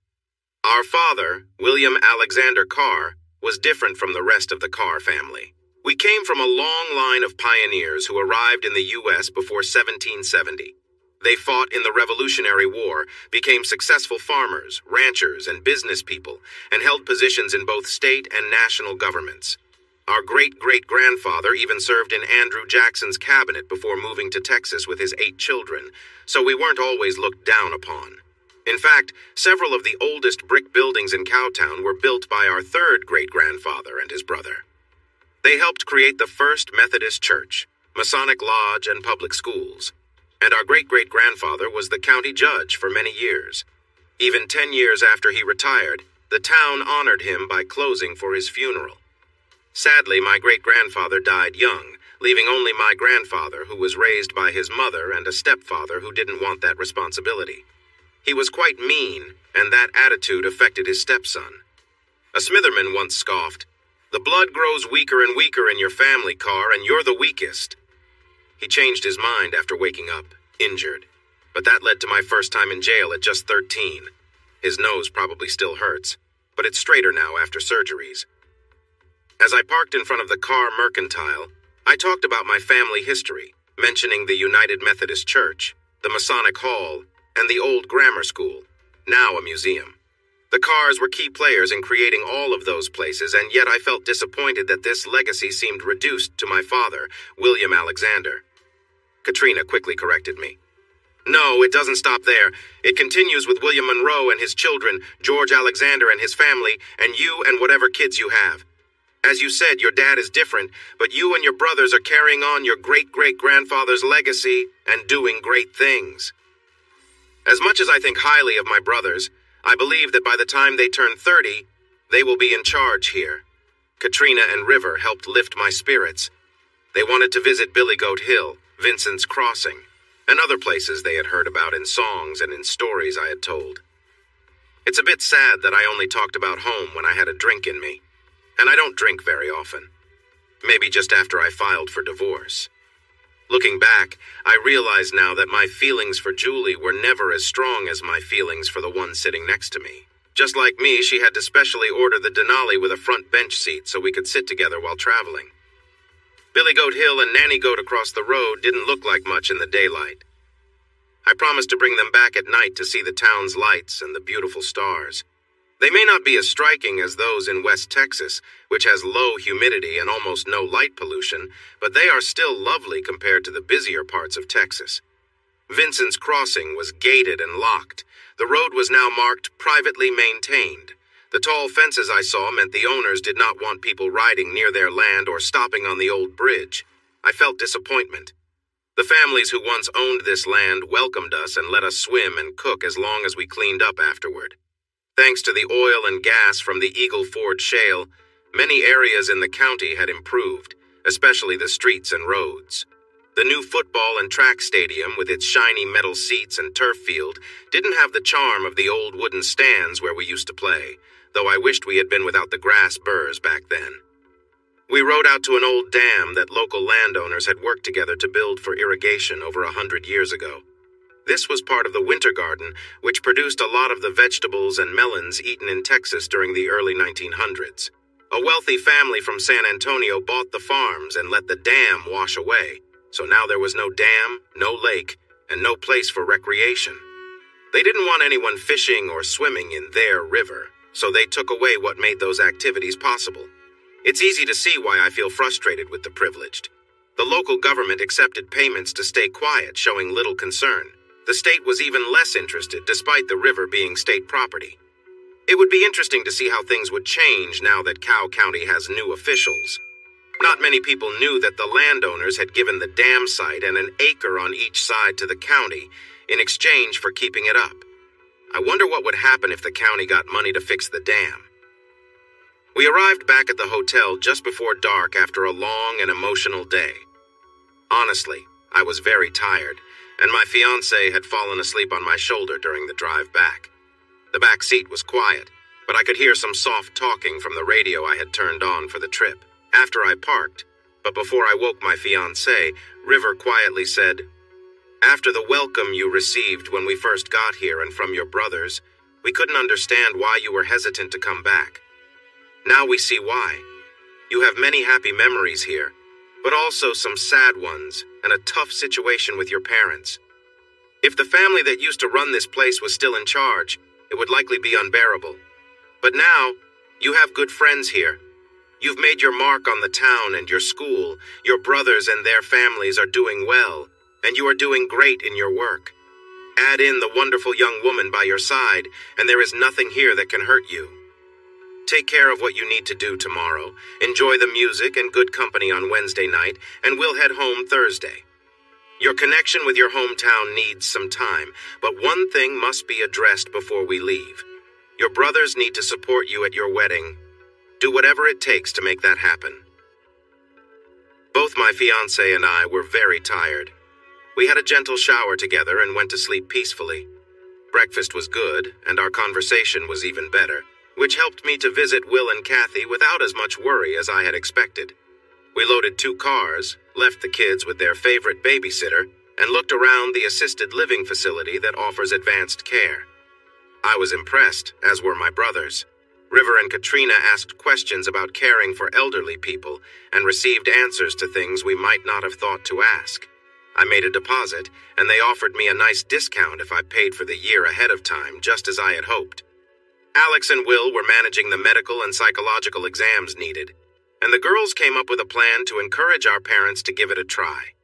Our father, William Alexander Carr, was different from the rest of the Carr family. We came from a long line of pioneers who arrived in the U.S. before 1770. They fought in the Revolutionary War, became successful farmers, ranchers, and business people, and held positions in both state and national governments. Our great-great-grandfather even served in Andrew Jackson's cabinet before moving to Texas with his 8 children, so we weren't always looked down upon. In fact, several of the oldest brick buildings in Cowtown were built by our 3rd great-grandfather and his brother. They helped create the first Methodist church, Masonic lodge, and public schools. And our great-great-grandfather was the county judge for many years. Even 10 years after he retired, the town honored him by closing for his funeral. Sadly, my great-grandfather died young, leaving only my grandfather, who was raised by his mother, and a stepfather who didn't want that responsibility. He was quite mean, and that attitude affected his stepson. A Smitherman once scoffed, "The blood grows weaker and weaker in your family, Carr, and you're the weakest." He changed his mind after waking up, injured, but that led to my first time in jail at just 13. His nose probably still hurts, but it's straighter now after surgeries. As I parked in front of the Carr Mercantile, I talked about my family history, mentioning the United Methodist Church, the Masonic Hall, and the old grammar school, now a museum. The Carrs were key players in creating all of those places, and yet I felt disappointed that this legacy seemed reduced to my father, William Alexander. Katrina quickly corrected me. "No, it doesn't stop there. It continues with William Monroe and his children, George Alexander and his family, and you and whatever kids you have. As you said, your dad is different, but you and your brothers are carrying on your great-great-grandfather's legacy and doing great things. As much as I think highly of my brothers, I believe that by the time they turn 30, they will be in charge here." Katrina and River helped lift my spirits. They wanted to visit Billy Goat Hill, Vincent's Crossing, and other places they had heard about in songs and in stories I had told. It's a bit sad that I only talked about home when I had a drink in me, and I don't drink very often. Maybe just after I filed for divorce. Looking back, I realize now that my feelings for Julie were never as strong as my feelings for the one sitting next to me. Just like me, she had to specially order the Denali with a front bench seat so we could sit together while traveling. Billy Goat Hill and Nanny Goat across the road didn't look like much in the daylight. I promised to bring them back at night to see the town's lights and the beautiful stars. They may not be as striking as those in West Texas, which has low humidity and almost no light pollution, but they are still lovely compared to the busier parts of Texas. Vincent's Crossing was gated and locked. The road was now marked privately maintained. The tall fences I saw meant the owners did not want people riding near their land or stopping on the old bridge. I felt disappointment. The families who once owned this land welcomed us and let us swim and cook as long as we cleaned up afterward. Thanks to the oil and gas from the Eagle Ford Shale, many areas in the county had improved, especially the streets and roads. The new football and track stadium with its shiny metal seats and turf field didn't have the charm of the old wooden stands where we used to play, though I wished we had been without the grass burrs back then. We rode out to an old dam that local landowners had worked together to build for irrigation over 100 years ago. This was part of the Winter Garden, which produced a lot of the vegetables and melons eaten in Texas during the early 1900s. A wealthy family from San Antonio bought the farms and let the dam wash away, so now there was no dam, no lake, and no place for recreation. They didn't want anyone fishing or swimming in their river, so they took away what made those activities possible. It's easy to see why I feel frustrated with the privileged. The local government accepted payments to stay quiet, showing little concern. The state was even less interested, despite the river being state property. It would be interesting to see how things would change now that Cow County has new officials. Not many people knew that the landowners had given the dam site and an acre on each side to the county in exchange for keeping it up. I wonder what would happen if the county got money to fix the dam. We arrived back at the hotel just before dark after a long and emotional day. Honestly, I was very tired, and my fiancé had fallen asleep on my shoulder during the drive back. The back seat was quiet, but I could hear some soft talking from the radio I had turned on for the trip. After I parked, but before I woke my fiancé, River quietly said, "After the welcome you received when we first got here and from your brothers, we couldn't understand why you were hesitant to come back. Now we see why. You have many happy memories here, but also some sad ones and a tough situation with your parents. If the family that used to run this place was still in charge, it would likely be unbearable. But now, you have good friends here. You've made your mark on the town and your school. Your brothers and their families are doing well, and you are doing great in your work. Add in the wonderful young woman by your side, and there is nothing here that can hurt you. Take care of what you need to do tomorrow. Enjoy the music and good company on Wednesday night, and we'll head home Thursday. Your connection with your hometown needs some time, but one thing must be addressed before we leave. Your brothers need to support you at your wedding. Do whatever it takes to make that happen." Both my fiancé and I were very tired. We had a gentle shower together and went to sleep peacefully. Breakfast was good, and our conversation was even better, which helped me to visit Will and Kathy without as much worry as I had expected. We loaded 2 cars, left the kids with their favorite babysitter, and looked around the assisted living facility that offers advanced care. I was impressed, as were my brothers. River and Katrina asked questions about caring for elderly people and received answers to things we might not have thought to ask. I made a deposit, and they offered me a nice discount if I paid for the year ahead of time, just as I had hoped. Alex and Will were managing the medical and psychological exams needed, and the girls came up with a plan to encourage our parents to give it a try.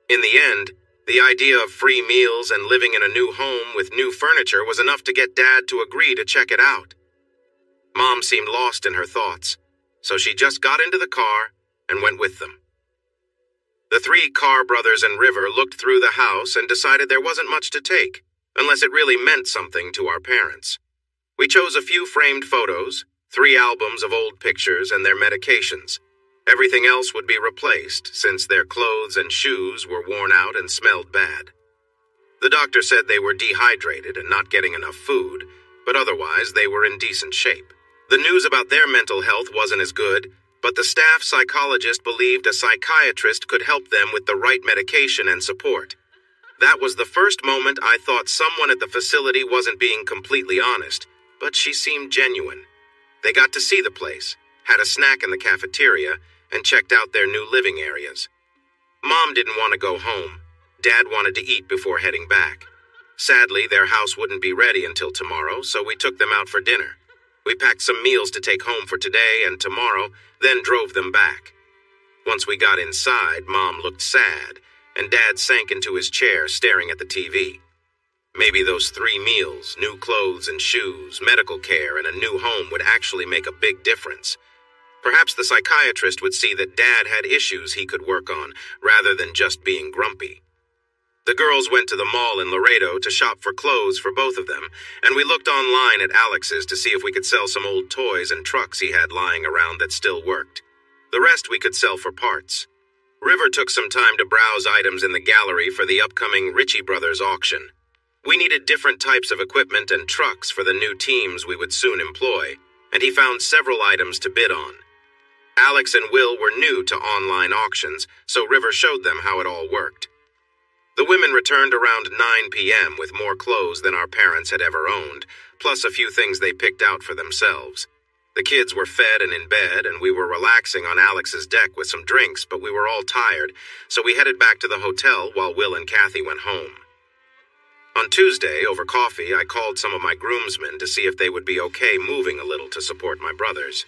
In the end, the idea of free meals and living in a new home with new furniture was enough to get Dad to agree to check it out. Mom seemed lost in her thoughts, so she just got into the car and went with them. The 3 Carr brothers and River looked through the house and decided there wasn't much to take, unless it really meant something to our parents. We chose a few framed photos, 3 albums of old pictures, and their medications. Everything else would be replaced, since their clothes and shoes were worn out and smelled bad. The doctor said they were dehydrated and not getting enough food, but otherwise they were in decent shape. The news about their mental health wasn't as good, but the staff psychologist believed a psychiatrist could help them with the right medication and support. That was the first moment I thought someone at the facility wasn't being completely honest, but she seemed genuine. They got to see the place, had a snack in the cafeteria, and checked out their new living areas. Mom didn't want to go home. Dad wanted to eat before heading back. Sadly, their house wouldn't be ready until tomorrow, so we took them out for dinner. We packed some meals to take home for today and tomorrow, then drove them back. Once we got inside, Mom looked sad, and Dad sank into his chair staring at the TV. Maybe those 3 meals, new clothes and shoes, medical care, and a new home would actually make a big difference. Perhaps the psychiatrist would see that Dad had issues he could work on, rather than just being grumpy. The girls went to the mall in Laredo to shop for clothes for both of them, and we looked online at Alex's to see if we could sell some old toys and trucks he had lying around that still worked. The rest we could sell for parts. River took some time to browse items in the gallery for the upcoming Ritchie Brothers auction. We needed different types of equipment and trucks for the new teams we would soon employ, and he found several items to bid on. Alex and Will were new to online auctions, so River showed them how it all worked. The women returned around 9 p.m. with more clothes than our parents had ever owned, plus a few things they picked out for themselves. The kids were fed and in bed, and we were relaxing on Alex's deck with some drinks, but we were all tired, so we headed back to the hotel while Will and Kathy went home. On Tuesday, over coffee, I called some of my groomsmen to see if they would be okay moving a little to support my brothers.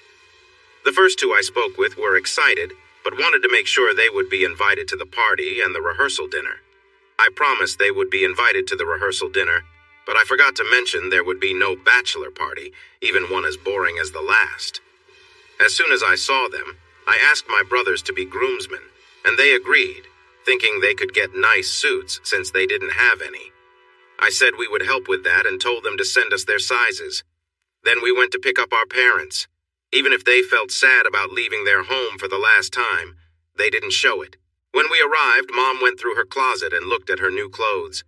The first 2 I spoke with were excited, but wanted to make sure they would be invited to the party and the rehearsal dinner. I promised they would be invited to the rehearsal dinner, but I forgot to mention there would be no bachelor party, even one as boring as the last. As soon as I saw them, I asked my brothers to be groomsmen, and they agreed, thinking they could get nice suits since they didn't have any. I said we would help with that and told them to send us their sizes. Then we went to pick up our parents. Even if they felt sad about leaving their home for the last time, they didn't show it. When we arrived, Mom went through her closet and looked at her new clothes.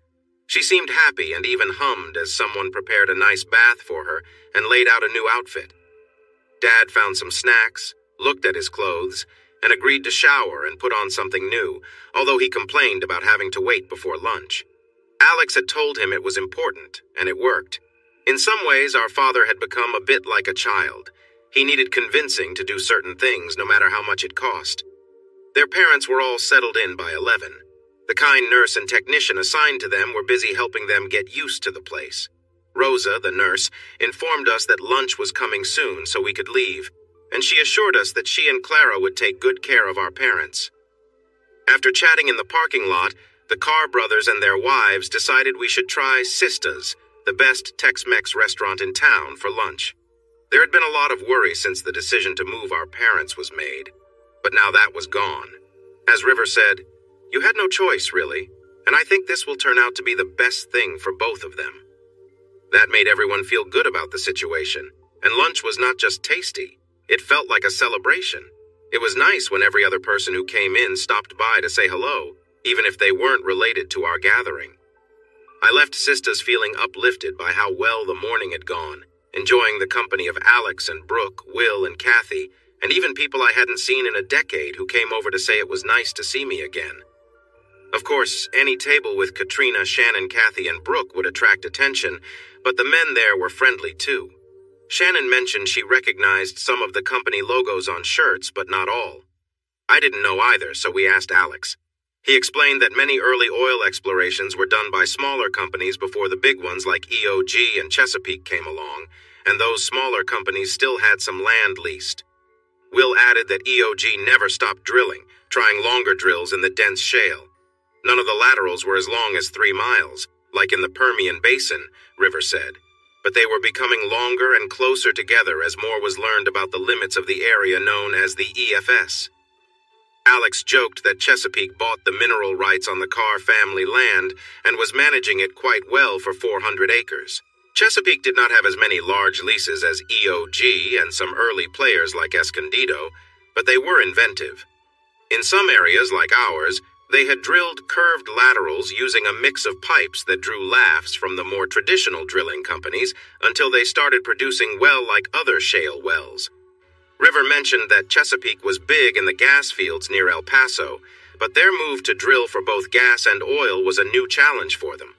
She seemed happy and even hummed as someone prepared a nice bath for her and laid out a new outfit. Dad found some snacks, looked at his clothes, and agreed to shower and put on something new, although he complained about having to wait before lunch. Alex had told him it was important, and it worked. In some ways, our father had become a bit like a child. He needed convincing to do certain things, no matter how much it cost. Their parents were all settled in by 11. The kind nurse and technician assigned to them were busy helping them get used to the place. Rosa, the nurse, informed us that lunch was coming soon so we could leave, and she assured us that she and Clara would take good care of our parents. After chatting in the parking lot, the Carr brothers and their wives decided we should try Sista's, the best Tex-Mex restaurant in town, for lunch. There had been a lot of worry since the decision to move our parents was made, but now that was gone. As River said, "You had no choice, really, and I think this will turn out to be the best thing for both of them." That made everyone feel good about the situation, and lunch was not just tasty, it felt like a celebration. It was nice when every other person who came in stopped by to say hello, even if they weren't related to our gathering. I left Sista's feeling uplifted by how well the morning had gone, enjoying the company of Alex and Brooke, Will and Kathy, and even people I hadn't seen in a decade who came over to say it was nice to see me again. Of course, any table with Katrina, Shannon, Kathy, and Brooke would attract attention, but the men there were friendly too. Shannon mentioned she recognized some of the company logos on shirts, but not all. I didn't know either, so we asked Alex. He explained that many early oil explorations were done by smaller companies before the big ones like EOG and Chesapeake came along, and those smaller companies still had some land leased. Will added that EOG never stopped drilling, trying longer drills in the dense shale. None of the laterals were as long as 3 miles, like in the Permian Basin, River said, but they were becoming longer and closer together as more was learned about the limits of the area known as the EFS. Alex joked that Chesapeake bought the mineral rights on the Carr family land and was managing it quite well for 400 acres. Chesapeake did not have as many large leases as EOG and some early players like Escondido, but they were inventive. In some areas, like ours, they had drilled curved laterals using a mix of pipes that drew laughs from the more traditional drilling companies until they started producing well like other shale wells. River mentioned that Chesapeake was big in the gas fields near El Paso, but their move to drill for both gas and oil was a new challenge for them.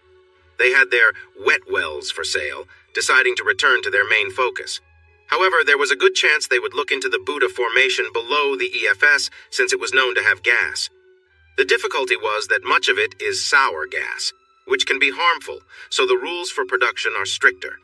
They had their wet wells for sale, deciding to return to their main focus. However, there was a good chance they would look into the Buda Formation below the EFS since it was known to have gas. The difficulty was that much of it is sour gas, which can be harmful, so the rules for production are stricter.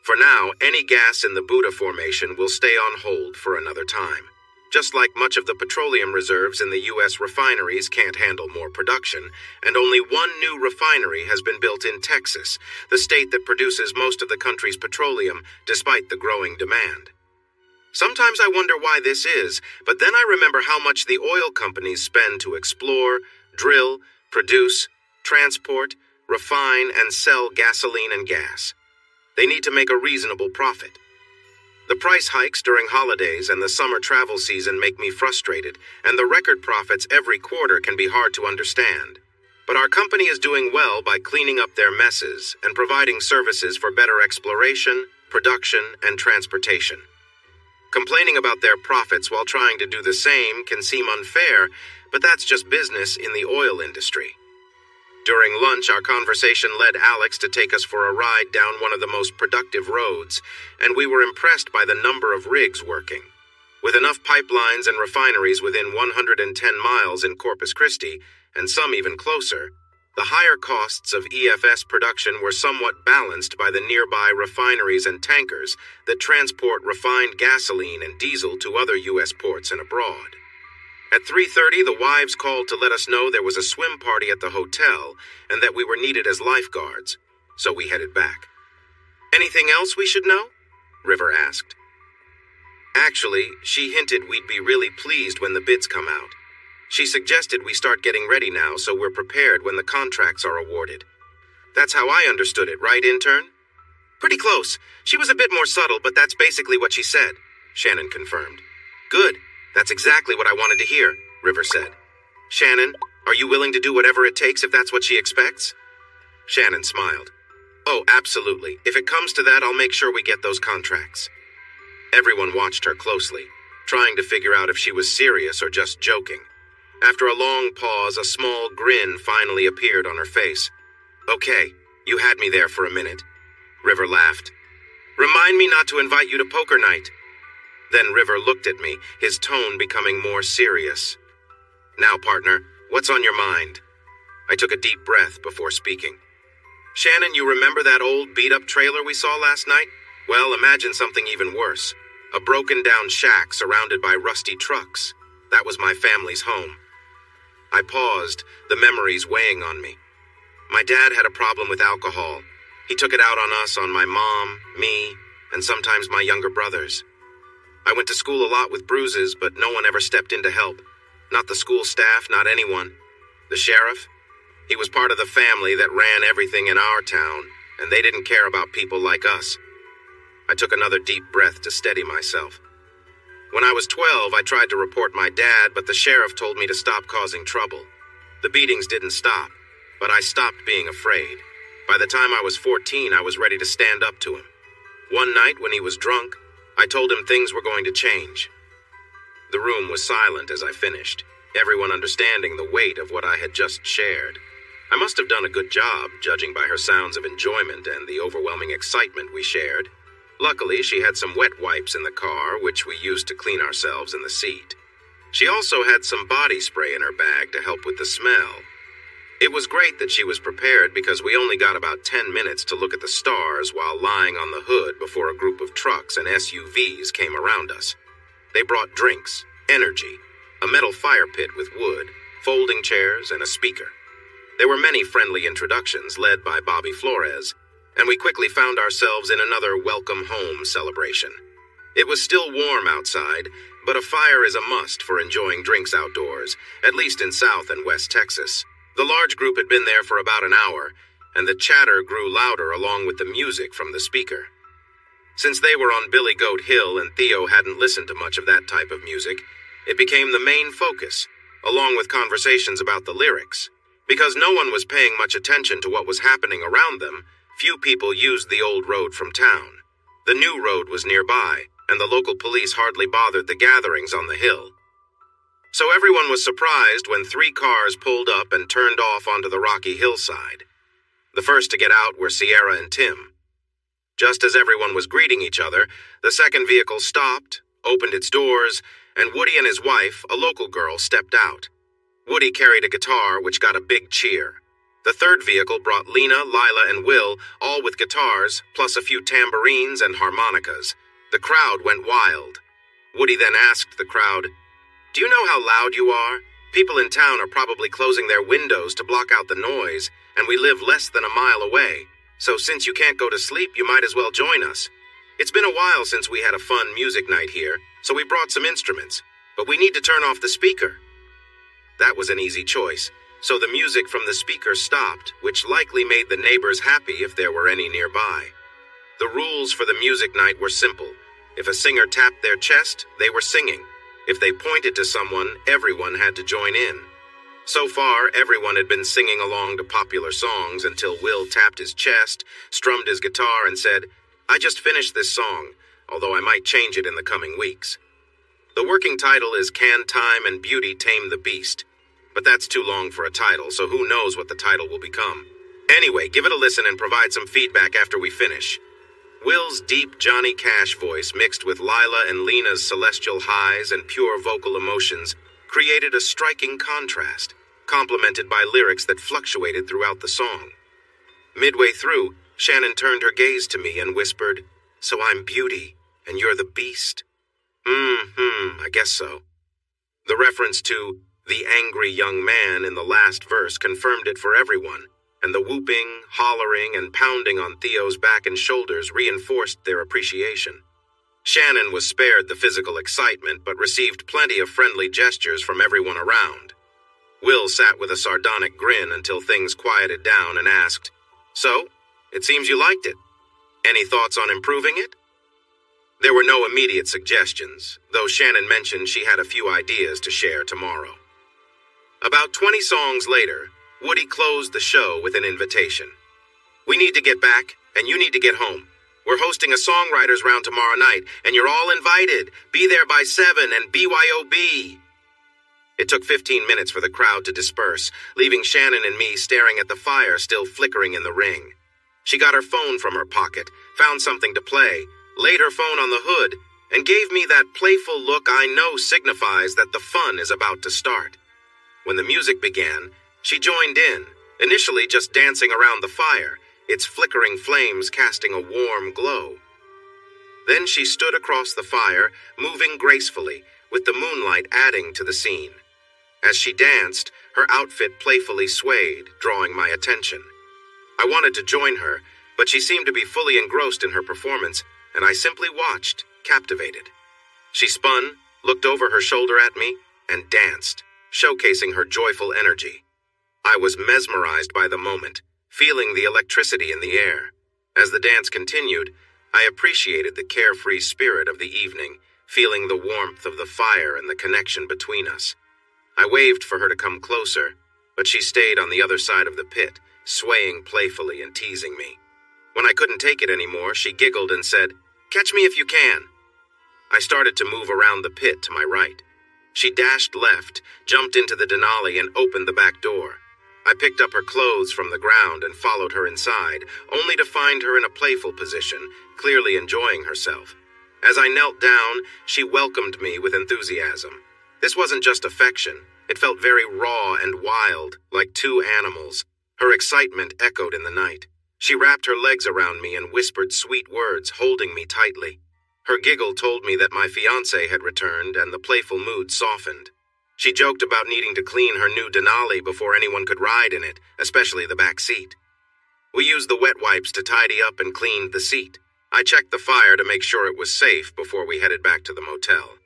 For now, any gas in the Buda Formation will stay on hold for another time. Just like much of the petroleum reserves in the U.S. refineries can't handle more production, and only one new refinery has been built in Texas, the state that produces most of the country's petroleum despite the growing demand. Sometimes I wonder why this is, but then I remember how much the oil companies spend to explore, drill, produce, transport, refine, and sell gasoline and gas. They need to make a reasonable profit. The price hikes during holidays and the summer travel season make me frustrated, and the record profits every quarter can be hard to understand. But our company is doing well by cleaning up their messes and providing services for better exploration, production, and transportation. Complaining about their profits while trying to do the same can seem unfair, but that's just business in the oil industry. During lunch, our conversation led Alex to take us for a ride down one of the most productive roads, and we were impressed by the number of rigs working. With enough pipelines and refineries within 110 miles in Corpus Christi, and some even closer, the higher costs of EFS production were somewhat balanced by the nearby refineries and tankers that transport refined gasoline and diesel to other U.S. ports and abroad. At 3:30, the wives called to let us know there was a swim party at the hotel and that we were needed as lifeguards, so we headed back. Anything else we should know? River asked. Actually, she hinted we'd be really pleased when the bids come out. She suggested we start getting ready now so we're prepared when the contracts are awarded. That's how I understood it, right, intern? Pretty close. She was a bit more subtle, but that's basically what she said, Shannon confirmed. Good. That's exactly what I wanted to hear, River said. Shannon, are you willing to do whatever it takes if that's what she expects? Shannon smiled. Oh, absolutely. If it comes to that, I'll make sure we get those contracts. Everyone watched her closely, trying to figure out if she was serious or just joking. After a long pause, a small grin finally appeared on her face. Okay, you had me there for a minute. River laughed. Remind me not to invite you to poker night. Then River looked at me, his tone becoming more serious. Now, partner, what's on your mind? I took a deep breath before speaking. Shannon, you remember that old beat-up trailer we saw last night? Well, imagine something even worse. A broken-down shack surrounded by rusty trucks. That was my family's home. I paused, the memories weighing on me. My dad had a problem with alcohol. He took it out on us, on my mom, me, and sometimes my younger brothers. I went to school a lot with bruises, but no one ever stepped in to help. Not the school staff, not anyone. The sheriff? He was part of the family that ran everything in our town, and they didn't care about people like us. I took another deep breath to steady myself. When I was 12, I tried to report my dad, but the sheriff told me to stop causing trouble. The beatings didn't stop, but I stopped being afraid. By the time I was 14, I was ready to stand up to him. One night, when he was drunk, I told him things were going to change. The room was silent as I finished, everyone understanding the weight of what I had just shared. I must have done a good job, judging by her sounds of enjoyment and the overwhelming excitement we shared. Luckily, she had some wet wipes in the car, which we used to clean ourselves in the seat. She also had some body spray in her bag to help with the smell. It was great that she was prepared because we only got about 10 minutes to look at the stars while lying on the hood before a group of trucks and SUVs came around us. They brought drinks, energy, a metal fire pit with wood, folding chairs, and a speaker. There were many friendly introductions led by Bobby Flores, and we quickly found ourselves in another welcome home celebration. It was still warm outside, but a fire is a must for enjoying drinks outdoors, at least in South and West Texas. The large group had been there for about an hour, and the chatter grew louder along with the music from the speaker. Since they were on Billy Goat Hill and Theo hadn't listened to much of that type of music, it became the main focus, along with conversations about the lyrics. Because no one was paying much attention to what was happening around them, few people used the old road from town. The new road was nearby, and the local police hardly bothered the gatherings on the hill. So everyone was surprised when 3 cars pulled up and turned off onto the rocky hillside. The first to get out were Sierra and Tim. Just as everyone was greeting each other, the second vehicle stopped, opened its doors, and Woody and his wife, a local girl, stepped out. Woody carried a guitar, which got a big cheer. The third vehicle brought Lena, Lila, and Will, all with guitars, plus a few tambourines and harmonicas. The crowd went wild. Woody then asked the crowd, "Do you know how loud you are? People in town are probably closing their windows to block out the noise, and we live less than a mile away. So since you can't go to sleep, you might as well join us. It's been a while since we had a fun music night here, so we brought some instruments, but we need to turn off the speaker." That was an easy choice, so the music from the speaker stopped, which likely made the neighbors happy if there were any nearby. The rules for the music night were simple. If a singer tapped their chest, they were singing. If they pointed to someone, everyone had to join in. So far, everyone had been singing along to popular songs until Will tapped his chest, strummed his guitar, and said, "I just finished this song, although I might change it in the coming weeks." The working title is "Can Time and Beauty Tame the Beast?" But that's too long for a title, so who knows what the title will become. Anyway, give it a listen and provide some feedback after we finish. Will's deep Johnny Cash voice mixed with Lila and Lena's celestial highs and pure vocal emotions created a striking contrast, complemented by lyrics that fluctuated throughout the song. Midway through, Shannon turned her gaze to me and whispered, "So I'm Beauty, and you're the Beast?" I guess so." The reference to the angry young man in the last verse confirmed it for everyone, and the whooping, hollering, and pounding on Theo's back and shoulders reinforced their appreciation. Shannon was spared the physical excitement, but received plenty of friendly gestures from everyone around. Will sat with a sardonic grin until things quieted down and asked, "So, it seems you liked it. Any thoughts on improving it?" There were no immediate suggestions, though Shannon mentioned she had a few ideas to share tomorrow. About 20 songs later, Woody closed the show with an invitation. "We need to get back, and you need to get home. We're hosting a songwriters round tomorrow night, and you're all invited. Be there by 7 and BYOB. It took 15 minutes for the crowd to disperse, leaving Shannon and me staring at the fire still flickering in the ring. She got her phone from her pocket, found something to play, laid her phone on the hood, and gave me that playful look I know signifies that the fun is about to start. When the music began, she joined in, initially just dancing around the fire, its flickering flames casting a warm glow. Then she stood across the fire, moving gracefully, with the moonlight adding to the scene. As she danced, her outfit playfully swayed, drawing my attention. I wanted to join her, but she seemed to be fully engrossed in her performance, and I simply watched, captivated. She spun, looked over her shoulder at me, and danced, showcasing her joyful energy. I was mesmerized by the moment, feeling the electricity in the air. As the dance continued, I appreciated the carefree spirit of the evening, feeling the warmth of the fire and the connection between us. I waved for her to come closer, but she stayed on the other side of the pit, swaying playfully and teasing me. When I couldn't take it anymore, she giggled and said, "Catch me if you can." I started to move around the pit to my right. She dashed left, jumped into the Denali, and opened the back door. I picked up her clothes from the ground and followed her inside, only to find her in a playful position, clearly enjoying herself. As I knelt down, she welcomed me with enthusiasm. This wasn't just affection. It felt very raw and wild, like two animals. Her excitement echoed in the night. She wrapped her legs around me and whispered sweet words, holding me tightly. Her giggle told me that my fiancé had returned, and the playful mood softened. She joked about needing to clean her new Denali before anyone could ride in it, especially the back seat. We used the wet wipes to tidy up and cleaned the seat. I checked the fire to make sure it was safe before we headed back to the motel.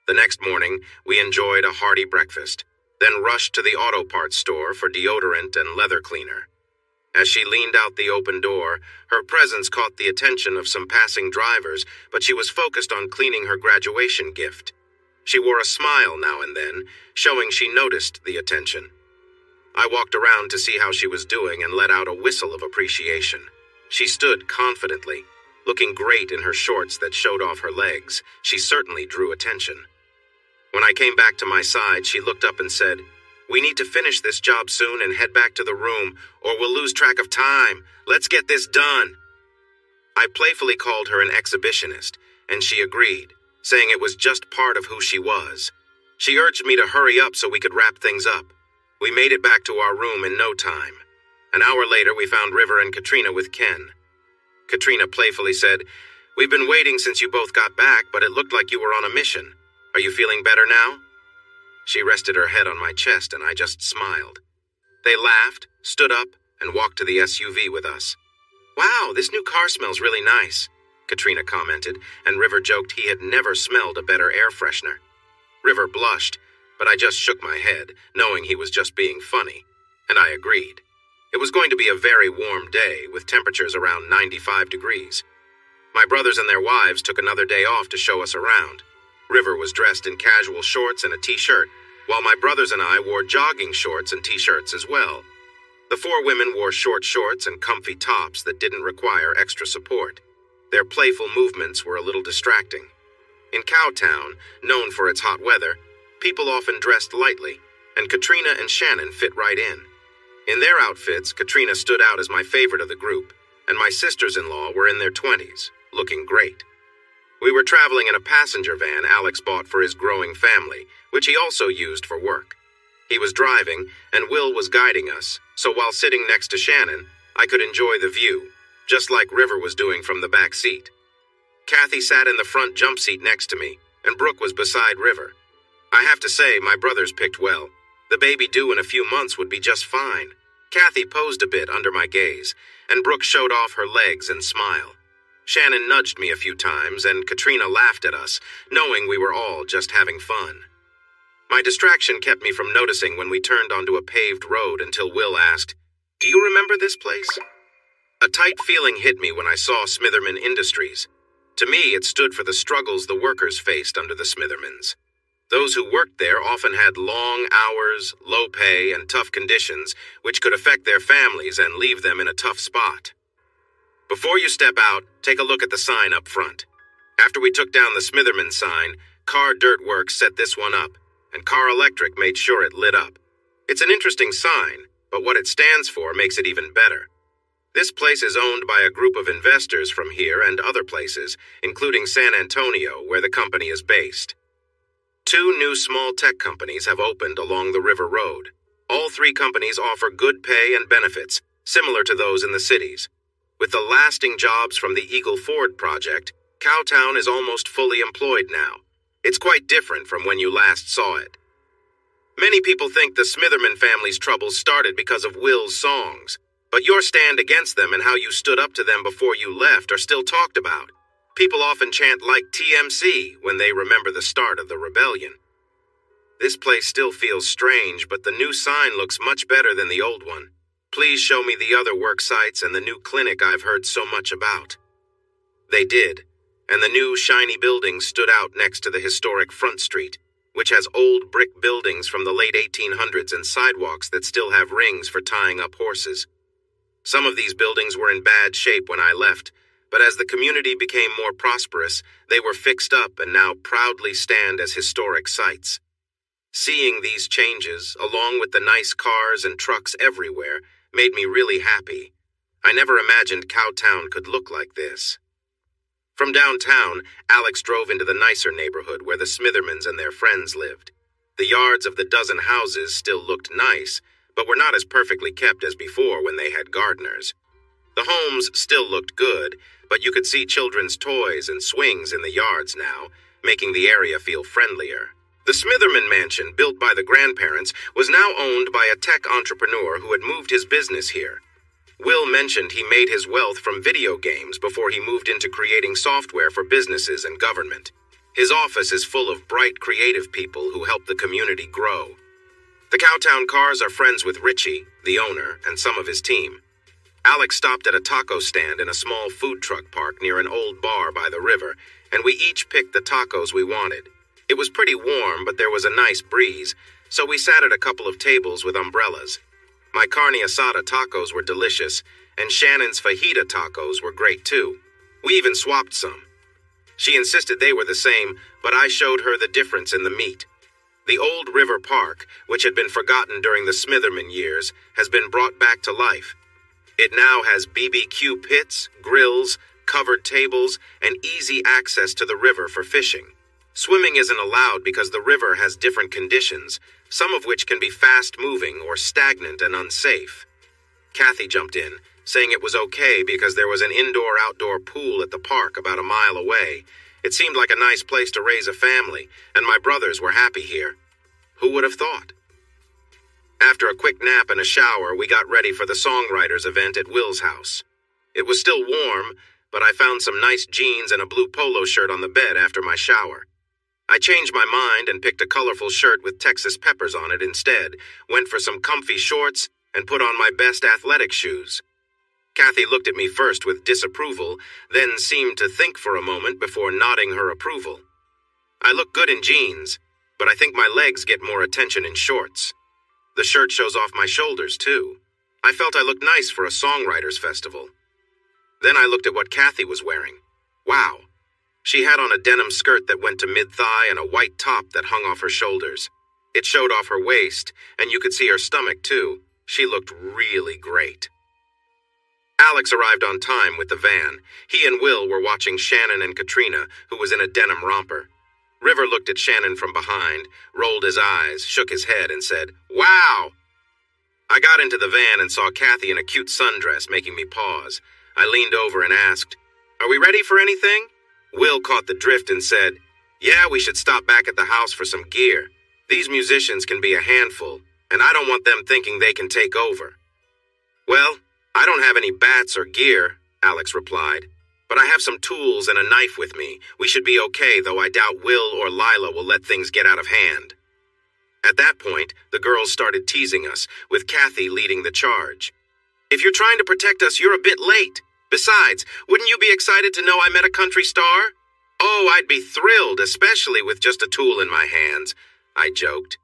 The next morning, we enjoyed a hearty breakfast, then rushed to the auto parts store for deodorant and leather cleaner. As she leaned out the open door, her presence caught the attention of some passing drivers, but she was focused on cleaning her graduation gift. She wore a smile now and then, showing she noticed the attention. I walked around to see how she was doing and let out a whistle of appreciation. She stood confidently, looking great in her shorts that showed off her legs. She certainly drew attention. When I came back to my side, she looked up and said, "We need to finish this job soon and head back to the room, or we'll lose track of time. Let's get this done." I playfully called her an exhibitionist, and she agreed, saying it was just part of who she was. She urged me to hurry up so we could wrap things up. We made it back to our room in no time. An hour later, we found River and Katrina with Ken. Katrina playfully said, "We've been waiting since you both got back, but it looked like you were on a mission. Are you feeling better now?" She rested her head on my chest, and I just smiled. They laughed, stood up, and walked to the SUV with us. "Wow, this new car smells really nice," Katrina commented, and River joked he had never smelled a better air freshener. River blushed, but I just shook my head, knowing he was just being funny, and I agreed. It was going to be a very warm day, with temperatures around 95 degrees. My brothers and their wives took another day off to show us around. River was dressed in casual shorts and a t-shirt, while my brothers and I wore jogging shorts and t-shirts as well. The four women wore short shorts and comfy tops that didn't require extra support. Their playful movements were a little distracting. In Cowtown, known for its hot weather, people often dressed lightly, and Katrina and Shannon fit right in. In their outfits, Katrina stood out as my favorite of the group, and my sisters-in-law were in their 20s, looking great. We were traveling in a passenger van Alex bought for his growing family, which he also used for work. He was driving, and Will was guiding us, so while sitting next to Shannon, I could enjoy the view, just like River was doing from the back seat. Kathy sat in the front jump seat next to me, and Brooke was beside River. I have to say, my brothers picked well. The baby due in a few months would be just fine. Kathy posed a bit under my gaze, and Brooke showed off her legs and smile. Shannon nudged me a few times, and Katrina laughed at us, knowing we were all just having fun. My distraction kept me from noticing when we turned onto a paved road until Will asked, "Do you remember this place?" A tight feeling hit me when I saw Smitherman Industries. To me, it stood for the struggles the workers faced under the Smithermans. Those who worked there often had long hours, low pay, and tough conditions, which could affect their families and leave them in a tough spot. Before you step out, take a look at the sign up front. After we took down the Smitherman sign, Car Dirt Works set this one up, and Car Electric made sure it lit up. It's an interesting sign, but what it stands for makes it even better. This place is owned by a group of investors from here and other places, including San Antonio, where the company is based. 2 new small tech companies have opened along the River Road. All 3 companies offer good pay and benefits, similar to those in the cities. With the lasting jobs from the Eagle Ford project, Cowtown is almost fully employed now. It's quite different from when you last saw it. Many people think the Smitherman family's troubles started because of Will's songs, but your stand against them and how you stood up to them before you left are still talked about. People often chant like TMC when they remember the start of the rebellion. This place still feels strange, but the new sign looks much better than the old one. Please show me the other work sites and the new clinic I've heard so much about. They did, and the new shiny building stood out next to the historic Front Street, which has old brick buildings from the late 1800s and sidewalks that still have rings for tying up horses. Some of these buildings were in bad shape when I left, but as the community became more prosperous, they were fixed up and now proudly stand as historic sites. Seeing these changes, along with the nice cars and trucks everywhere, made me really happy. I never imagined Cowtown could look like this. From downtown, Alex drove into the nicer neighborhood where the Smithermans and their friends lived. The yards of the dozen houses still looked nice, but were not as perfectly kept as before when they had gardeners. The homes still looked good, but you could see children's toys and swings in the yards now, making the area feel friendlier. The Smitherman mansion, built by the grandparents, was now owned by a tech entrepreneur who had moved his business here. Will mentioned he made his wealth from video games before he moved into creating software for businesses and government. His office is full of bright, creative people who help the community grow. The Cowtown cars are friends with Richie, the owner, and some of his team. Alex stopped at a taco stand in a small food truck park near an old bar by the river, and we each picked the tacos we wanted. It was pretty warm, but there was a nice breeze, so we sat at a couple of tables with umbrellas. My carne asada tacos were delicious, and Shannon's fajita tacos were great too. We even swapped some. She insisted they were the same, but I showed her the difference in the meat. The old river park, which had been forgotten during the Smitherman years, has been brought back to life. It now has BBQ pits, grills, covered tables, and easy access to the river for fishing. Swimming isn't allowed because the river has different conditions, some of which can be fast-moving or stagnant and unsafe. Kathy jumped in, saying it was okay because there was an indoor-outdoor pool at the park about a mile away. It seemed like a nice place to raise a family, and my brothers were happy here. Who would have thought? After a quick nap and a shower, we got ready for the songwriters event at Will's house. It was still warm, but I found some nice jeans and a blue polo shirt on the bed after my shower. I changed my mind and picked a colorful shirt with Texas peppers on it instead, went for some comfy shorts, and put on my best athletic shoes. Kathy looked at me first with disapproval, then seemed to think for a moment before nodding her approval. I look good in jeans, but I think my legs get more attention in shorts. The shirt shows off my shoulders, too. I felt I looked nice for a songwriters festival. Then I looked at what Kathy was wearing. Wow. She had on a denim skirt that went to mid-thigh and a white top that hung off her shoulders. It showed off her waist, and you could see her stomach, too. She looked really great. Alex arrived on time with the van. He and Will were watching Shannon and Katrina, who was in a denim romper. River looked at Shannon from behind, rolled his eyes, shook his head, and said, "Wow!" I got into the van and saw Kathy in a cute sundress, making me pause. I leaned over and asked, "Are we ready for anything?" Will caught the drift and said, "Yeah, we should stop back at the house for some gear. These musicians can be a handful, and I don't want them thinking they can take over. Well, I don't have any bats or gear, Alex replied, but I have some tools and a knife with me. We should be okay, though I doubt Will or Lila will let things get out of hand. At that point, the girls started teasing us, with Kathy leading the charge. If you're trying to protect us, you're a bit late. Besides, wouldn't you be excited to know I met a country star? Oh, I'd be thrilled, especially with just a tool in my hands, I joked.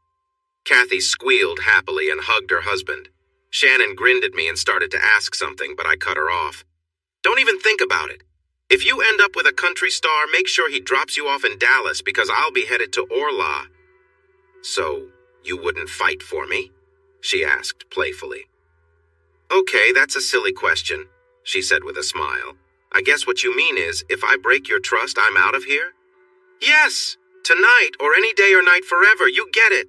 Kathy squealed happily and hugged her husband. Shannon grinned at me and started to ask something, but I cut her off. Don't even think about it. If you end up with a country star, make sure he drops you off in Dallas because I'll be headed to Orla. So, you wouldn't fight for me? She asked playfully. Okay, that's a silly question, she said with a smile. I guess what you mean is, if I break your trust, I'm out of here? Yes, tonight or any day or night forever, you get it.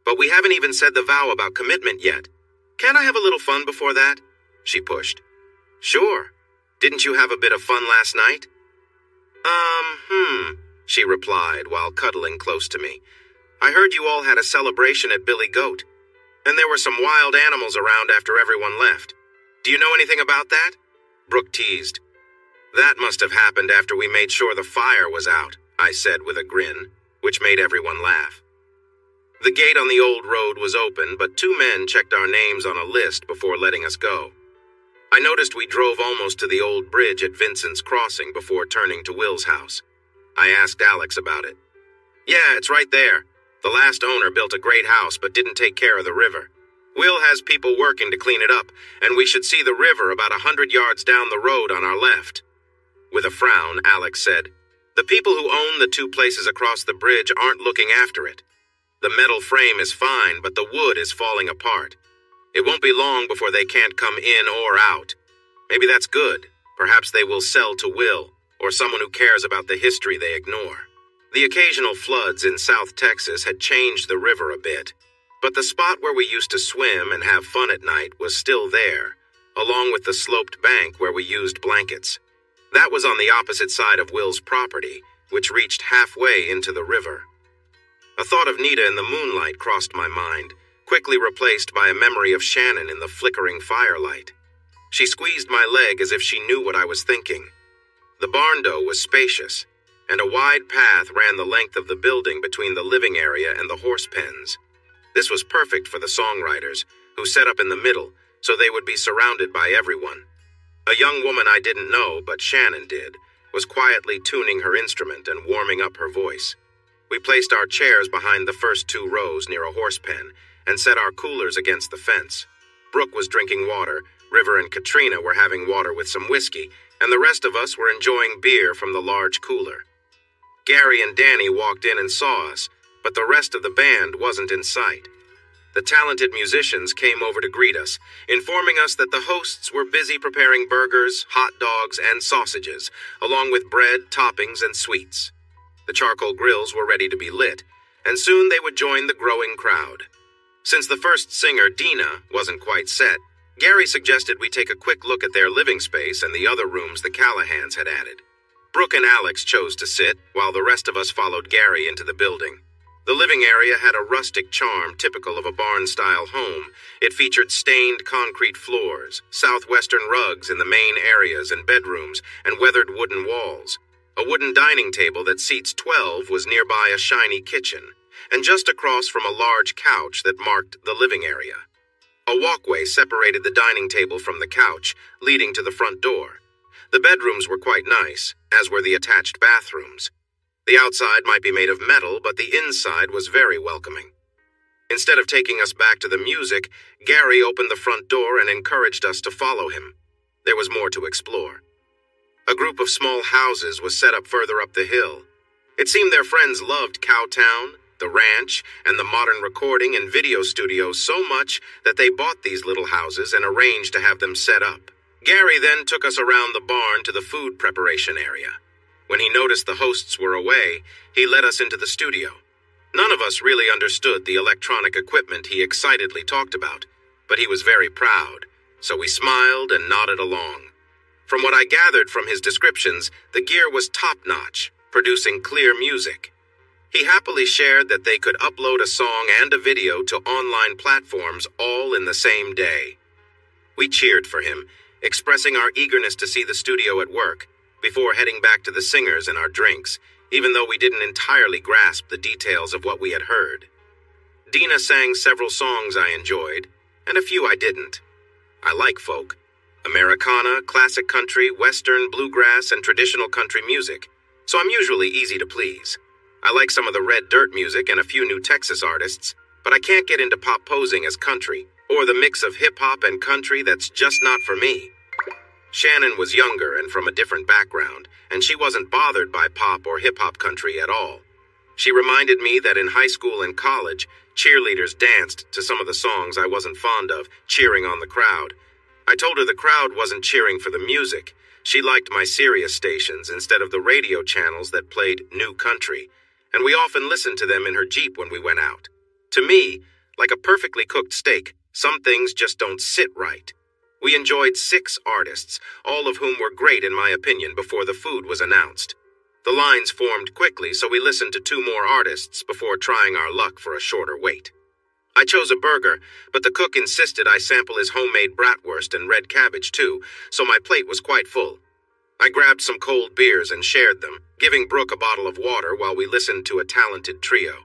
But we haven't even said the vow about commitment yet. Can't I have a little fun before that? She pushed. Sure. Didn't you have a bit of fun last night? She replied while cuddling close to me. I heard you all had a celebration at Billy Goat, and there were some wild animals around after everyone left. Do you know anything about that? Brooke teased. That must have happened after we made sure the fire was out, I said with a grin, which made everyone laugh. The gate on the old road was open, but 2 men checked our names on a list before letting us go. I noticed we drove almost to the old bridge at Vincent's Crossing before turning to Will's house. I asked Alex about it. Yeah, it's right there. The last owner built a great house but didn't take care of the river. Will has people working to clean it up, and we should see the river about 100 yards down the road on our left. With a frown, Alex said, The people who own the 2 places across the bridge aren't looking after it. The metal frame is fine, but the wood is falling apart. It won't be long before they can't come in or out. Maybe that's good. Perhaps they will sell to Will, or someone who cares about the history they ignore. The occasional floods in South Texas had changed the river a bit, but the spot where we used to swim and have fun at night was still there, along with the sloped bank where we used blankets. That was on the opposite side of Will's property, which reached halfway into the river. A thought of Nita in the moonlight crossed my mind, quickly replaced by a memory of Shannon in the flickering firelight. She squeezed my leg as if she knew what I was thinking. The barn door was spacious, and a wide path ran the length of the building between the living area and the horse pens. This was perfect for the songwriters, who set up in the middle, so they would be surrounded by everyone. A young woman I didn't know, but Shannon did, was quietly tuning her instrument and warming up her voice. We placed our chairs behind the first 2 rows near a horse pen and set our coolers against the fence. Brooke was drinking water, River and Katrina were having water with some whiskey, and the rest of us were enjoying beer from the large cooler. Gary and Danny walked in and saw us, but the rest of the band wasn't in sight. The talented musicians came over to greet us, informing us that the hosts were busy preparing burgers, hot dogs, and sausages, along with bread, toppings, and sweets. The charcoal grills were ready to be lit, and soon they would join the growing crowd. Since the first singer, Dina, wasn't quite set, Gary suggested we take a quick look at their living space and the other rooms the Callahans had added. Brooke and Alex chose to sit, while the rest of us followed Gary into the building. The living area had a rustic charm typical of a barn-style home. It featured stained concrete floors, southwestern rugs in the main areas and bedrooms, and weathered wooden walls. A wooden dining table that seats 12 was nearby a shiny kitchen, and just across from a large couch that marked the living area. A walkway separated the dining table from the couch, leading to the front door. The bedrooms were quite nice, as were the attached bathrooms. The outside might be made of metal, but the inside was very welcoming. Instead of taking us back to the music, Gary opened the front door and encouraged us to follow him. There was more to explore. A group of small houses was set up further up the hill. It seemed their friends loved Cowtown, the ranch, and the modern recording and video studio so much that they bought these little houses and arranged to have them set up. Gary then took us around the barn to the food preparation area. When he noticed the hosts were away, he led us into the studio. None of us really understood the electronic equipment he excitedly talked about, but he was very proud, so we smiled and nodded along. From what I gathered from his descriptions, the gear was top-notch, producing clear music. He happily shared that they could upload a song and a video to online platforms all in the same day. We cheered for him, expressing our eagerness to see the studio at work, before heading back to the singers and our drinks, even though we didn't entirely grasp the details of what we had heard. Dina sang several songs I enjoyed, and a few I didn't. I like folk. Americana, classic country, western, bluegrass, and traditional country music, so I'm usually easy to please. I like some of the Red Dirt music and a few new Texas artists, but I can't get into pop posing as country, or the mix of hip-hop and country that's just not for me. Shannon was younger and from a different background, and she wasn't bothered by pop or hip-hop country at all. She reminded me that in high school and college, cheerleaders danced to some of the songs I wasn't fond of, cheering on the crowd. I told her the crowd wasn't cheering for the music. She liked my Sirius stations instead of the radio channels that played new country, and we often listened to them in her Jeep when we went out. To me, like a perfectly cooked steak, some things just don't sit right. We enjoyed 6 artists, all of whom were great in my opinion before the food was announced. The lines formed quickly, so we listened to 2 more artists before trying our luck for a shorter wait. I chose a burger, but the cook insisted I sample his homemade bratwurst and red cabbage too, so my plate was quite full. I grabbed some cold beers and shared them, giving Brooke a bottle of water while we listened to a talented trio.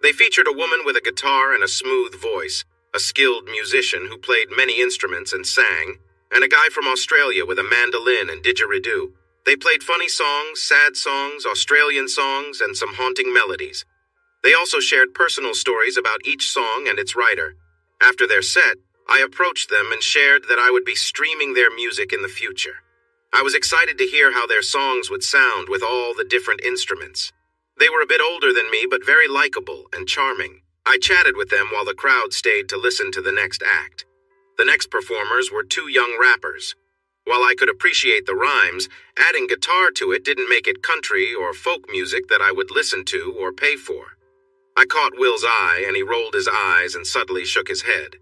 They featured a woman with a guitar and a smooth voice, a skilled musician who played many instruments and sang, and a guy from Australia with a mandolin and didgeridoo. They played funny songs, sad songs, Australian songs, and some haunting melodies. They also shared personal stories about each song and its writer. After their set, I approached them and shared that I would be streaming their music in the future. I was excited to hear how their songs would sound with all the different instruments. They were a bit older than me, but very likable and charming. I chatted with them while the crowd stayed to listen to the next act. The next performers were 2 young rappers. While I could appreciate the rhymes, adding guitar to it didn't make it country or folk music that I would listen to or pay for. I caught Will's eye, and he rolled his eyes and subtly shook his head.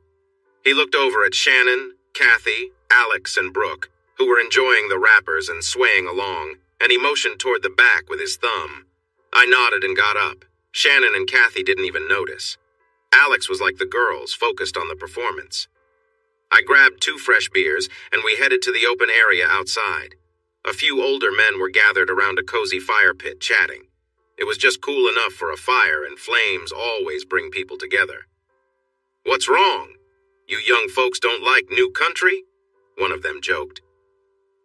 He looked over at Shannon, Kathy, Alex, and Brooke, who were enjoying the rappers and swaying along, and he motioned toward the back with his thumb. I nodded and got up. Shannon and Kathy didn't even notice. Alex was like the girls, focused on the performance. I grabbed 2 fresh beers, and we headed to the open area outside. A few older men were gathered around a cozy fire pit chatting. It was just cool enough for a fire, and flames always bring people together. "What's wrong? You young folks don't like new country?" one of them joked.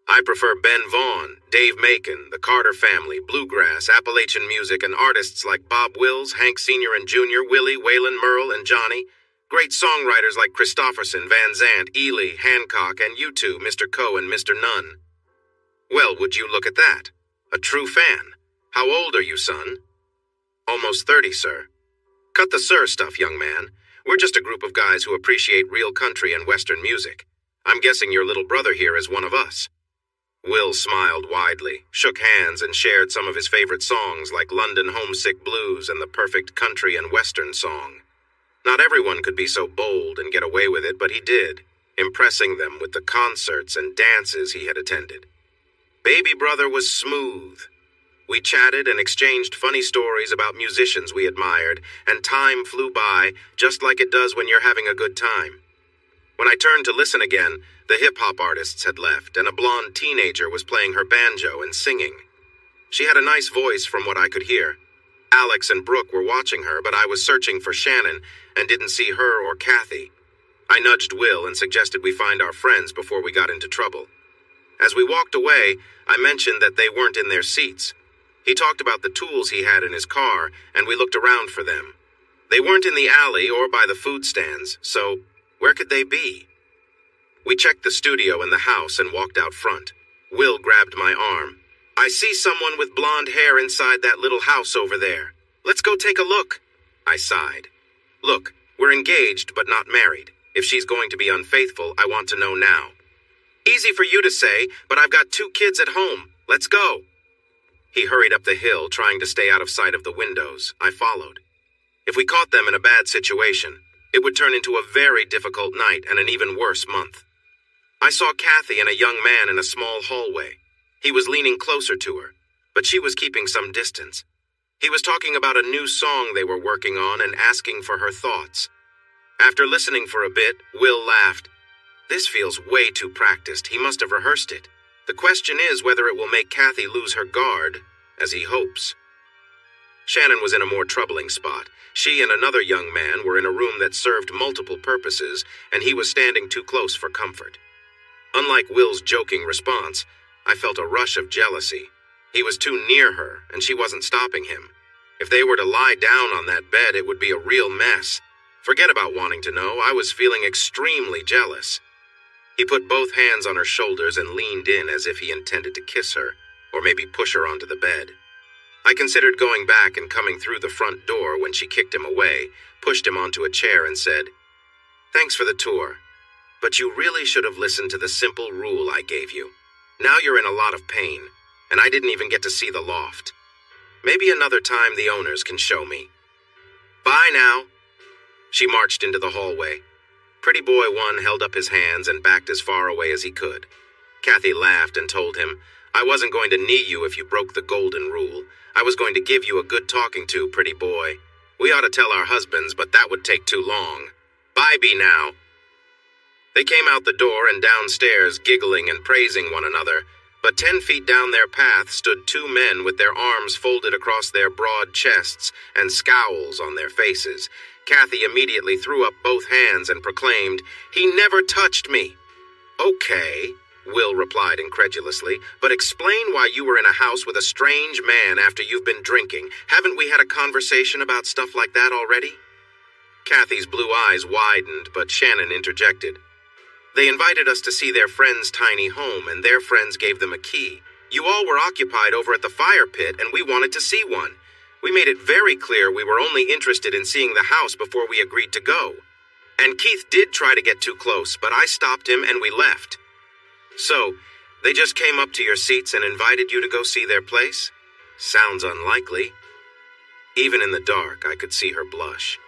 "I prefer Ben Vaughn, Dave Macon, the Carter Family, bluegrass, Appalachian music, and artists like Bob Wills, Hank Sr. and Jr., Willie, Waylon, Merle, and Johnny. Great songwriters like Christofferson, Van Zandt, Ely, Hancock, and you two, Mr. Coe and Mr. Nunn." "Well, would you look at that? A true fan. How old are you, son?" "Almost 30, sir." "Cut the sir stuff, young man. We're just a group of guys who appreciate real country and Western music. I'm guessing your little brother here is one of us." Will smiled widely, shook hands, and shared some of his favorite songs like London Homesick Blues and the perfect country and Western song. Not everyone could be so bold and get away with it, but he did, impressing them with the concerts and dances he had attended. Baby brother was smooth. We chatted and exchanged funny stories about musicians we admired, and time flew by just like it does when you're having a good time. When I turned to listen again, the hip-hop artists had left, and a blonde teenager was playing her banjo and singing. She had a nice voice from what I could hear. Alex and Brooke were watching her, but I was searching for Shannon and didn't see her or Kathy. I nudged Will and suggested we find our friends before we got into trouble. As we walked away, I mentioned that they weren't in their seats. He talked about the tools he had in his car, and we looked around for them. They weren't in the alley or by the food stands, so where could they be? We checked the studio and the house and walked out front. Will grabbed my arm. "I see someone with blonde hair inside that little house over there. Let's go take a look." I sighed. "Look, we're engaged but not married. If she's going to be unfaithful, I want to know now." "Easy for you to say, but I've got 2 kids at home. Let's go." He hurried up the hill, trying to stay out of sight of the windows. I followed. If we caught them in a bad situation, it would turn into a very difficult night and an even worse month. I saw Kathy and a young man in a small hallway. He was leaning closer to her, but she was keeping some distance. He was talking about a new song they were working on and asking for her thoughts. After listening for a bit, Will laughed. "This feels way too practiced. He must have rehearsed it. The question is whether it will make Kathy lose her guard, as he hopes." Shannon was in a more troubling spot. She and another young man were in a room that served multiple purposes, and he was standing too close for comfort. Unlike Will's joking response, I felt a rush of jealousy. He was too near her, and she wasn't stopping him. If they were to lie down on that bed, it would be a real mess. Forget about wanting to know, I was feeling extremely jealous. He put both hands on her shoulders and leaned in as if he intended to kiss her, or maybe push her onto the bed. I considered going back and coming through the front door when she kicked him away, pushed him onto a chair and said, "Thanks for the tour, but you really should have listened to the simple rule I gave you. Now you're in a lot of pain, and I didn't even get to see the loft. Maybe another time the owners can show me. Bye now." She marched into the hallway. Pretty boy one held up his hands and backed as far away as he could. Kathy laughed and told him, "I wasn't going to knee you if you broke the golden rule. I was going to give you a good talking to, pretty boy. We ought to tell our husbands, but that would take too long. Bye be now." They came out the door and downstairs, giggling and praising one another, but 10 feet down their path stood 2 men with their arms folded across their broad chests and scowls on their faces. Kathy immediately threw up both hands and proclaimed, "He never touched me." "Okay," Will replied incredulously, "but explain why you were in a house with a strange man after you've been drinking. Haven't we had a conversation about stuff like that already?" Kathy's blue eyes widened, but Shannon interjected. "They invited us to see their friend's tiny home, and their friends gave them a key. You all were occupied over at the fire pit, and we wanted to see one. We made it very clear we were only interested in seeing the house before we agreed to go. And Keith did try to get too close, but I stopped him and we left. So, they just came up to your seats and invited you to go see their place? Sounds unlikely." Even in the dark, I could see her blush.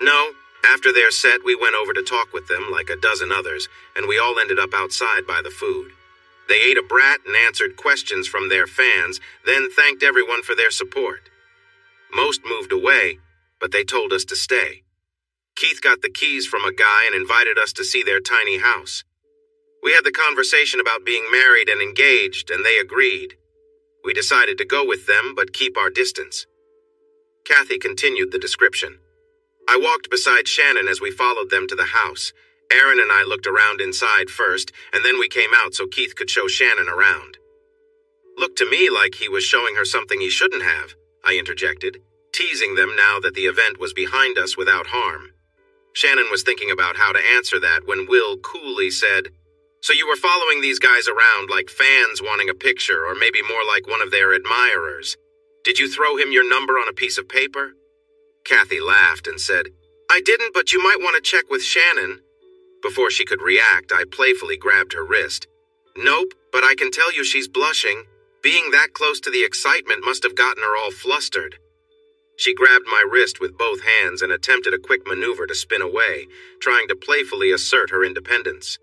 "No, after their set, we went over to talk with them like a dozen others, and we all ended up outside by the food. They ate a brat and answered questions from their fans, then thanked everyone for their support. Most moved away, but they told us to stay. Keith got the keys from a guy and invited us to see their tiny house. We had the conversation about being married and engaged, and they agreed. We decided to go with them, but keep our distance." Kathy continued the description. "I walked beside Shannon as we followed them to the house. Aaron and I looked around inside first, and then we came out so Keith could show Shannon around. Looked to me like he was showing her something he shouldn't have," I interjected, teasing them now that the event was behind us without harm. Shannon was thinking about how to answer that when Will coolly said, "So you were following these guys around like fans wanting a picture, or maybe more like one of their admirers. Did you throw him your number on a piece of paper?" Kathy laughed and said, "I didn't, but you might want to check with Shannon." Before she could react, I playfully grabbed her wrist. "Nope, but I can tell you she's blushing. Being that close to the excitement must have gotten her all flustered." She grabbed my wrist with both hands and attempted a quick maneuver to spin away, trying to playfully assert her independence.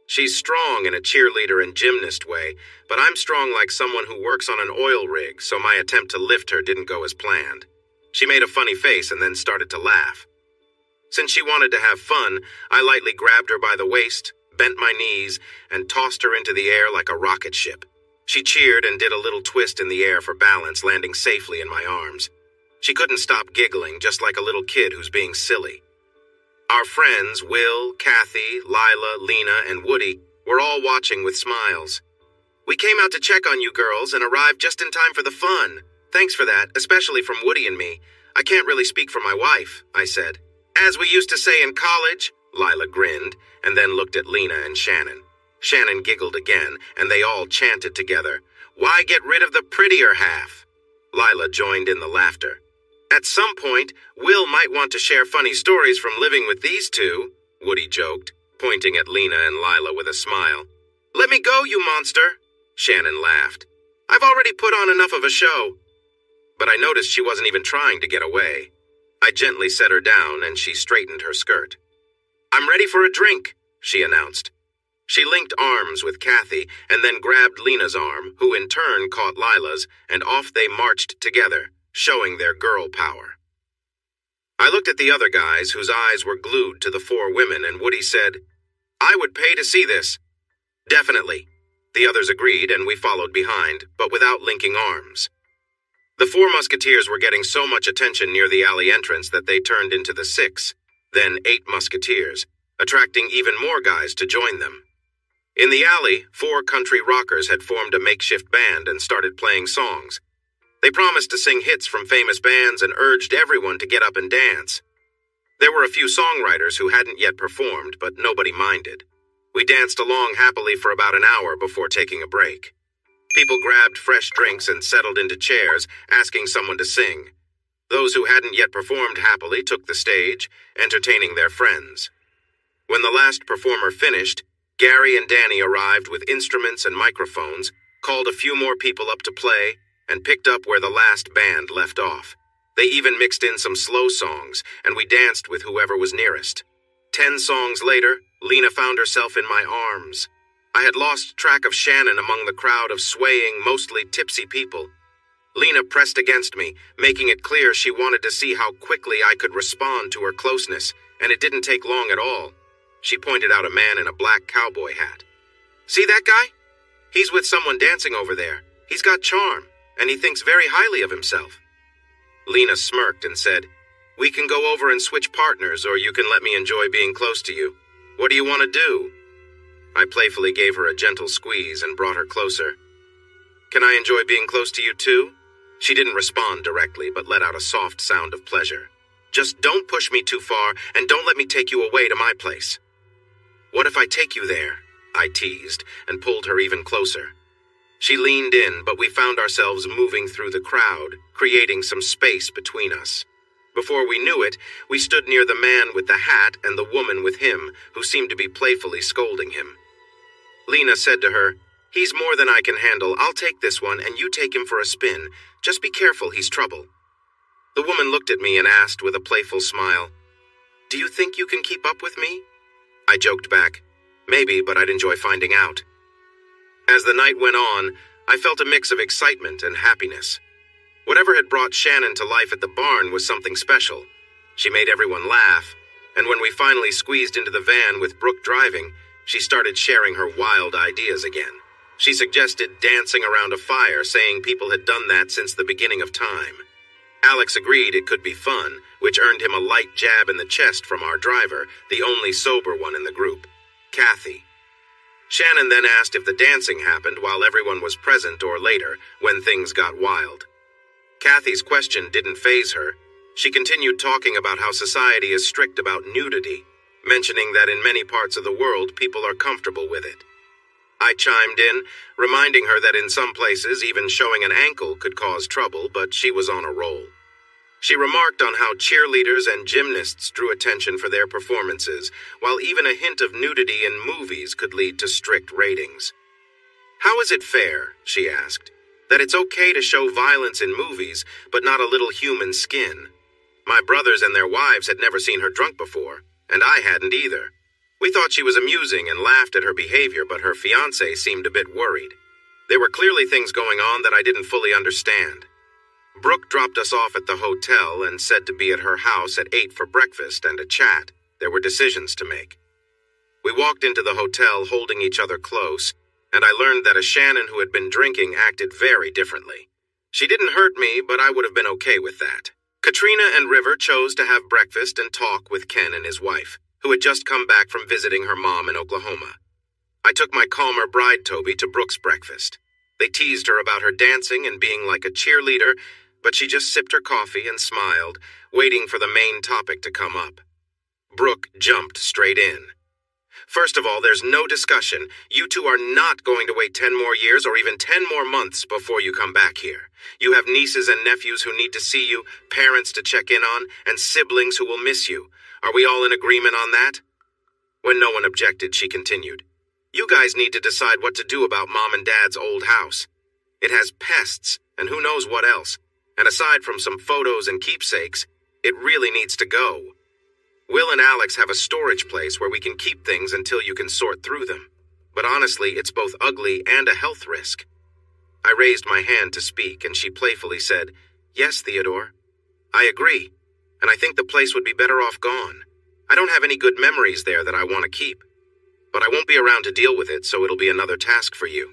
She's strong in a cheerleader and gymnast way, but I'm strong like someone who works on an oil rig, so my attempt to lift her didn't go as planned. She made a funny face and then started to laugh. Since she wanted to have fun, I lightly grabbed her by the waist, bent my knees, and tossed her into the air like a rocket ship. She cheered and did a little twist in the air for balance, landing safely in my arms. She couldn't stop giggling, just like a little kid who's being silly. Our friends, Will, Kathy, Lila, Lena, and Woody, were all watching with smiles. "We came out to check on you girls and arrived just in time for the fun. Thanks for that, especially from Woody and me. I can't really speak for my wife," I said. "As we used to say in college," Lila grinned, and then looked at Lena and Shannon. Shannon giggled again, and they all chanted together, "Why get rid of the prettier half?" Lila joined in the laughter. "At some point, Will might want to share funny stories from living with these two," Woody joked, pointing at Lena and Lila with a smile. "Let me go, you monster," Shannon laughed. "I've already put on enough of a show." But I noticed she wasn't even trying to get away. I gently set her down, and she straightened her skirt. "I'm ready for a drink," she announced. She linked arms with Kathy, and then grabbed Lena's arm, who in turn caught Lila's, and off they marched together, showing their girl power. I looked at the other guys whose eyes were glued to the four women, and Woody said, "I would pay to see this." "Definitely." The others agreed, and we followed behind, but without linking arms. The four musketeers were getting so much attention near the alley entrance that they turned into the 6, then 8 musketeers, attracting even more guys to join them. In the alley, 4 country rockers had formed a makeshift band and started playing songs. They promised to sing hits from famous bands and urged everyone to get up and dance. There were a few songwriters who hadn't yet performed, but nobody minded. We danced along happily for about an hour before taking a break. People grabbed fresh drinks and settled into chairs, asking someone to sing. Those who hadn't yet performed happily took the stage, entertaining their friends. When the last performer finished, Gary and Danny arrived with instruments and microphones, called a few more people up to play, and picked up where the last band left off. They even mixed in some slow songs, and we danced with whoever was nearest. 10 songs later, Lena found herself in my arms. I had lost track of Shannon among the crowd of swaying, mostly tipsy people. Lena pressed against me, making it clear she wanted to see how quickly I could respond to her closeness, and it didn't take long at all. She pointed out a man in a black cowboy hat. "See that guy? He's with someone dancing over there. He's got charm, and he thinks very highly of himself." Lena smirked and said, "We can go over and switch partners, or you can let me enjoy being close to you. What do you want to do?" I playfully gave her a gentle squeeze and brought her closer. "Can I enjoy being close to you too?" She didn't respond directly, but let out a soft sound of pleasure. "Just don't push me too far, and don't let me take you away to my place." "What if I take you there?" I teased, and pulled her even closer. She leaned in, but we found ourselves moving through the crowd, creating some space between us. Before we knew it, we stood near the man with the hat and the woman with him, who seemed to be playfully scolding him. Lena said to her, "He's more than I can handle. I'll take this one, and you take him for a spin. Just be careful, he's trouble." The woman looked at me and asked with a playful smile, "Do you think you can keep up with me?" I joked back, "Maybe, but I'd enjoy finding out." As the night went on, I felt a mix of excitement and happiness. Whatever had brought Shannon to life at the barn was something special. She made everyone laugh, and when we finally squeezed into the van with Brooke driving, she started sharing her wild ideas again. She suggested dancing around a fire, saying people had done that since the beginning of time. Alex agreed it could be fun, which earned him a light jab in the chest from our driver, the only sober one in the group, Kathy. Shannon then asked if the dancing happened while everyone was present or later, when things got wild. Kathy's question didn't faze her. She continued talking about how society is strict about nudity, mentioning that in many parts of the world people are comfortable with it. I chimed in, reminding her that in some places even showing an ankle could cause trouble, but she was on a roll. She remarked on how cheerleaders and gymnasts drew attention for their performances, while even a hint of nudity in movies could lead to strict ratings. "How is it fair," she asked, "that it's okay to show violence in movies, but not a little human skin? My brothers and their wives had never seen her drunk before, and I hadn't either. We thought she was amusing and laughed at her behavior, but her fiancé seemed a bit worried. There were clearly things going on that I didn't fully understand." Brooke dropped us off at the hotel and said to be at her house at 8 for breakfast and a chat. There were decisions to make. We walked into the hotel holding each other close, and I learned that a Shannon who had been drinking acted very differently. She didn't hurt me, but I would have been okay with that. Katrina and River chose to have breakfast and talk with Ken and his wife, who had just come back from visiting her mom in Oklahoma. I took my calmer bride Toby to Brooke's breakfast. They teased her about her dancing and being like a cheerleader, but she just sipped her coffee and smiled, waiting for the main topic to come up. Brooke jumped straight in. "First of all, there's no discussion. You two are not going to wait 10 more years or even 10 more months before you come back here. You have nieces and nephews who need to see you, parents to check in on, and siblings who will miss you. Are we all in agreement on that?" When no one objected, she continued, "You guys need to decide what to do about Mom and Dad's old house. It has pests and who knows what else. And aside from some photos and keepsakes, it really needs to go. Will and Alex have a storage place where we can keep things until you can sort through them. But honestly, it's both ugly and a health risk." I raised my hand to speak, and she playfully said, Yes, Theodore. I agree, and I think the place would be better off gone. I don't have any good memories there that I want to keep. But I won't be around to deal with it, so it'll be another task for you.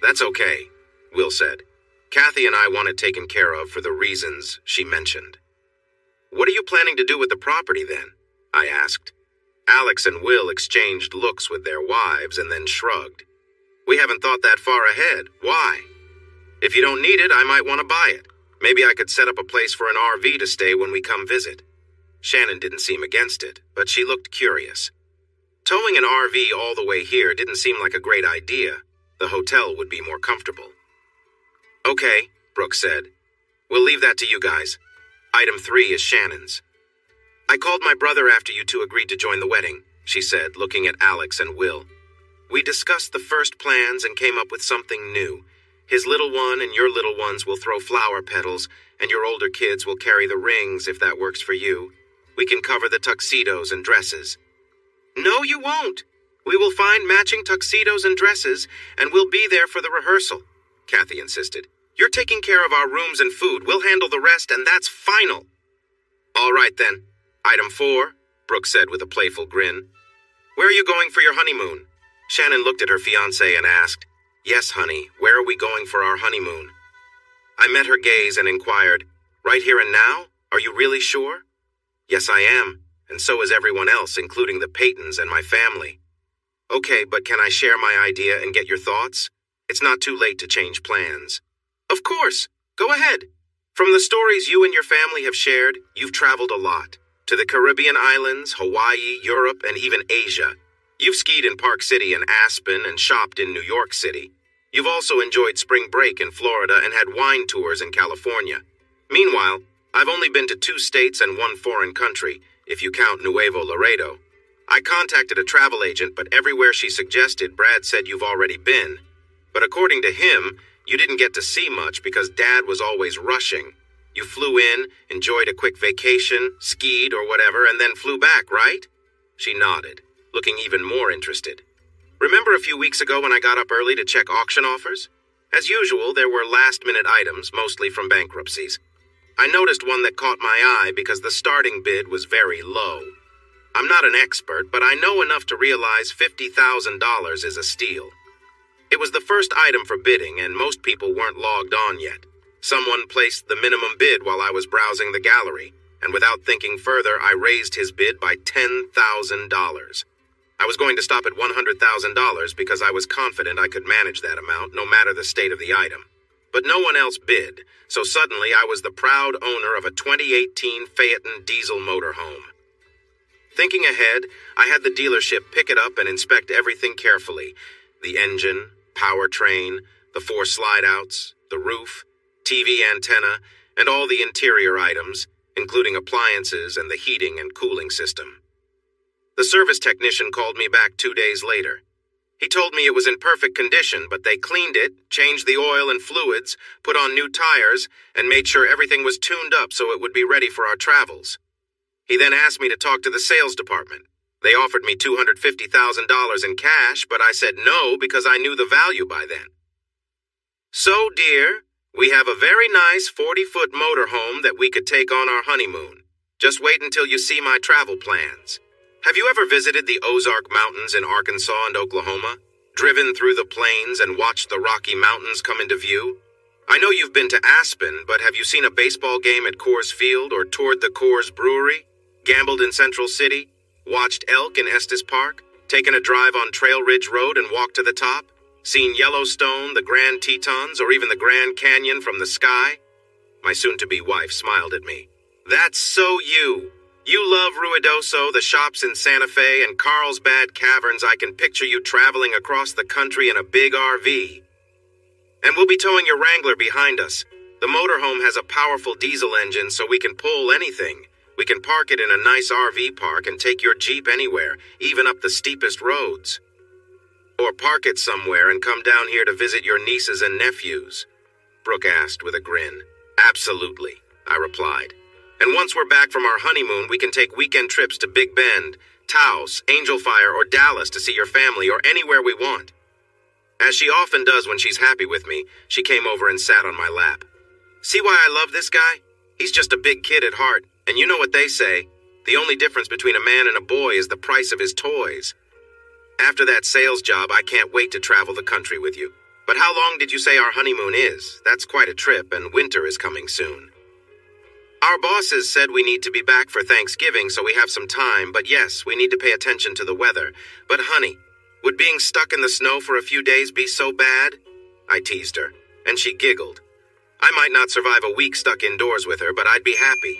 That's okay, Will said. Kathy and I want it taken care of for the reasons she mentioned. What are you planning to do with the property then? I asked. Alex and Will exchanged looks with their wives and then shrugged. We haven't thought that far ahead. Why? If you don't need it, I might want to buy it. Maybe I could set up a place for an RV to stay when we come visit. Shannon didn't seem against it, but she looked curious. Towing an RV all the way here didn't seem like a great idea. The hotel would be more comfortable. Okay, Brooke said. We'll leave that to you guys. Item 3 is Shannon's. I called my brother after you two agreed to join the wedding, she said, looking at Alex and Will. We discussed the first plans and came up with something new. His little one and your little ones will throw flower petals, and your older kids will carry the rings if that works for you. We can cover the tuxedos and dresses. No, you won't. We will find matching tuxedos and dresses, and we'll be there for the rehearsal, Kathy insisted. You're taking care of our rooms and food. We'll handle the rest, and that's final. All right, then. Item 4, Brooke said with a playful grin. Where are you going for your honeymoon? Shannon looked at her fiancé and asked, Yes, honey, where are we going for our honeymoon? I met her gaze and inquired, Right here and now? Are you really sure? Yes, I am, and so is everyone else, including the Paytons and my family. Okay, but can I share my idea and get your thoughts? It's not too late to change plans. Of course, go ahead. From the stories you and your family have shared, you've traveled a lot. To the Caribbean islands, Hawaii, Europe, and even Asia. You've skied in Park City and Aspen and shopped in New York City. You've also enjoyed spring break in Florida and had wine tours in California. Meanwhile, I've only been to 2 states and 1 foreign country, if you count Nuevo Laredo. I contacted a travel agent, but everywhere she suggested, Brad said you've already been. But according to him, you didn't get to see much because Dad was always rushing. You flew in, enjoyed a quick vacation, skied or whatever, and then flew back, right? She nodded, looking even more interested. Remember a few weeks ago when I got up early to check auction offers? As usual, there were last-minute items, mostly from bankruptcies. I noticed one that caught my eye because the starting bid was very low. I'm not an expert, but I know enough to realize $50,000 is a steal. It was the first item for bidding, and most people weren't logged on yet. Someone placed the minimum bid while I was browsing the gallery, and without thinking further, I raised his bid by $10,000. I was going to stop at $100,000 because I was confident I could manage that amount, no matter the state of the item. But no one else bid, so suddenly I was the proud owner of a 2018 Phaeton diesel motorhome. Thinking ahead, I had the dealership pick it up and inspect everything carefully. The engine, powertrain, the 4 slide-outs, the roof, TV antenna, and all the interior items, including appliances and the heating and cooling system. The service technician called me back 2 days later. He told me it was in perfect condition, but they cleaned it, changed the oil and fluids, put on new tires, and made sure everything was tuned up so it would be ready for our travels. He then asked me to talk to the sales department. They offered me $250,000 in cash, but I said no because I knew the value by then. So, dear, we have a very nice 40-foot motorhome that we could take on our honeymoon. Just wait until you see my travel plans. Have you ever visited the Ozark Mountains in Arkansas and Oklahoma? Driven through the plains and watched the Rocky Mountains come into view? I know you've been to Aspen, but have you seen a baseball game at Coors Field or toured the Coors Brewery? Gambled in Central City? Watched elk in Estes Park? Taken a drive on Trail Ridge Road and walked to the top? Seen Yellowstone, the Grand Tetons, or even the Grand Canyon from the sky? My soon-to-be wife smiled at me. That's so you. You love Ruidoso, the shops in Santa Fe, and Carlsbad Caverns. I can picture you traveling across the country in a big RV. And we'll be towing your Wrangler behind us. The motorhome has a powerful diesel engine, so we can pull anything. We can park it in a nice RV park and take your Jeep anywhere, even up the steepest roads. Or park it somewhere and come down here to visit your nieces and nephews, Brooke asked with a grin. Absolutely, I replied. And once we're back from our honeymoon, we can take weekend trips to Big Bend, Taos, Angel Fire, or Dallas to see your family, or anywhere we want. As she often does when she's happy with me, she came over and sat on my lap. See why I love this guy? He's just a big kid at heart, and you know what they say. The only difference between a man and a boy is the price of his toys. After that sales job, I can't wait to travel the country with you. But how long did you say our honeymoon is? That's quite a trip, and winter is coming soon. Our bosses said we need to be back for Thanksgiving, so we have some time, but yes, we need to pay attention to the weather. But honey, would being stuck in the snow for a few days be so bad? I teased her, and she giggled. I might not survive a week stuck indoors with her, but I'd be happy.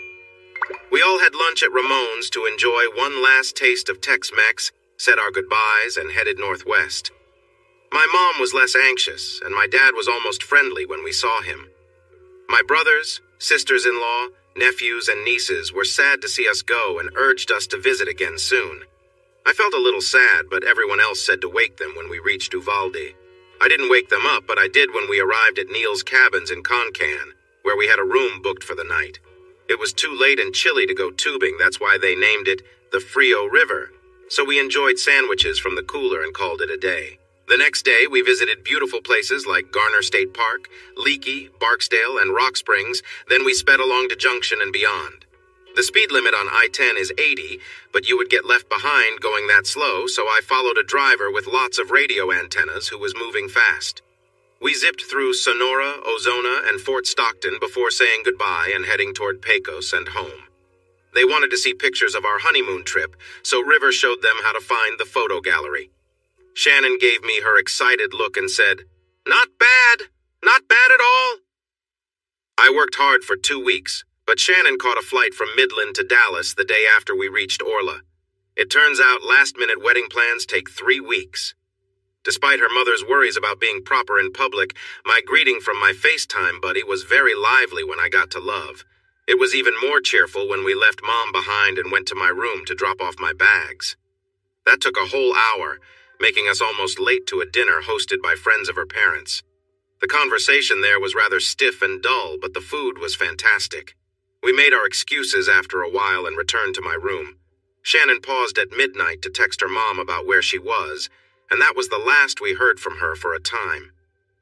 We all had lunch at Ramon's to enjoy one last taste of Tex-Mex, said our goodbyes, and headed northwest. My mom was less anxious, and my dad was almost friendly when we saw him. My brothers, sisters-in-law, nephews, and nieces were sad to see us go and urged us to visit again soon. I felt a little sad, but everyone else said to wake them when we reached Uvalde. I didn't wake them up, but I did when we arrived at Neil's Cabins in Concan, where we had a room booked for the night. It was too late and chilly to go tubing, that's why they named it the Frio River. So we enjoyed sandwiches from the cooler and called it a day. The next day, we visited beautiful places like Garner State Park, Leakey, Barksdale, and Rock Springs. Then we sped along to Junction and beyond. The speed limit on I-10 is 80, but you would get left behind going that slow, so I followed a driver with lots of radio antennas who was moving fast. We zipped through Sonora, Ozona, and Fort Stockton before saying goodbye and heading toward Pecos and home. They wanted to see pictures of our honeymoon trip, so River showed them how to find the photo gallery. Shannon gave me her excited look and said, "Not bad. Not bad at all." I worked hard for 2 weeks, but Shannon caught a flight from Midland to Dallas the day after we reached Orla. It turns out last-minute wedding plans take 3 weeks. Despite her mother's worries about being proper in public, my greeting from my FaceTime buddy was very lively when I got to Love. It was even more cheerful when we left Mom behind and went to my room to drop off my bags. That took a whole hour, making us almost late to a dinner hosted by friends of her parents. The conversation there was rather stiff and dull, but the food was fantastic. We made our excuses after a while and returned to my room. Shannon paused at midnight to text her mom about where she was, and that was the last we heard from her for a time.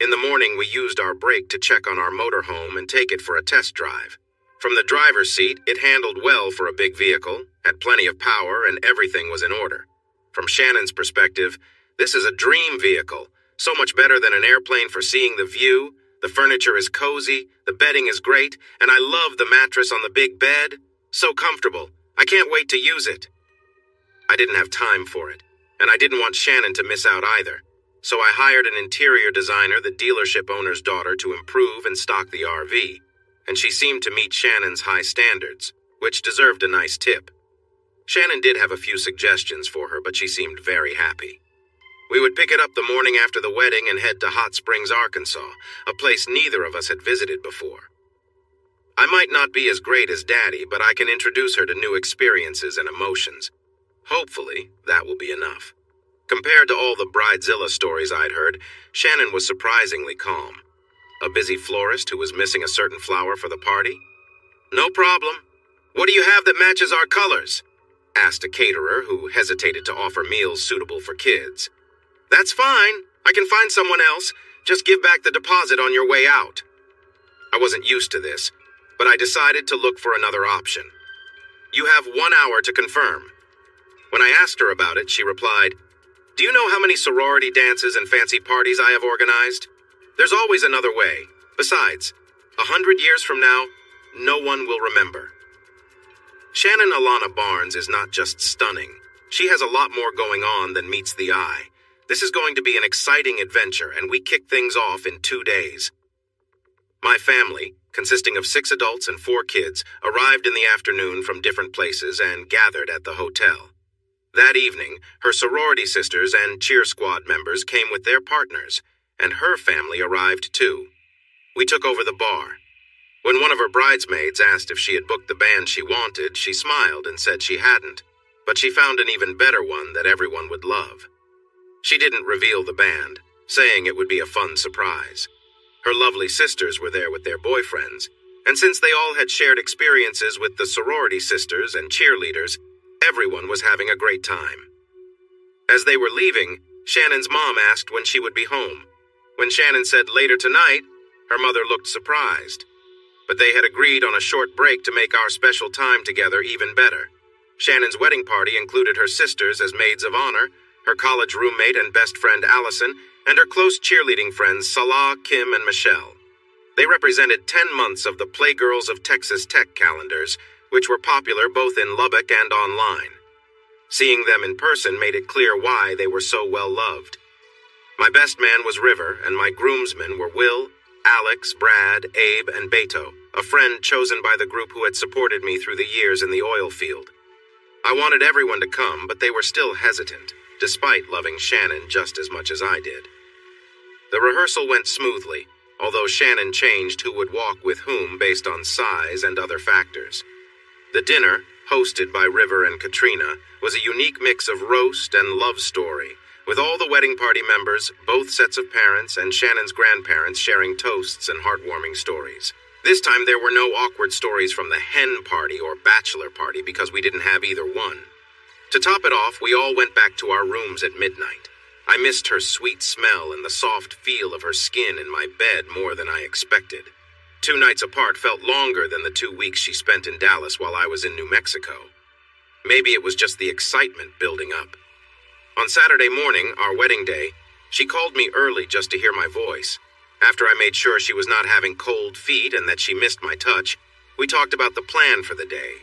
In the morning, we used our break to check on our motorhome and take it for a test drive. From the driver's seat, it handled well for a big vehicle, had plenty of power, and everything was in order. From Shannon's perspective, this is a dream vehicle, so much better than an airplane for seeing the view. The furniture is cozy, the bedding is great, and I love the mattress on the big bed. So comfortable. I can't wait to use it. I didn't have time for it, and I didn't want Shannon to miss out either. So I hired an interior designer, the dealership owner's daughter, to improve and stock the RV, and she seemed to meet Shannon's high standards, which deserved a nice tip. Shannon did have a few suggestions for her, but she seemed very happy. We would pick it up the morning after the wedding and head to Hot Springs, Arkansas, a place neither of us had visited before. I might not be as great as Daddy, but I can introduce her to new experiences and emotions. Hopefully, that will be enough. Compared to all the Bridezilla stories I'd heard, Shannon was surprisingly calm. A busy florist who was missing a certain flower for the party? "No problem. What do you have that matches our colors?" asked a caterer who hesitated to offer meals suitable for kids. "That's fine. I can find someone else. Just give back the deposit on your way out." I wasn't used to this, but I decided to look for another option. "You have 1 hour to confirm." When I asked her about it, she replied, "Do you know how many sorority dances and fancy parties I have organized? There's always another way. Besides, 100 years from now, no one will remember." Shannon Alana Barnes is not just stunning. She has a lot more going on than meets the eye. This is going to be an exciting adventure, and we kick things off in 2 days. My family, consisting of 6 adults and 4 kids, arrived in the afternoon from different places and gathered at the hotel. That evening, her sorority sisters and cheer squad members came with their partners, and her family arrived too. We took over the bar. When one of her bridesmaids asked if she had booked the band she wanted, she smiled and said she hadn't, but she found an even better one that everyone would love. She didn't reveal the band, saying it would be a fun surprise. Her lovely sisters were there with their boyfriends, and since they all had shared experiences with the sorority sisters and cheerleaders, everyone was having a great time. As they were leaving, Shannon's mom asked when she would be home. When Shannon said later tonight, her mother looked surprised. but they had agreed on a short break to make our special time together even better. Shannon's wedding party included her sisters as maids of honor, her college roommate and best friend Allison, and her close cheerleading friends Salah, Kim, and Michelle. They represented 10 months of the Playgirls of Texas Tech calendars, which were popular both in Lubbock and online. Seeing them in person made it clear why they were so well loved. My best man was River, and my groomsmen were Will, Alex, Brad, Abe, and Beto, a friend chosen by the group who had supported me through the years in the oil field. I wanted everyone to come, but they were still hesitant, despite loving Shannon just as much as I did. The rehearsal went smoothly, although Shannon changed who would walk with whom based on size and other factors. The dinner, hosted by River and Katrina, was a unique mix of roast and love story, with all the wedding party members, both sets of parents, and Shannon's grandparents sharing toasts and heartwarming stories. This time there were no awkward stories from the hen party or bachelor party because we didn't have either one. To top it off, we all went back to our rooms at midnight. I missed her sweet smell and the soft feel of her skin in my bed more than I expected. 2 nights apart felt longer than the 2 weeks she spent in Dallas while I was in New Mexico. Maybe it was just the excitement building up. On Saturday morning, our wedding day, she called me early just to hear my voice. After I made sure she was not having cold feet and that she missed my touch, we talked about the plan for the day.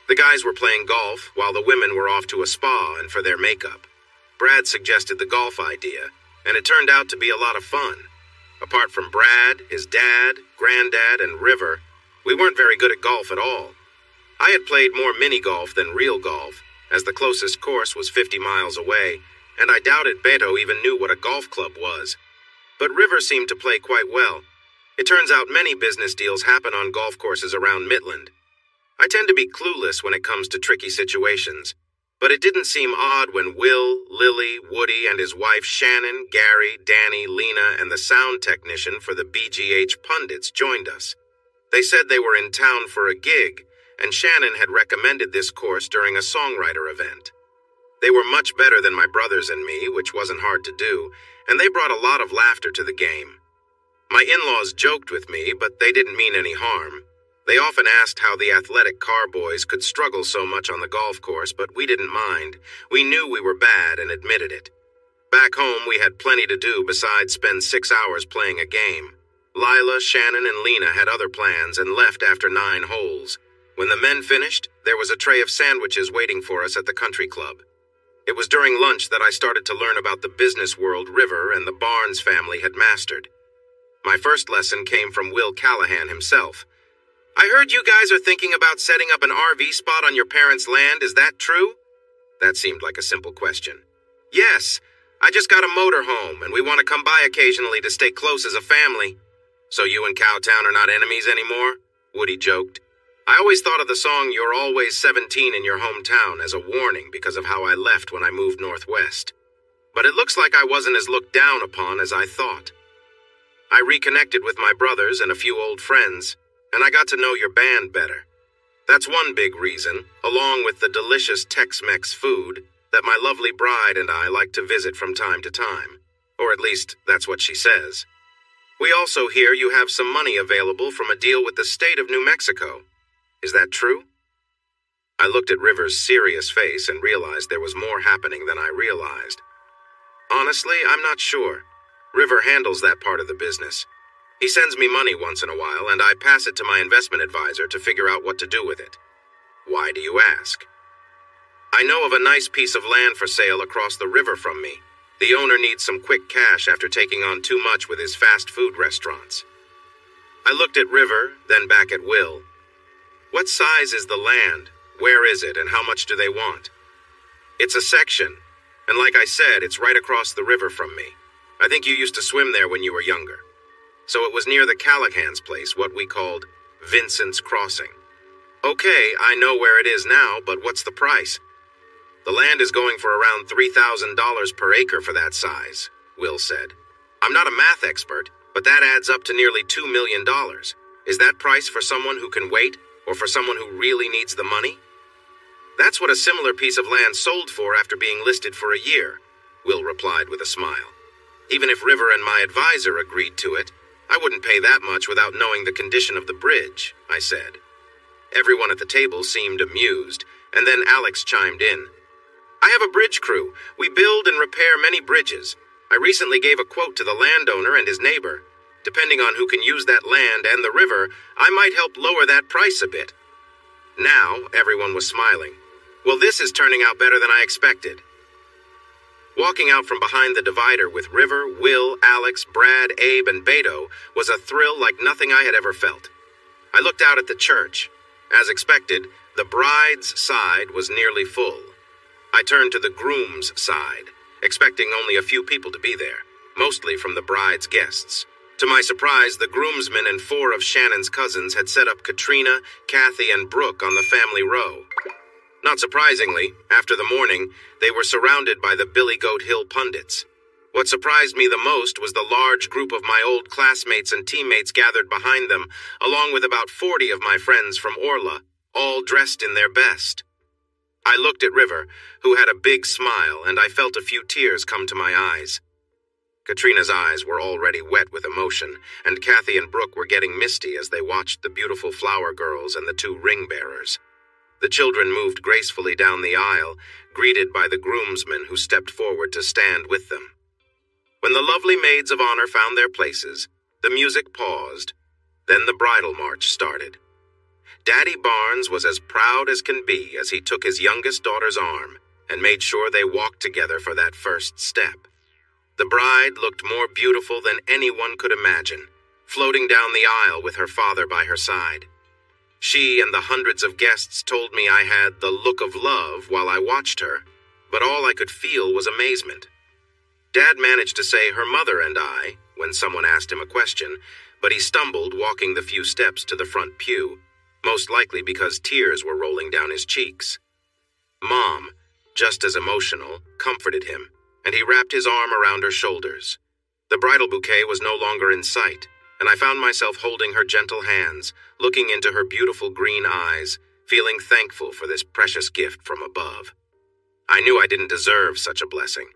The guys were playing golf, while the women were off to a spa and for their makeup. Brad suggested the golf idea, and it turned out to be a lot of fun. Apart from Brad, his dad, granddad, and River, we weren't very good at golf at all. I had played more mini-golf than real golf, as the closest course was 50 miles away, and I doubted Beto even knew what a golf club was. But River seemed to play quite well. It turns out many business deals happen on golf courses around Midland. I tend to be clueless when it comes to tricky situations, but it didn't seem odd when Will, Lily, Woody, and his wife Shannon, Gary, Danny, Lena, and the sound technician for the BGH Pundits joined us. They said they were in town for a gig, and Shannon had recommended this course during a songwriter event. They were much better than my brothers and me, which wasn't hard to do, and they brought a lot of laughter to the game. My in-laws joked with me, but they didn't mean any harm. They often asked how the athletic car boys could struggle so much on the golf course, but we didn't mind. We knew we were bad and admitted it. Back home, we had plenty to do besides spend 6 hours playing a game. Lila, Shannon, and Lena had other plans and left after 9 holes. When the men finished, there was a tray of sandwiches waiting for us at the country club. It was during lunch that I started to learn about the business world River and the Barnes family had mastered. My first lesson came from Will Callahan himself. "I heard you guys are thinking about setting up an RV spot on your parents' land, is that true?" That seemed like a simple question. "Yes, I just got a motorhome, and we want to come by occasionally to stay close as a family." "So you and Cowtown are not enemies anymore?" Woody joked. I always thought of the song "You're Always 17 in Your Hometown" as a warning because of how I left when I moved northwest. But it looks like I wasn't as looked down upon as I thought. I reconnected with my brothers and a few old friends, and I got to know your band better. That's one big reason, along with the delicious Tex-Mex food, that my lovely bride and I like to visit from time to time. Or at least, that's what she says. We also hear you have some money available from a deal with the state of New Mexico. Is that true? I looked at River's serious face and realized there was more happening than I realized. Honestly, I'm not sure. River handles that part of the business. He sends me money once in a while, and I pass it to my investment advisor to figure out what to do with it. Why do you ask? I know of a nice piece of land for sale across the river from me. The owner needs some quick cash after taking on too much with his fast food restaurants. I looked at River, then back at Will. What size is the land? Where is it, and how much do they want? It's a section, and like I said, it's right across the river from me. I think you used to swim there when you were younger. So it was near the Callahan's place, what we called Vincent's Crossing. Okay, I know where it is now, but what's the price? The land is going for around $3,000 per acre for that size, Will said. I'm not a math expert, but that adds up to nearly $2 million. Is that price for someone who can wait, or for someone who really needs the money? That's what a similar piece of land sold for after being listed for a year, Will replied with a smile. Even if River and my advisor agreed to it, I wouldn't pay that much without knowing the condition of the bridge, I said. Everyone at the table seemed amused, and then Alex chimed in. I have a bridge crew. We build and repair many bridges. I recently gave a quote to the landowner and his neighbor. Depending on who can use that land and the river, I might help lower that price a bit. Now, everyone was smiling. Well, this is turning out better than I expected. Walking out from behind the divider with River, Will, Alex, Brad, Abe, and Beto was a thrill like nothing I had ever felt. I looked out at the church. As expected, the bride's side was nearly full. I turned to the groom's side, expecting only a few people to be there, mostly from the bride's guests. To my surprise, the groomsmen and 4 of Shannon's cousins had set up Katrina, Kathy, and Brooke on the family row. Not surprisingly, after the morning, they were surrounded by the Billy Goat Hill pundits. What surprised me the most was the large group of my old classmates and teammates gathered behind them, along with about 40 of my friends from Orla, all dressed in their best. I looked at River, who had a big smile, and I felt a few tears come to my eyes. Katrina's eyes were already wet with emotion, and Kathy and Brooke were getting misty as they watched the beautiful flower girls and the 2 ring bearers. The children moved gracefully down the aisle, greeted by the groomsmen who stepped forward to stand with them. When the lovely maids of honor found their places, the music paused. Then the bridal march started. Daddy Barnes was as proud as can be as he took his youngest daughter's arm and made sure they walked together for that first step. The bride looked more beautiful than anyone could imagine, floating down the aisle with her father by her side. She and the hundreds of guests told me I had the look of love while I watched her, but all I could feel was amazement. Dad managed to say her mother and I when someone asked him a question, but he stumbled walking the few steps to the front pew, most likely because tears were rolling down his cheeks. Mom, just as emotional, comforted him, and he wrapped his arm around her shoulders. The bridal bouquet was no longer in sight, and I found myself holding her gentle hands, looking into her beautiful green eyes, feeling thankful for this precious gift from above. I knew I didn't deserve such a blessing.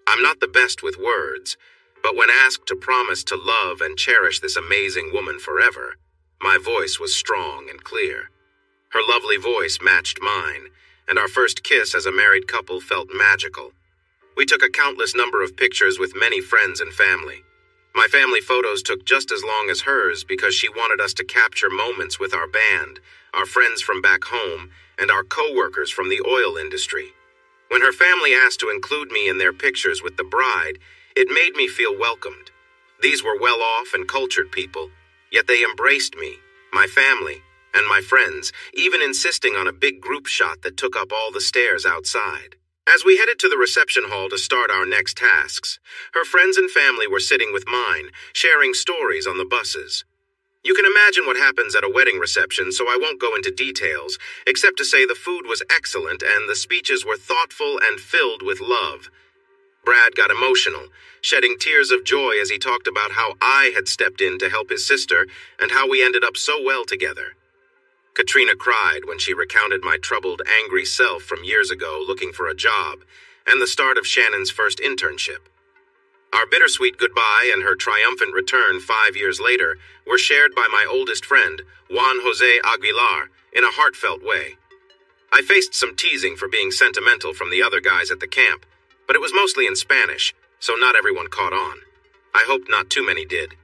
I'm not the best with words, but when asked to promise to love and cherish this amazing woman forever, my voice was strong and clear. Her lovely voice matched mine, and our first kiss as a married couple felt magical. We took a countless number of pictures with many friends and family. My family photos took just as long as hers because she wanted us to capture moments with our band, our friends from back home, and our co-workers from the oil industry. When her family asked to include me in their pictures with the bride, it made me feel welcomed. These were well-off and cultured people, yet they embraced me, my family, and my friends, even insisting on a big group shot that took up all the stairs outside. As we headed to the reception hall to start our next tasks, her friends and family were sitting with mine, sharing stories on the buses. You can imagine what happens at a wedding reception, so I won't go into details, except to say the food was excellent and the speeches were thoughtful and filled with love. Brad got emotional, shedding tears of joy as he talked about how I had stepped in to help his sister and how we ended up so well together. Katrina cried when she recounted my troubled, angry self from years ago looking for a job and the start of Shannon's first internship. Our bittersweet goodbye and her triumphant return 5 years later were shared by my oldest friend, Juan Jose Aguilar, in a heartfelt way. I faced some teasing for being sentimental from the other guys at the camp, but it was mostly in Spanish, so not everyone caught on. I hope not too many did.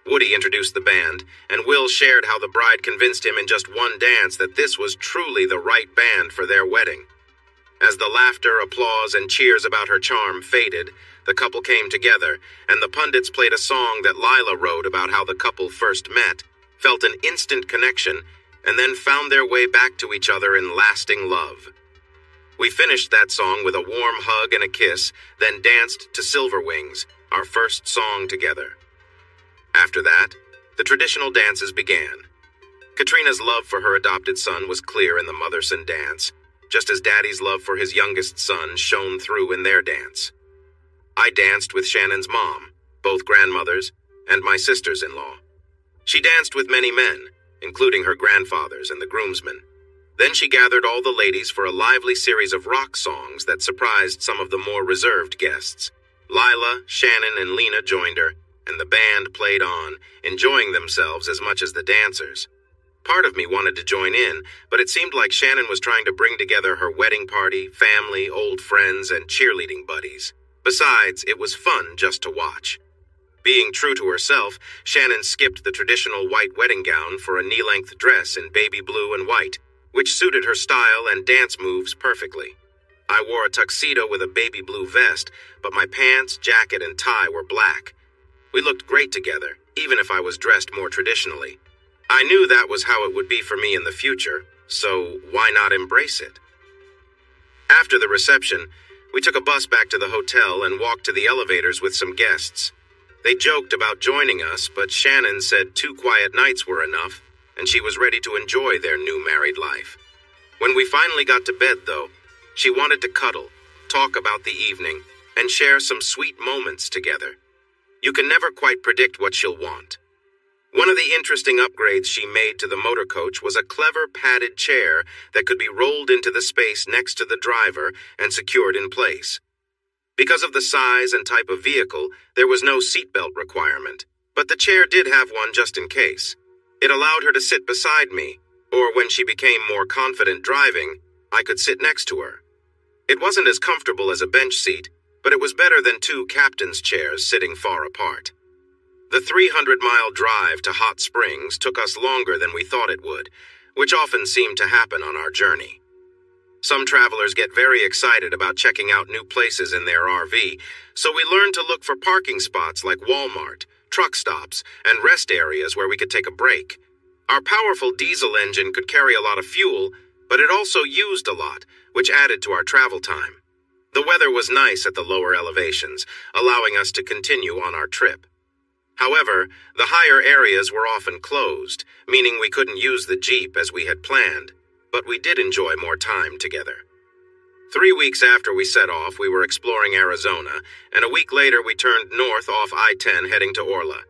Woody introduced the band, and Will shared how the bride convinced him in just one dance that this was truly the right band for their wedding. As the laughter, applause, and cheers about her charm faded, the couple came together, and the pundits played a song that Lila wrote about how the couple first met, felt an instant connection, and then found their way back to each other in lasting love. We finished that song with a warm hug and a kiss, then danced to Silver Wings, our first song together. After that, the traditional dances began. Katrina's love for her adopted son was clear in the Motherson dance, just as Daddy's love for his youngest son shone through in their dance. I danced with Shannon's mom, both grandmothers, and my sisters-in-law. She danced with many men, including her grandfathers and the groomsmen. Then she gathered all the ladies for a lively series of rock songs that surprised some of the more reserved guests. Lila, Shannon, and Lena joined her, and the band played on, enjoying themselves as much as the dancers. Part of me wanted to join in, but it seemed like Shannon was trying to bring together her wedding party, family, old friends, and cheerleading buddies. Besides, it was fun just to watch. Being true to herself, Shannon skipped the traditional white wedding gown for a knee-length dress in baby blue and white, which suited her style and dance moves perfectly. I wore a tuxedo with a baby blue vest, but my pants, jacket, and tie were black. We looked great together, even if I was dressed more traditionally. I knew that was how it would be for me in the future, so why not embrace it? After the reception, we took a bus back to the hotel and walked to the elevators with some guests. They joked about joining us, but Shannon said 2 quiet nights were enough, and she was ready to enjoy their new married life. When we finally got to bed, though, she wanted to cuddle, talk about the evening, and share some sweet moments together. You can never quite predict what she'll want. One of the interesting upgrades she made to the motor coach was a clever padded chair that could be rolled into the space next to the driver and secured in place. Because of the size and type of vehicle, there was no seatbelt requirement, but the chair did have one just in case. It allowed her to sit beside me, or when she became more confident driving, I could sit next to her. It wasn't as comfortable as a bench seat, but it was better than 2 captain's chairs sitting far apart. The 300-mile drive to Hot Springs took us longer than we thought it would, which often seemed to happen on our journey. Some travelers get very excited about checking out new places in their RV, so we learned to look for parking spots like Walmart, truck stops, and rest areas where we could take a break. Our powerful diesel engine could carry a lot of fuel, but it also used a lot, which added to our travel time. The weather was nice at the lower elevations, allowing us to continue on our trip. However, the higher areas were often closed, meaning we couldn't use the Jeep as we had planned, but we did enjoy more time together. 3 weeks after we set off, we were exploring Arizona, and a week later we turned north off I-10 heading to Orla.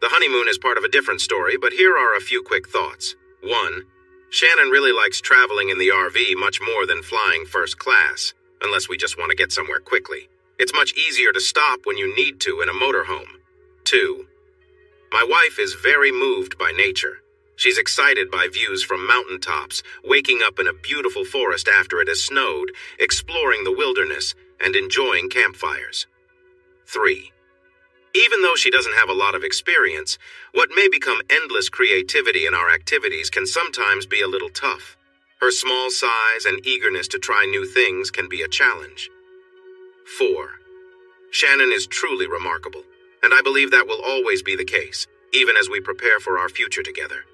The honeymoon is part of a different story, but here are a few quick thoughts. 1. Shannon really likes traveling in the RV much more than flying first class, unless we just want to get somewhere quickly. It's much easier to stop when you need to in a motorhome. 2. My wife is very moved by nature. She's excited by views from mountaintops, waking up in a beautiful forest after it has snowed, exploring the wilderness, and enjoying campfires. 3. Even though she doesn't have a lot of experience, what may become endless creativity in our activities can sometimes be a little tough. Her small size and eagerness to try new things can be a challenge. 4. Shannon is truly remarkable, and I believe that will always be the case, even as we prepare for our future together.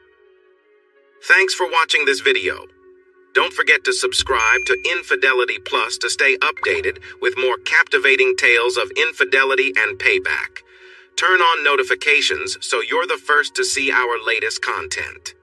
Thanks for watching this video. Don't forget to subscribe to Infidelity Plus to stay updated with more captivating tales of infidelity and payback. Turn on notifications so you're the first to see our latest content.